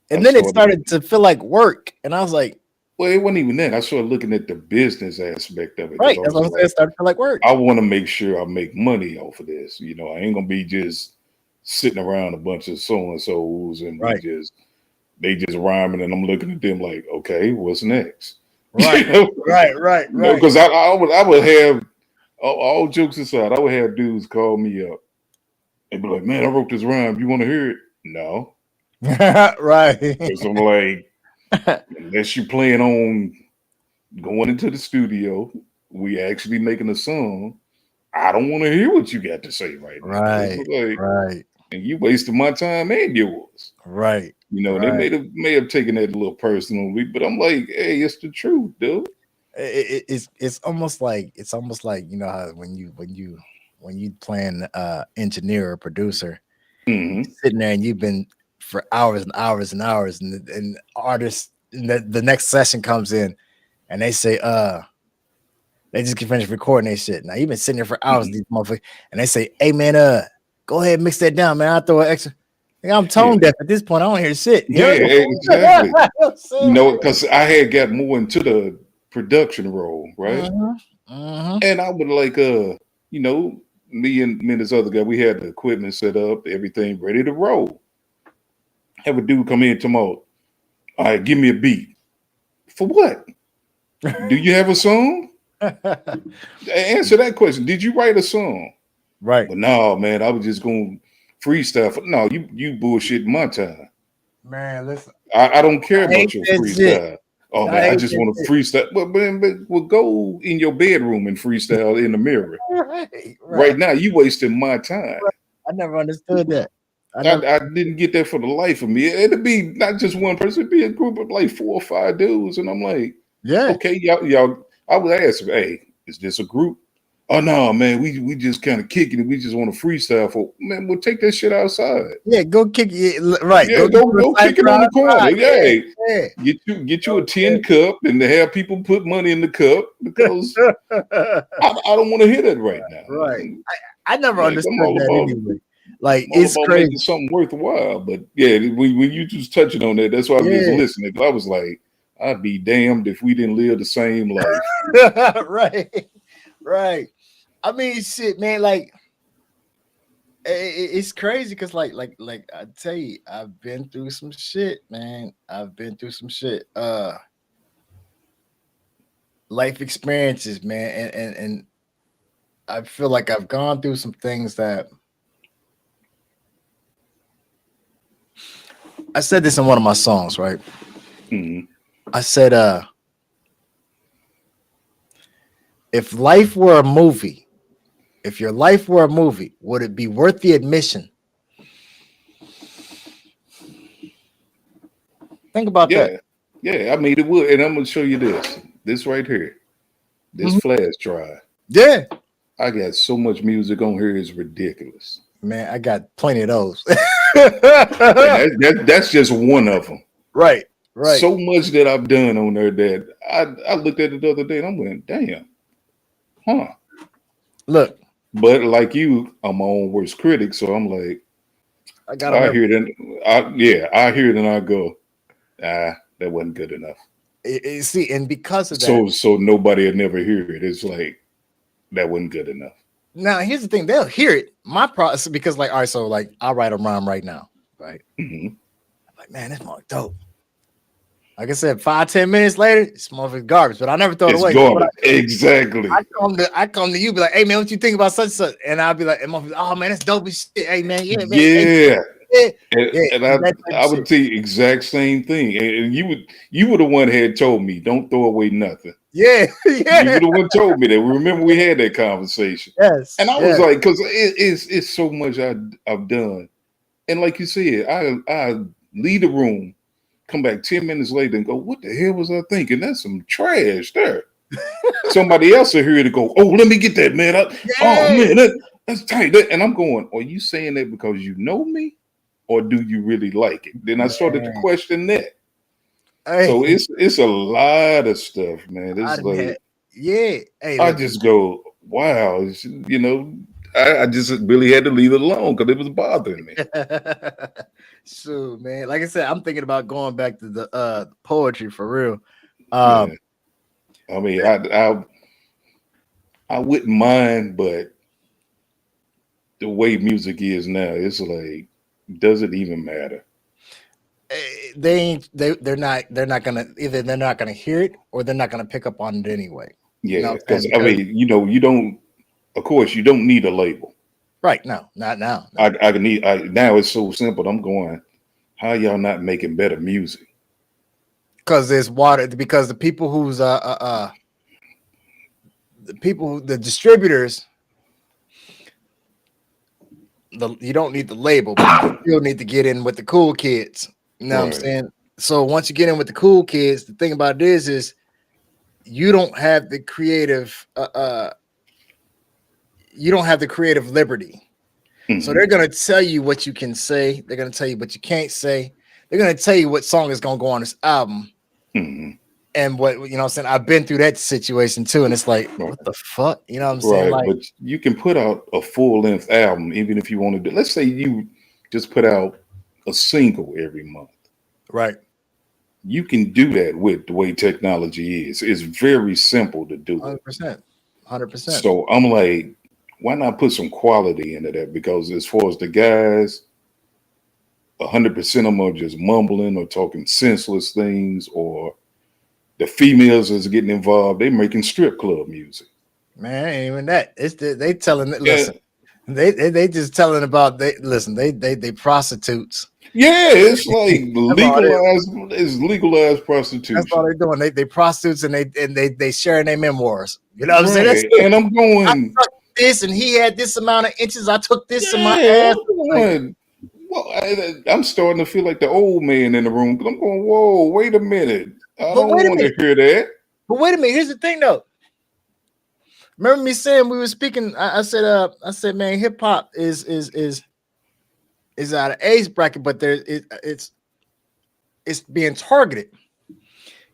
it started to feel like work, and I was like, well, it wasn't even that. I started looking at the business aspect of it. Right, that's what I'm saying. It started to feel like work. I want to make sure I make money off of this. I ain't gonna be just sitting around a bunch of so and so's and they just rhyming, and I'm looking at them like, okay, what's next? Right, You know? right. Because I would have all jokes aside, I would have dudes call me up and be like, "Man, I wrote this rhyme. You want to hear it?" No, Right. because I'm like, unless you plan on going into the studio, we actually making a song. I don't want to hear what you got to say right now. It's Right, like, right, and you wasted my time and yours. right, You know, they right. may have taken that a little personally, but I'm like, hey, it's the truth, dude. It's almost like you know how when you playing engineer or producer, you Hmm. sitting there and you've been for hours and hours and hours, and artists and the next session comes in and they say they just get finished recording their shit. Now you've been sitting there for hours, Hmm. these motherfuckers, and they say, "Hey man, go ahead and mix that down, man. I'll throw an extra." Nigga, I'm Yeah, tone deaf at this point. I don't hear shit. You yeah, know what exactly. I'm You saying? know, because I had got more into the production role, right? Mhm, mhm. And I would like, you know, me and this other guy, we had the equipment set up, everything ready to roll. Have a dude come in tomorrow. All right, give me a beat. For what? Do you have a song? Answer that question. Did you write a song? Right, But no, man, I was just going to freestyle. No, you bullshit my time. man. Listen, I don't care I hate about your that shit. freestyle. Oh I man, I hate just that want to shit. freestyle. Well, go in your bedroom and freestyle in the mirror. Right, right, Right now, you wasting my time. right. I never understood that. I never. I didn't get that for the life of me. It'd be not just one person, it'd be a group of like 4 or 5 dudes. And I'm like, Yeah, okay, y'all, I would ask them, hey, is this a group? Oh no, man, we just kind of kicking it. We just want to freestyle for man, we'll take that shit outside. yeah. Go kick it. Right, Yeah, go get you a go kick it cipher on the corner. outside. Yeah, Yeah. yeah. Get you a Okay. tin cup and to have people put money in the cup because I don't want to hear that right now. Right. I never Like understood that anyway. Like I'm all it's about crazy. making something worthwhile. But yeah, when you just touching on that, that's why I was just Yeah. listening. I was like, I'd be damned if we didn't live the same life. Right. Right. I mean, shit, man. Like it's crazy because, like I tell you, I've been through some shit, man. I've been through some shit. Life experiences, man, and I feel like I've gone through some things that I said this in one of my songs, right? Mhm. I said, if life were a movie, if your life were a movie, would it be worth the admission? Think about that. Yeah, yeah. I mean, it would, and I'm gonna show you this. This right here. This Mhm. flash drive. Yeah, I got so much music on here, it's ridiculous. man, I got plenty of those. And that's just one of them. Right, right. So much that I've done on there that I looked at it the other day and I'm going, damn, huh? Look, But like you, I'm my own worst critic, so I'm like, I got them I every. hear it, I hear it and I go, that wasn't good enough. See, and because of that, So nobody will never hear it. It's like that wasn't good enough. now here's the thing: they'll hear it. My process because, like, all right, so like, I'll write a rhyme right now, right? Hmm. I'm like, man, this motherfucker dope. Like I said, 5-10 minutes later, this motherfucker's garbage, but I never throw it It's away. So what garbage. Exactly. I come to you, be like, hey man, what you think about such and such? And I'll be like, oh man, that's dope as shit. Hey man, yeah, man, hey, Yeah. yeah, And, yeah, and that type of I would shit. tell you exact same thing. And you were the one had told me don't throw away nothing. Yeah, You yeah, were the one told me that. Remember we had that conversation. yes, And I was yes, like, because it's so much I've done. And like you said, I leave the room, come back 10 minutes later and go, what the hell was I thinking? That's some trash there. Somebody else will hear it and go, oh, let me get that, man. Oh yeah, man, that's tight. And I'm going, are you saying that because you know me? Or do you really like it? Then I started to man. question that. Hey, So it's a lot of stuff, man. I It's done had, like yeah. Hey, I look, just go, wow, I just really had to leave it alone because it was bothering me. so man, like I said, I'm thinking about going back to the poetry for real. Yeah. Um, I mean, I wouldn't mind, but the way music is now, it's like, does it even matter? they're not gonna hear it or they're not gonna pick up on it anyway. Yeah, because I mean, you don't. Of course, you don't need a label. Right? No, not now. I now it's so simple. I'm going. How y'all not making better music? Because there's water. Because the people who's the distributors. You don't need the label, but you still need to get in with the cool kids. You know what I'm saying? So once you get in with the cool kids, the thing about it is you don't have the creative liberty. Mm-hmm. So they're gonna tell you what you can say, they're gonna tell you what you can't say, they're gonna tell you what song is gonna go on this album. Mm-hmm. And what I'm saying, I've been through that situation too, and it's like, what the fuck? You know what I'm saying? Like, but you can put out a full-length album, even if you want to do. Let's say you just put out a single every month. Right. You can do that with the way technology is. It's very simple to do. 100%. So I'm like, why not put some quality into that? Because as far as the guys, 100% of them are just mumbling or talking senseless things, or the females is getting involved. They're making strip club music. Man, ain't even that. It's they telling it. Listen, they just telling about they prostitutes. Yeah, it's like legalized prostitution. That's all they're doing. They prostitutes and they sharing their memoirs. You know what I'm saying? That's and I'm going. I took this and he had this amount of inches. I took this in my ass. I'm starting to feel like the old man in the room. I'm going, whoa, wait a minute. I don't want to hear that. But wait a minute. Here's the thing, though. Remember me saying we were speaking? I said, man, hip hop is out of age bracket, but it's being targeted.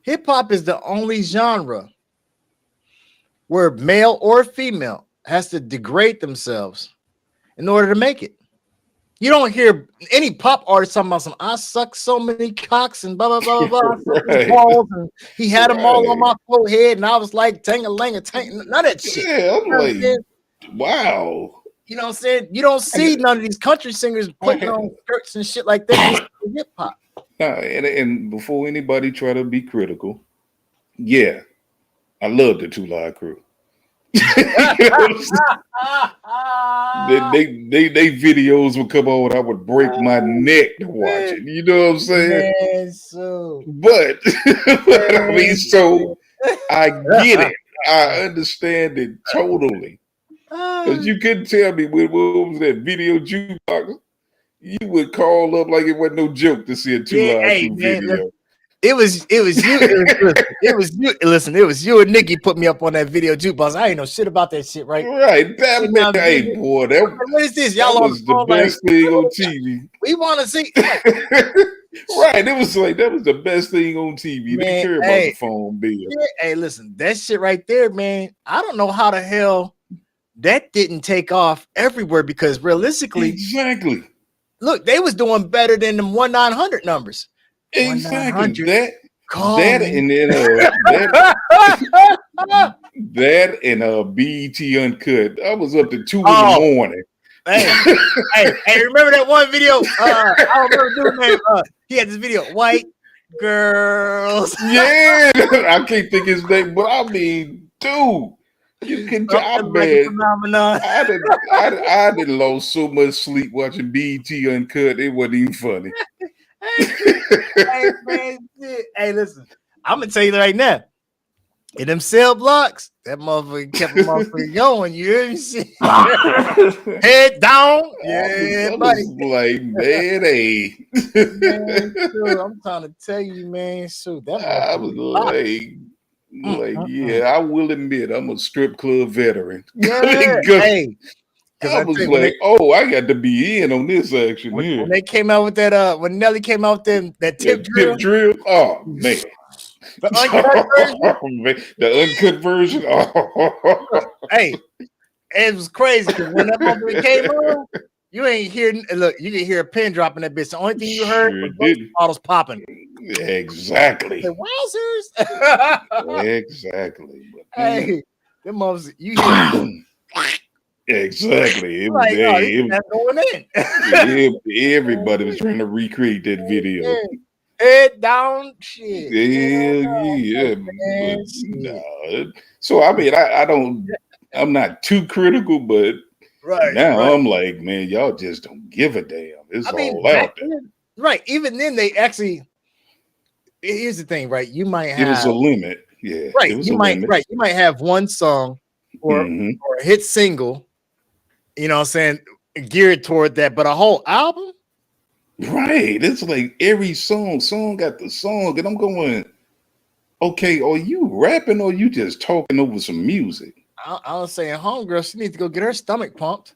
Hip hop is the only genre where male or female has to degrade themselves in order to make it. You don't hear any pop artist talking about some I suck so many cocks and blah blah blah blah. Balls and he had them all on my forehead, and I was like, tang-a-lang-a, none of that shit. Yeah, I'm like, wow. You know what I'm saying? You don't see none of these country singers putting on skirts and shit like that. Hip hop. And before anybody try to be critical, yeah, I love the 2 Live Crew. They videos would come on, I would break my neck to watch it. You know what I'm saying? But I mean, so I get it. I understand it totally. Because you couldn't tell me what was that video jukebox. You would call up like it wasn't no joke to see a 2 Live Crew video. It was you. It was you. Listen, it was you and Nikki put me up on that video jukebox. I ain't know shit about that shit, right? Right. That man, hey boy, what is this? Y'all was the best thing on TV. We want to see. Right. It was like that was the best thing on TV. They care about the phone bill. Yeah, hey, listen, that shit right there, man. I don't know how the hell that didn't take off everywhere, because realistically, exactly. Look, they was doing better than them 1-900 numbers. Exactly. That and BET Uncut. I was up to 2 in the morning. Hey, remember that one video? I don't remember dude's name. He had this video, White Girls. Yeah, I can't think his name, but I mean, dude, you can tell, man. I didn't lose so much sleep watching BET Uncut. It wasn't even funny. Hey, listen, I'm gonna tell you right now. In them cell blocks, that motherfucker kept the motherfucker going. You hear me? Head down. Yeah, buddy. Like, man, hey. Man, I'm trying to tell you, man. That I was yeah, I will admit I'm a strip club veteran. Yeah, I was like, I got to be in on this action here. When they came out with that, when Nelly came out with that tip drill. Oh man. The uncut version. The uncut version. Oh. Hey, it was crazy because when that movie came on, you ain't hearing. Look, you can hear a pin dropping that bitch. The only thing you heard was bottles popping. Exactly. The wowzers. Exactly. But, hey, them mothers, you hear. Exactly. It was, like, it was going in. Everybody was trying to recreate that video. Head down, shit. Yeah, but Man, shit. nah. So I mean, I don't. I'm not too critical, but Right, now right. I'm like, man, y'all just don't give a damn. It's I mean, all back out there. then, right? Even then, they actually. Here's the thing, right? You might It was have a limit. Yeah, it right. was a limit. You might have one song Hmm. or a hit single. You know what I'm saying? Geared toward that, but a whole album. Right. It's like every song got the song, and I'm going, okay, are you rapping or you just talking over some music? I was saying, homegirl, she needs to go get her stomach pumped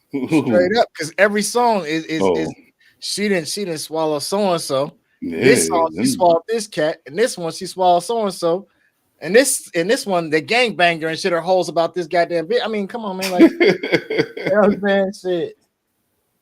straight Ooh. up because every song Oh, is she didn't swallow so and so. This yeah. song she swallowed this cat, and this one she swallowed so and so, and this one they gang banged her and shit her holes about this goddamn bit. I mean, come on, man, like you know what I'm saying? Shit,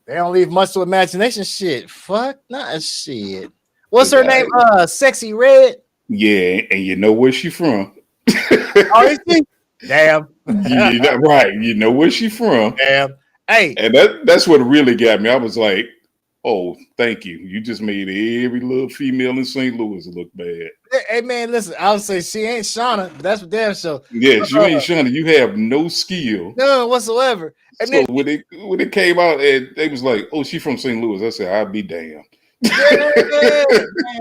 they don't leave much to imagination. Shit, fuck, not shit. What's her name? Sexy Red. Yeah, and you know where she from. Oh, is she? Damn. Right. You know where she from. Damn. Hey, And that's what really got me. I was like, oh, thank you. You just made every little female in St. Louis look bad. hey, man, listen. I would say she ain't Shauna, but that's for damn sure. Yes, you ain't Shana. You have no skill. None whatsoever. And So then, when it came out and they was like, oh, she from St. Louis. I said, I'd be damned. yeah,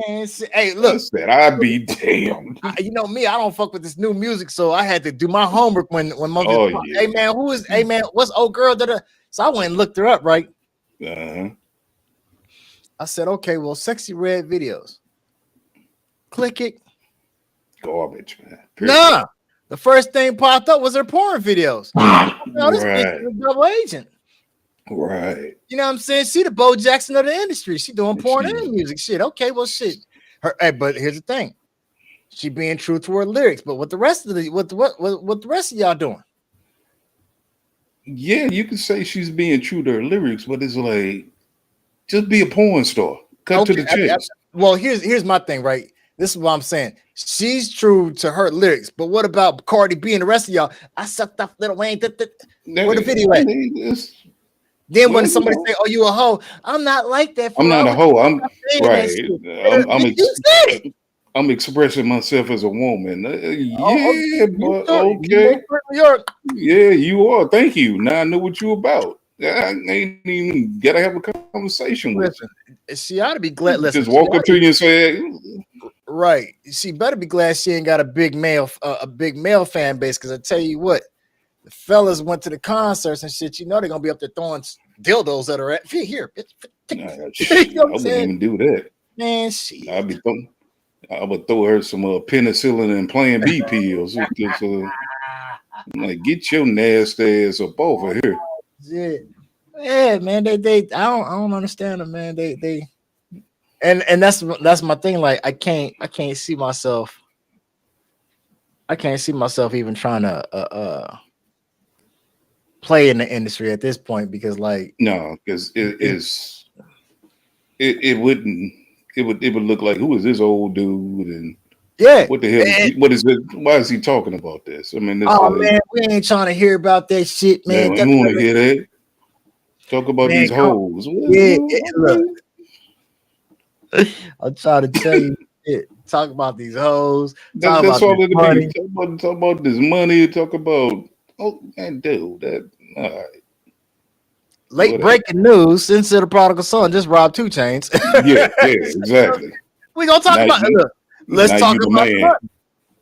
man. Hey, I look. said, I'd be damned. You know me, I don't fuck with this new music, so I had to do my homework when most Oh, people, yeah. hey man, who is hey man, what's old girl that so I went and looked her up, right? Uh-huh. I said, okay, well, Sexy Red videos. Click it. Garbage, man. Nah. The first thing popped up was her porn videos. No, this bitch Right. is a double agent. Right. You know what I'm saying? She the Bo Jackson of the industry. She doing porn She- and music. Shit. Okay, well, shit. But here's the thing. She being true to her lyrics. But what the rest of the rest of y'all doing? Yeah, you can say she's being true to her lyrics, but it's like, just be a porn star. Cut to the chase. Well, here's my thing, right? This is what I'm saying. She's true to her lyrics, but what about Cardi B and the rest of y'all? I sucked up Little Wayne. Where the video at? Then when somebody say, "Oh, you a hoe," I'm not like that. I'm not a hoe. I'm right. I'm expressing myself as a woman. Yeah, but okay. Yeah, you are. Thank you. Now I know what you about. I ain't even gotta have a conversation with you. She ought to be glad. Listen, just walk up to you and say, right. She better be glad she ain't got a big male fan base. Because I tell you what, the fellas went to the concerts and shit. You know they're gonna be up there throwing dildos at her. Here, I wouldn't even do that. Man, shit. I would throw her some penicillin and Plan B pills. Like, get your nasty ass up over here. Yeah, man. They I don't understand them, man. They and that's my thing. Like I can't see myself. I can't see myself even trying to play in the industry at this point because no, because it would look like, who is this old dude and what the hell? What is it? Why is he talking about this? I mean, man, we ain't trying to hear about that shit, man. Man, you want to hear that? Talk about these hoes. Look, I'm trying to tell you, talk about these hoes. That's all it'll be. Talk about this money. Talk about man, dude, that all right. Late breaking news: Since the prodigal son just robbed 2 Chainz. yeah, exactly. We gonna talk about it. Let's talk about it.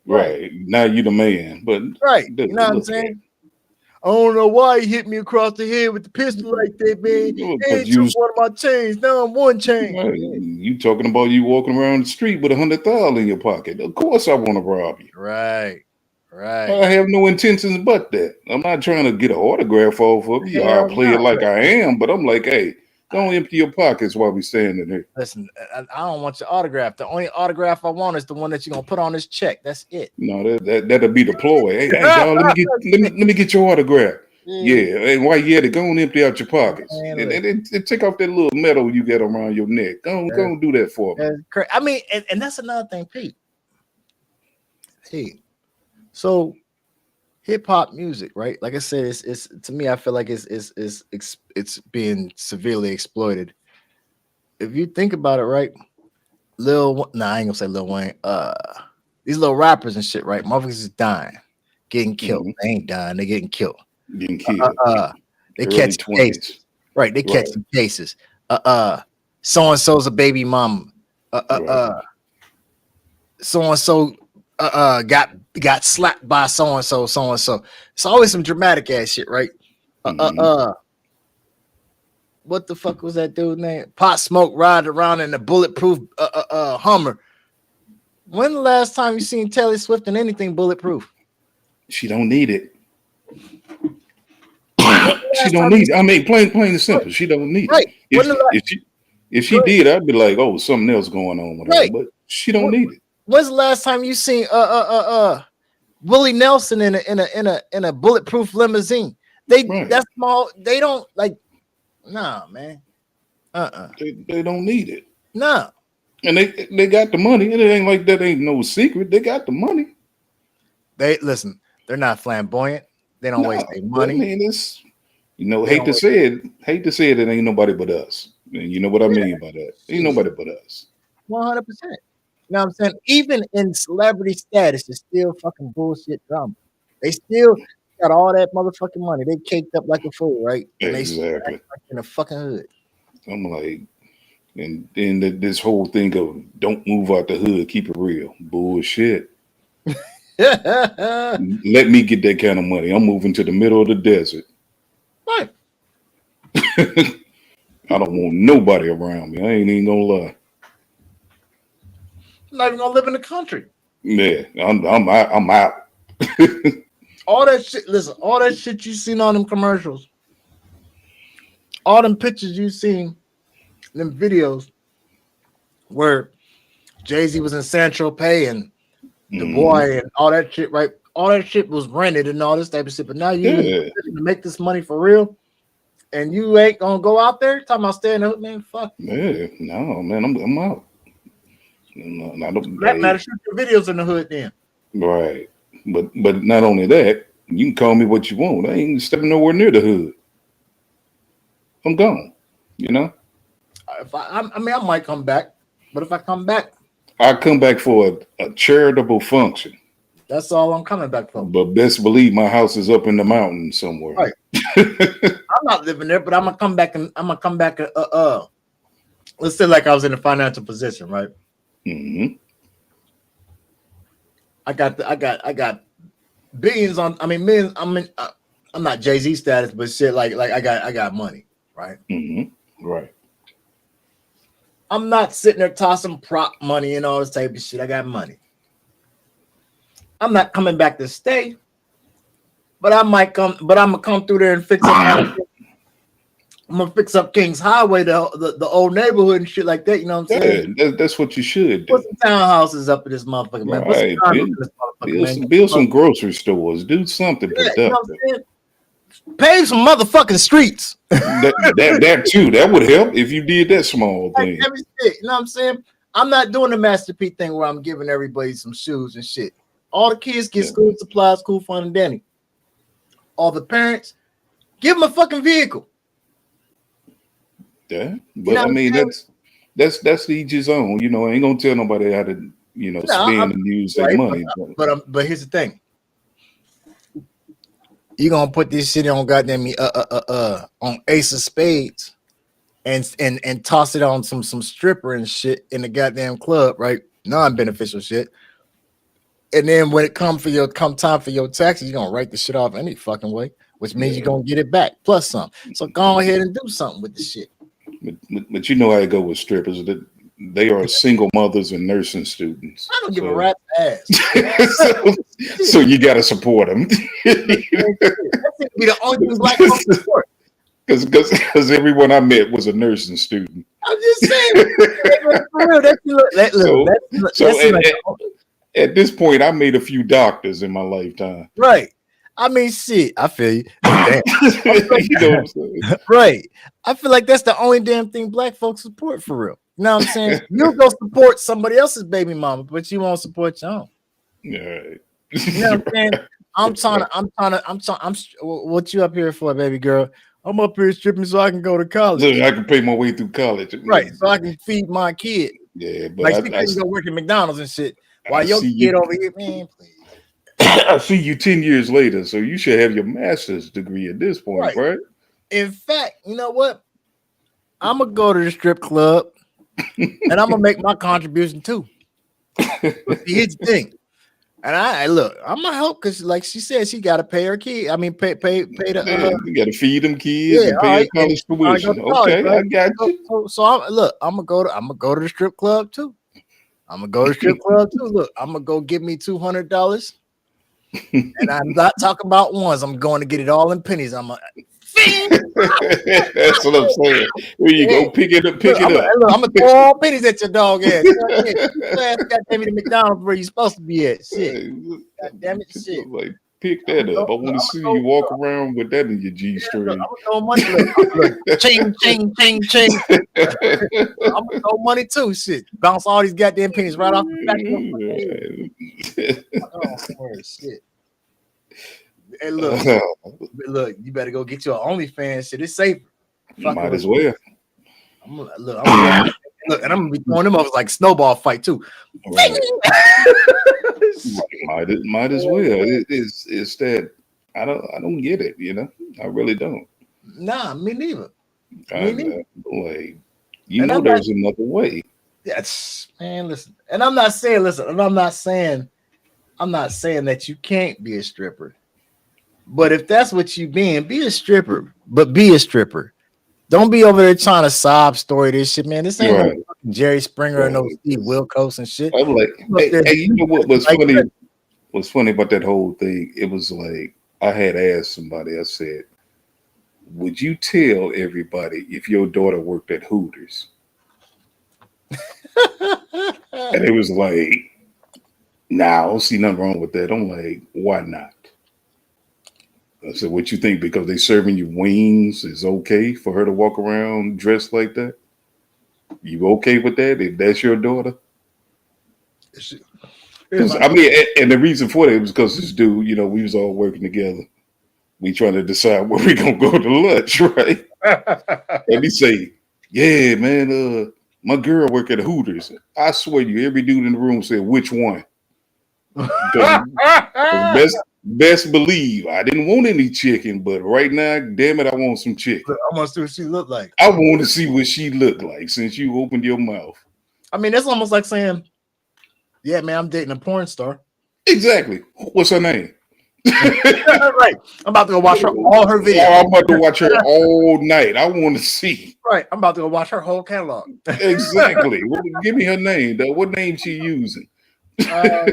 Right. Now you the man. But dude, you know what I'm saying? I don't know why he hit me across the head with the pistol like that, man. He took one of my chains. Now I'm 1 chain. You talking about you walking around the street with $100,000 in your pocket. Of course I want to rob you. Right. I have no intentions but that. I'm not trying to get an autograph off of you. I play it like I am, but I'm like, hey, don't empty your pockets while we standing there. Listen, I don't want your autograph. The only autograph I want is the one that you're gonna put on this check. That's it. No, that'll be the ploy. Hey, dog, let me get your autograph. Yeah, and while you at it, go and empty out your pockets and take off that little metal you got around your neck. Go and do that for me. I mean, and that's another thing, Pete. Hey, so hip hop music, right? Like I said, it's to me, I feel like it's being severely exploited. If you think about it, right? I ain't gonna say Lil Wayne. These little rappers and shit, right? Motherfuckers is dying, getting killed. They ain't dying, they getting killed. Getting killed. They Early catch 20s. cases. Right, they catching cases. So and so's a baby mama. So and so got slapped by so and so. It's always some dramatic ass shit, right? What the fuck was that dude's name? Pot Smoke riding around in a bulletproof Hummer. When the last time you seen Taylor Swift in anything bulletproof? She don't need it. She don't need it. I mean, plain and simple. She don't need it. If she did, I'd be like, oh, something else going on with her. But she don't need it. When's the last time you seen Willie Nelson in a bulletproof limousine? That's small. They don't like. Nah, man. They don't need it. No. And they got the money. And it ain't like that ain't no secret. They got the money. They're not flamboyant. They don't waste their money. I mean, it's hate to say it, it ain't nobody but us. And you know what I mean by that? Ain't nobody but us. 100%. You know what I'm saying? Even in celebrity status, it's still fucking bullshit drama. They still got all that motherfucking money. They caked up like a fool, right? And exactly. In the fucking hood. I'm like, and then this whole thing of don't move out the hood, keep it real. Bullshit. Let me get that kind of money. I'm moving to the middle of the desert. Right. I don't want nobody around me. I ain't even gonna lie. I'm not even gonna live in the country. Yeah, I'm out. All that shit. Listen, all that shit you seen on them commercials, all them pictures you seen, them videos where Jay-Z was in San Tropez and the boy and all that shit, right? All that shit was rented and all this type of shit. But now you make this money for real, and you ain't gonna go out there talking about staying up, man. Fuck. Yeah, no, man, I'm out. No, that matter, shoot your videos in the hood then. Right. But not only that, you can call me what you want. I ain't stepping nowhere near the hood. I'm gone. You know? I mean, I might come back, but if I come back, I come back for a charitable function. That's all I'm coming back for. But best believe my house is up in the mountains somewhere. Right. I'm not living there, but I'm gonna come back and let's say like I was in a financial position, right? Mm-hmm. I got billions on. I mean, millions. I mean, I'm not Jay-Z status, but shit, like I got money, right? Mm-hmm. Right. I'm not sitting there tossing prop money and all this type of shit. I got money. I'm not coming back to stay, but I might come. But I'm gonna come through there and fix up. I'm gonna fix up King's Highway, the old neighborhood and shit like that. You know what I'm saying? Yeah, that's what you should do. Put some townhouses up in this motherfucker, man. Right. Build some grocery stores. Do something productive. You know what I'm saying? Pave some motherfucking streets. that too. That would help if you did that small thing. You know what I'm saying? I'm not doing the Master P thing where I'm giving everybody some shoes and shit. All the kids get school supplies, school fund, and Danny. All the parents, give them a fucking vehicle. Yeah, but I mean that's each his own. You know, I ain't gonna tell nobody how to spend and use their money. But here's the thing: you gonna put this shit on goddamn on Ace of Spades and toss it on some stripper and shit in the goddamn club, right? Non-beneficial shit. And then when it come time for your taxes, you're gonna write the shit off any fucking way, which means you're gonna get it back plus some. So go ahead and do something with the shit. But you know how it go with strippers. They are single mothers and nursing students. I don't give a rat's ass. so you got to support them. That's be the only thing black folks support. Because everyone I met was a nursing student. I'm just saying. At this point, I made a few doctors in my lifetime. Right. I mean, shit. I feel you. Damn. You know what I'm saying? Right. I feel like that's the only damn thing black folks support for real. You know what I'm saying? You'll go support somebody else's baby mama, but you won't support your own. Yeah. You know what I'm saying? I'm trying. What you up here for, baby girl? I'm up here stripping so I can go to college. So I can pay my way through college. Right. So I can feed my kid. Yeah, but Like she couldn't go work at McDonald's and shit. While your see kid over here, man, please. I see you 10 years later, so you should have your master's degree at this point, right? In fact, you know what? I'm gonna go to the strip club and I'm gonna make my contribution too. But here's the thing. And I look, I'm gonna help because, like she said, she gotta pay her kid. I mean, pay the. You gotta feed them kids and pay college tuition. Okay, I got you. So I'm gonna go to the strip club too. Look, I'm gonna go get me $200, and I'm not talking about ones. I'm going to get it all in pennies. I'm like, that's what I'm saying. Here you go, pick it up. I'm gonna throw all pennies at your dog ass. God damn it, McDonald's where you supposed to be at. Shit. God damn it, shit. Like, pick that up. I want to see you walk around with that in your G string. I'm gonna throw money. Look, ching, ching, ching, ching. I'm gonna throw money too. Shit, bounce all these goddamn pennies right off the back. Oh shit. Hey, look, you better go get your OnlyFans shit. It's safe. Might as well. I'm and I'm gonna be throwing them up like snowball fight too. Right. might as well. It's that I don't get it. You know, I really don't. Nah, me neither. Like, you know, there's another way. Yes, man. Listen, and I'm not saying that you can't be a stripper. But if that's what you being, be a stripper. But be a stripper. Don't be over there trying to sob story this shit, man. This ain't no Jerry Springer or no Steve Wilkos and shit. I'm like, hey, you know what was funny? What's funny about that whole thing? It was like I had asked somebody. I said, "Would you tell everybody if your daughter worked at Hooters?" And it was like, "Nah, I don't see nothing wrong with that." I'm like, "Why not?" I said, "What you think? Because they serving you wings is okay for her to walk around dressed like that? You okay with that? If that's your daughter?" I mean, and the reason for that was because this dude, you know, we was all working together. We trying to decide where we gonna go to lunch, right? And he say, "Yeah, man, my girl work at Hooters." I swear you, every dude in the room said, "Which one?" Best believe I didn't want any chicken, but right now, damn it, I want some chicken. I want to see what she look like. I want to see what she looked like since you opened your mouth. I mean, that's almost like saying, "Yeah, man, I'm dating a porn star." Exactly. What's her name? Right. I'm about to go watch all her videos. I'm about to watch her all night. I want to see. Right. I'm about to go watch her whole catalog. Exactly. Give me her name, though. What name she using? Man.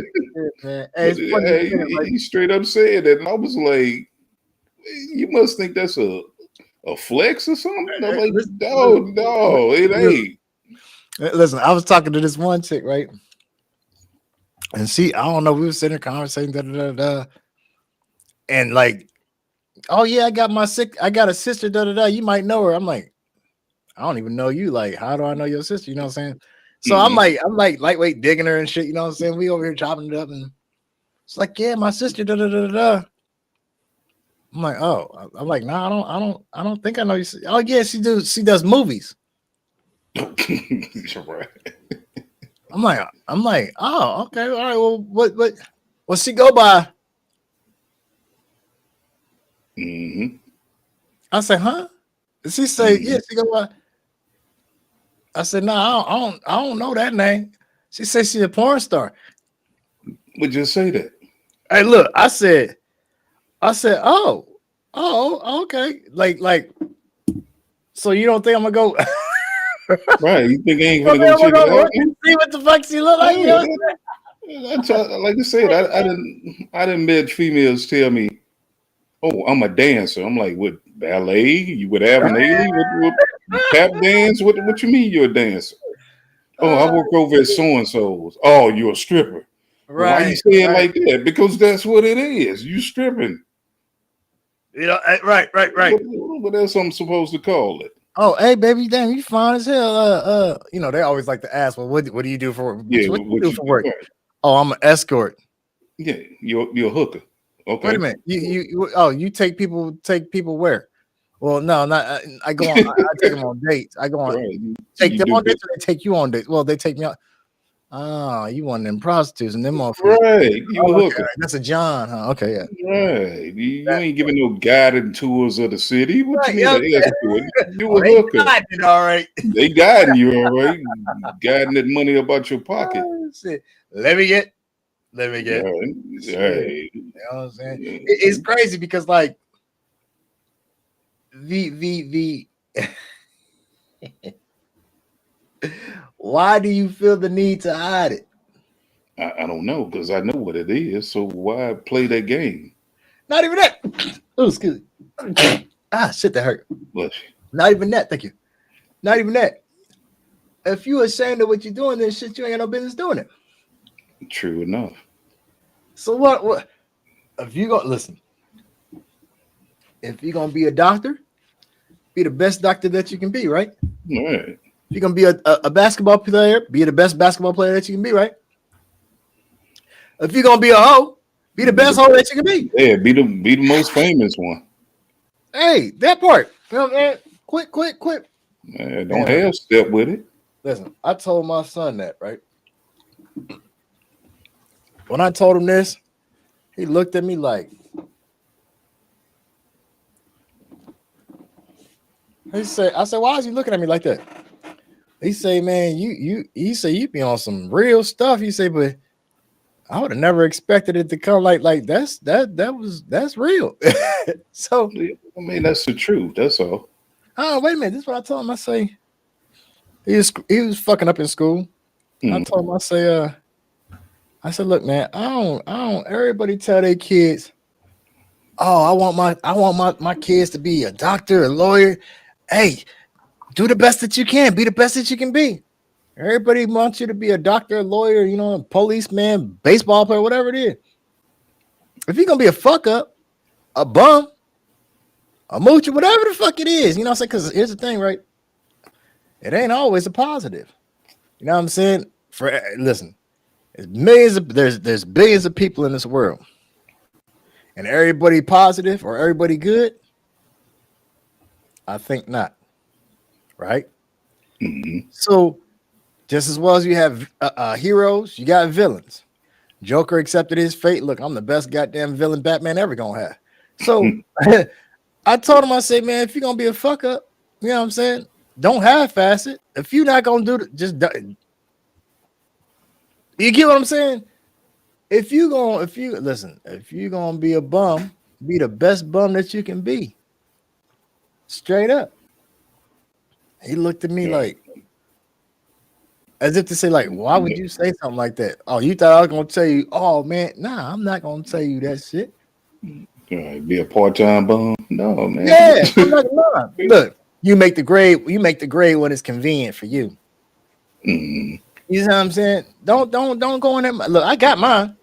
He straight up said that, and I was like, "You must think that's a flex or something." I'm like, no, it ain't. Listen, I was talking to this one chick, right? And I don't know, we were sitting in conversation, and like, "Oh yeah, I got a sister, you might know her." I'm like, "I don't even know you. Like, how do I know your sister?" You know what I'm saying? So I'm like lightweight digging her and shit. You know what I'm saying? We over here chopping it up, and it's like, "Yeah, my sister." I'm like, "Oh," I'm like, "No, I don't think I know you." "Oh yeah, she does movies." Right. I'm like, "Oh, okay, all right. Well, what she go by?" Mm-hmm. I said, "Huh?" She say, "Yeah, she go by." I said, "No, I don't know that name." She said she's a porn star. Would you say that? Hey, look, I said, oh, okay. Like, so you don't think I'm gonna go? Right? You think I ain't gonna go check it out? See what the fuck she look like? Like I said, I didn't met females tell me, "Oh, I'm a dancer." I'm like, "What, ballet? You would have an alien? What tap dance? What you mean you're a dancer?" "Oh, I work over at so and so's." "Oh, you're a stripper." Right? Why you say it like that? Because that's what it is. You stripping. You know, right. What else I'm supposed to call it? "Oh, hey, baby, damn, you fine as hell." You know, they always like to ask, "Well, what do you do for? Yeah, what you do for work?" Right. "Oh, I'm an escort." Yeah, you're a hooker. Okay. Wait a minute. You take people where? Well, no, not I go on. I take them on dates. I go on. Right. Take You them do on that. dates, or they take you on dates. Well, they take me out. Oh, you one of them prostitutes and them motherfuckers. Right. You Oh, a okay, hooker. all right. That's a John, huh? Okay, yeah. Right. You ain't giving no guided tours of the city. What Right, you need yeah, an escort? You Oh, a they hooker. got it all right. They guiding you, all right. Guiding that money about your pocket. Oh, shit. Let me get. Right. Shit. Right. You know what I'm saying? It's crazy because like the why do you feel the need to hide it? I don't know because I know what it is. So why play that game? Not even that. Oh, excuse me. Ah, shit, that hurt. Bless you. Not even that. Thank you. Not even that. If you ashamed of what you're doing, then shit, you ain't got no business doing it. True enough. So what if you go listen? If you're gonna be a doctor, be the best doctor that you can be, right? All right. If you're gonna be a basketball player, be the best basketball player that you can be, right? If you're gonna be a hoe, be the best hoe that you can be. Yeah, be the most famous one. Hey, that part. You know what I'm saying? Quit. Don't half step with it. Listen, I told my son that, right? When I told him this, he looked at me like, I said, why is he looking at me like that? He say, man, he say you be on some real stuff. He say, but I would have never expected it to come like that's real. So I mean, that's the truth. That's all. oh, wait a minute. This is what I told him. I say he was fucking up in school. I told him, I said, look, man, I don't everybody tell their kids, oh, I want my kids to be a doctor, a lawyer. Hey, do the best that you can, be the best that you can be. Everybody wants you to be a doctor, a lawyer, you know, a policeman, baseball player, whatever it is. If you're gonna be a fuck up, a bum, a moocher, whatever the fuck it is, you know what I'm saying? Because here's the thing, right? It ain't always a positive. You know what I'm saying? Listen, there's billions of people in this world, and everybody positive or everybody good? I think not. Right? Mm-hmm. So just as well as you have heroes, you got villains. Joker accepted his fate. Look, I'm the best goddamn villain Batman ever gonna have. So I told him, I said, man, if you're gonna be a fuck up, you know what I'm saying? Don't half-ass it. If you're not gonna do it, just you get what I'm saying? If you're gonna be a bum, be the best bum that you can be. Straight up. He looked at me like, as if to say, like, why would you say something like that? Oh, you thought I was gonna tell you, oh man, nah, I'm not gonna tell you that shit. Be a part-time bum? No, man. Yeah, I'm not gonna. Look, you make the grade when it's convenient for you. Mm-hmm. You know what I'm saying? Don't go in there. Look, I got mine.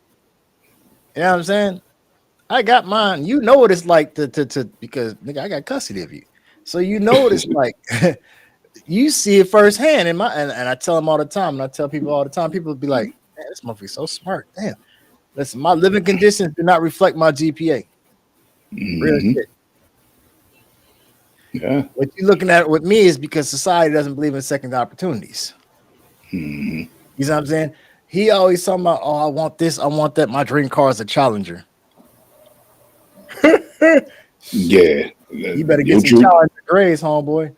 You know what I'm saying? I got mine. You know what it's like to because nigga, I got custody of you. So you know what it's like. You see it firsthand. And I tell them all the time, and I tell people all the time, people be like, man, this motherfucker's so smart. Damn. Listen, my living conditions do not reflect my GPA. Mm-hmm. Real shit. Yeah. What you're looking at with me is because society doesn't believe in second opportunities. Mm-hmm. You know what I'm saying? He always talking about, oh, I want this, I want that. My dream car is a Challenger. Yeah. You better get some Challenger grades, homeboy.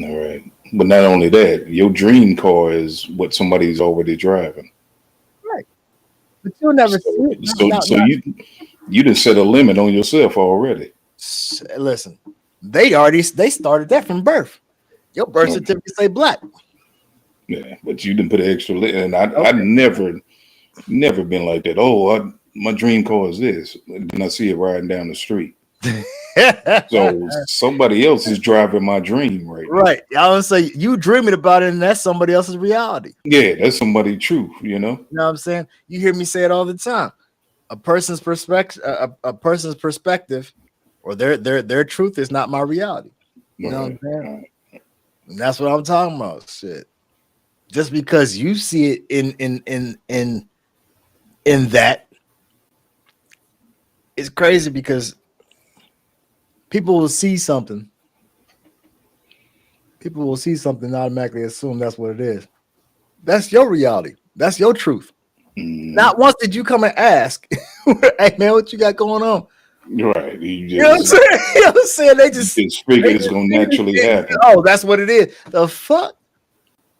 All right. But not only that, your dream car is what somebody's already driving. Right. But you'll never see it. So you done set a limit on yourself already. Listen, they started that from birth. Your birth certificate say black. Yeah, but you didn't put an extra limit. And I never been like that. Oh, my dream car is this. And then I see it riding down the street. So somebody else is driving my dream right now. Right. I would say you dreaming about it, and that's somebody else's reality. Yeah, that's somebody's truth, you know? You know what I'm saying? You hear me say it all the time. A person's perspective, or their truth is not my reality. You know what I'm saying? Right. And that's what I'm talking about. Shit. Just because you see it in that, it's crazy because people will see something People will see something and automatically assume that's what it is. That's your reality. That's your truth. Not once did you come and ask, hey man, what you got going on? Right. You know what I'm saying? You know what I'm saying? They just figure it's gonna naturally happen. Oh, that's what it is. The fuck?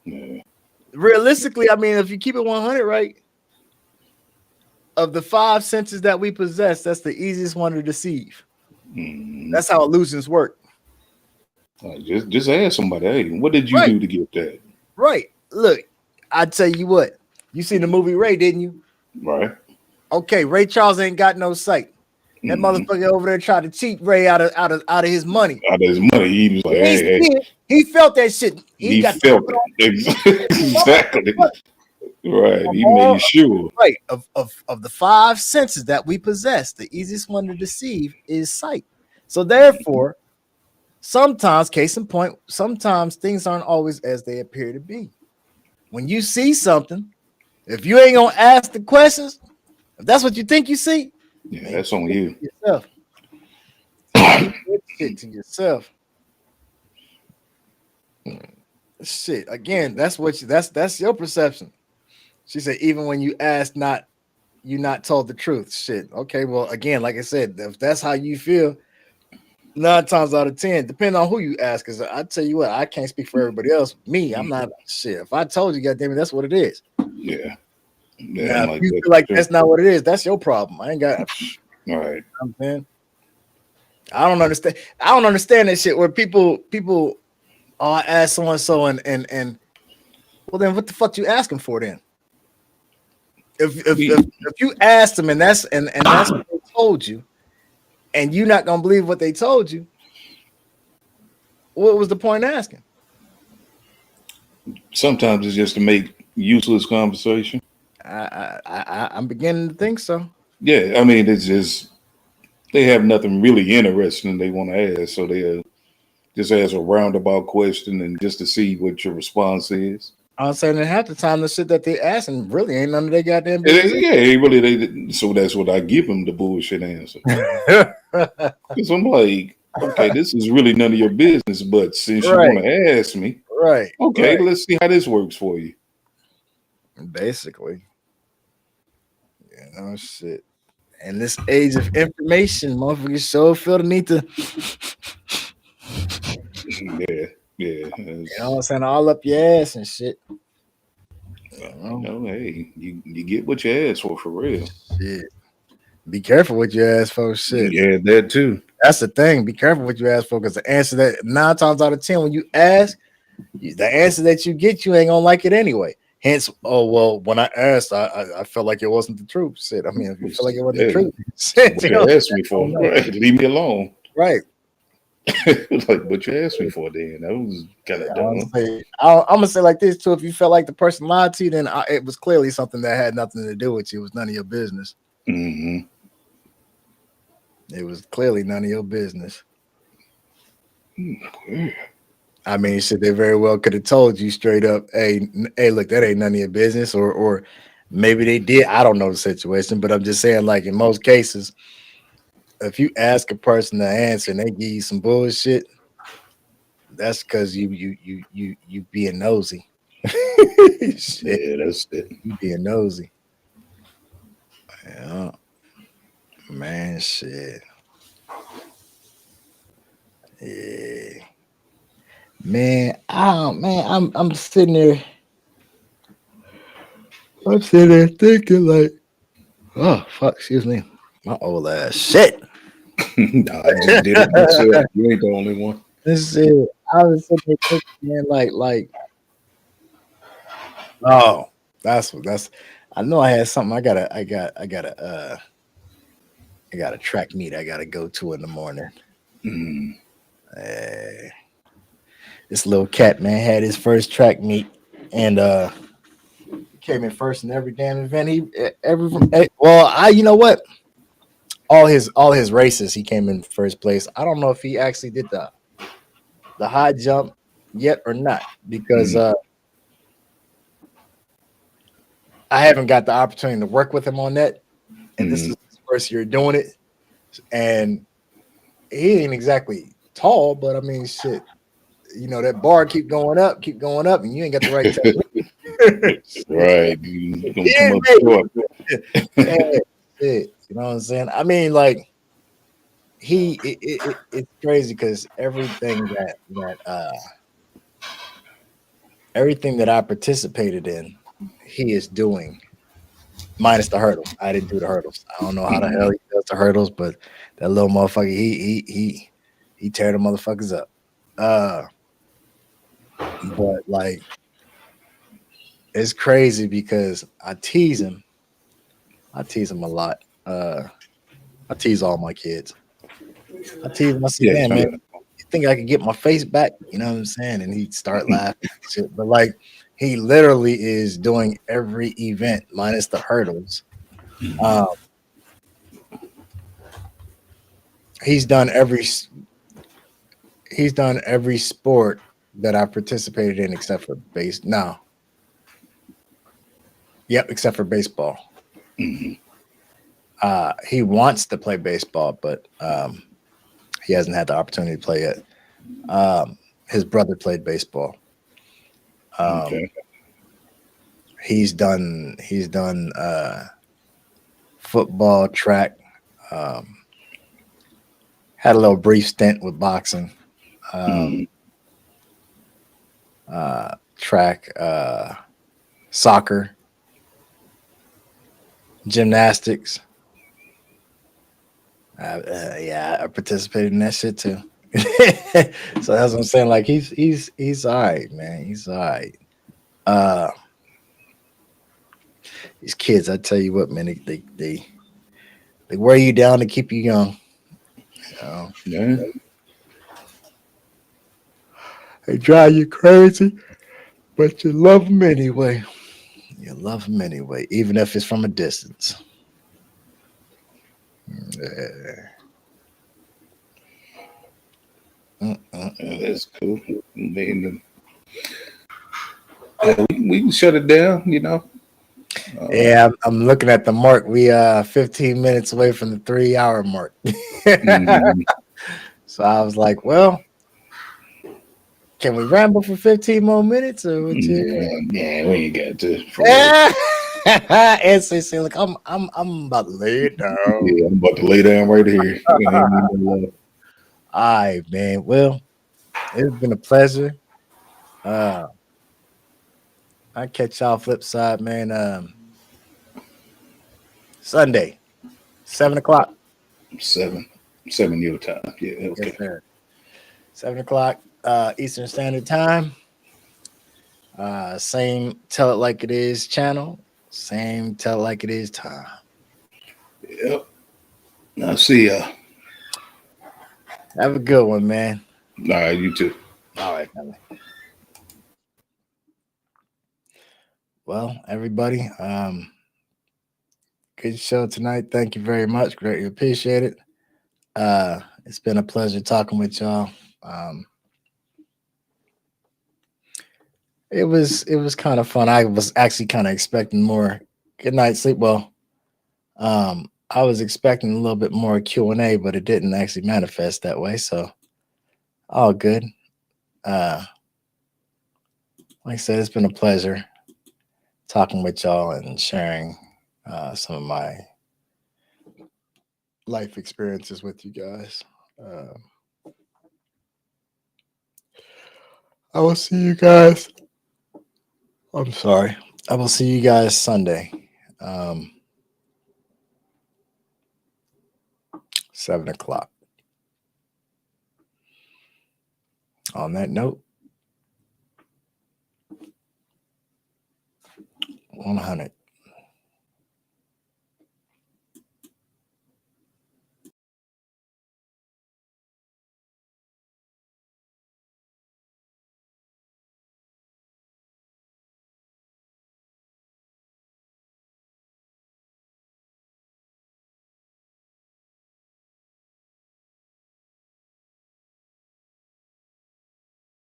Yeah. Realistically, I mean, if you keep it 100, right? Of the 5 senses that we possess, that's the easiest one to deceive. That's how illusions work. Just ask somebody, hey, what did you do to get that? Right. Look, I tell you what. You seen the movie Ray, didn't you? Right. Okay, Ray Charles ain't got no sight. That motherfucker over there tried to cheat Ray out of his money. Out of his money, he was like, hey. He felt that shit. He felt it. Exactly. Right. He made sure. Right. Of the 5 senses that we possess, the easiest one to deceive is sight. So therefore, sometimes, case in point, sometimes things aren't always as they appear to be. When you see something, if you ain't gonna ask the questions, if that's what you think you see, yeah, that's on you. Yourself. Keep that shit to yourself. Shit. Again, that's your perception. She said, even when you ask, you not told the truth. Shit. Okay. Well, again, like I said, if that's how you feel, 9 times out of 10, depending on who you ask, because I tell you what, I can't speak for everybody else. Me, I'm not shit. If I told you, goddamn it, that's what it is. Yeah. Now, if you feel like that's not what it is, that's your problem. I ain't got. All right. I'm saying, I don't understand. I don't understand that shit where people. Oh, I asked so and so, and well, then what the fuck you asking for then? If you asked them and that's what they told you, and you're not gonna believe what they told you, what was the point of asking? Sometimes it's just to make useless conversation. I'm beginning to think so. Yeah, I mean, it's just they have nothing really interesting they want to ask, so they just ask a roundabout question and just to see what your response is. I'm saying that half the time the shit that they asking really ain't none of their goddamn business. So that's what I give them, the bullshit answer. Because I'm like, okay, this is really none of your business, but since you want to ask me, okay, let's see how this works for you. Basically. You know, shit. In this age of information, motherfuckers sure feel the need to Yeah. You know what I'm saying? All up your ass and shit. No, hey, you get what you ask for real. Shit. Be careful what you ask for, shit. Yeah, that too. That's the thing. Be careful what you ask for, because the answer that 9 times out of 10, when you ask, the answer that you get, you ain't gonna like it anyway. Hence, oh well, when I asked, I felt like it wasn't the truth. Shit. I mean, if you feel like it wasn't the truth, shit, what you asked me for, right? Leave me alone. Right. Like what you asked me for, then that was kind of dumb. I'm gonna say like this too: if you felt like the person lied to you, then it was clearly something that had nothing to do with you. It was none of your business. Mm-hmm. It was clearly none of your business. Mm-hmm. I mean, shit, they very well could have told you straight up, hey, look, that ain't none of your business, or maybe they did. I don't know the situation, but I'm just saying, like in most cases, if you ask a person to answer and they give you some bullshit, that's because you being nosy. Shit. Yeah, that's it. You being nosy. Yeah. Man, shit. Yeah. Man, I'm sitting there. I'm sitting there thinking like, oh fuck, excuse me. My old ass shit. Nah, I just did it myself. You ain't the only one. This is I was sitting there thinking, man, like, oh, that's I know I had something. I got a track meet I gotta go to in the morning. This little cat, man, had his first track meet and came in first in every damn event. You know what? All his races, he came in first place. I don't know if he actually did the high jump yet or not, because I haven't got the opportunity to work with him on that. And this is his first year doing it. And he ain't exactly tall, but I mean, shit, that bar keep going up, and you ain't got the right technique. Right. You gonna Yeah, come up short. yeah, you know what I'm saying? I mean, like it's crazy because everything that I participated in, he is doing. Minus the hurdles. I didn't do the hurdles. I don't know how the hell he does the hurdles, but that little motherfucker, he tear the motherfuckers up. But like it's crazy because I tease him. I tease him a lot. I tease all my kids. I tease him. I say, Yeah. damn man, you think I could get my face back? You know what I'm saying? And he'd start laughing and shit. But like he literally is doing every event minus the hurdles. Um, he's done every sport that I participated in except for base. No. Yep, except for baseball. Mhm. He wants to play baseball, but he hasn't had the opportunity to play yet. His brother played baseball. Okay. He's done football, track. Um, had a little brief stint with boxing, Mhm. track, soccer, gymnastics. Yeah, I participated in that shit too. So that's what I'm saying. Like he's all right, man. He's all right. Uh, these kids, I tell you what, man, they wear you down to keep you young. You know? Yeah. They drive you crazy, but you love them anyway. You love them anyway, even if it's from a distance. Yeah. Mm-mm-mm. That's cool. I mean, we can shut it down, Yeah, I'm looking at the mark. We 15 minutes away from the 3 hour mark. Mhm. So I was like, well, can we ramble for 15 more minutes or what you Yeah, we ain't got to for real. yeah. And so, look, I'm about to lay it down. Yeah, I'm about to lay down right here. Ain't even no love. All right, man. Well, it's been a pleasure. Uh I catch y'all flip side, man. Sunday, 7 o'clock. 7 your time. Yeah, Yes, okay. sir. 7 o'clock Eastern Standard Time. Same Tell It Like It Is channel. Same Tell It Like It Is time. Yep. I'll see ya. Have a good one, man. All right, you too. All right, family. Well, everybody, good show tonight. Thank you very much. Greatly appreciate it. It's been a pleasure talking with y'all. It was kind of fun. I was actually kind of expecting more good night sleep. Well, I was expecting a little bit more Q&A, but it didn't actually manifest that way. So all good. Like I said, it's been a pleasure talking with y'all and sharing some of my life experiences with you guys. I will see you guys. I'm sorry. I will see you guys Sunday. 7 o'clock. On that note, 100.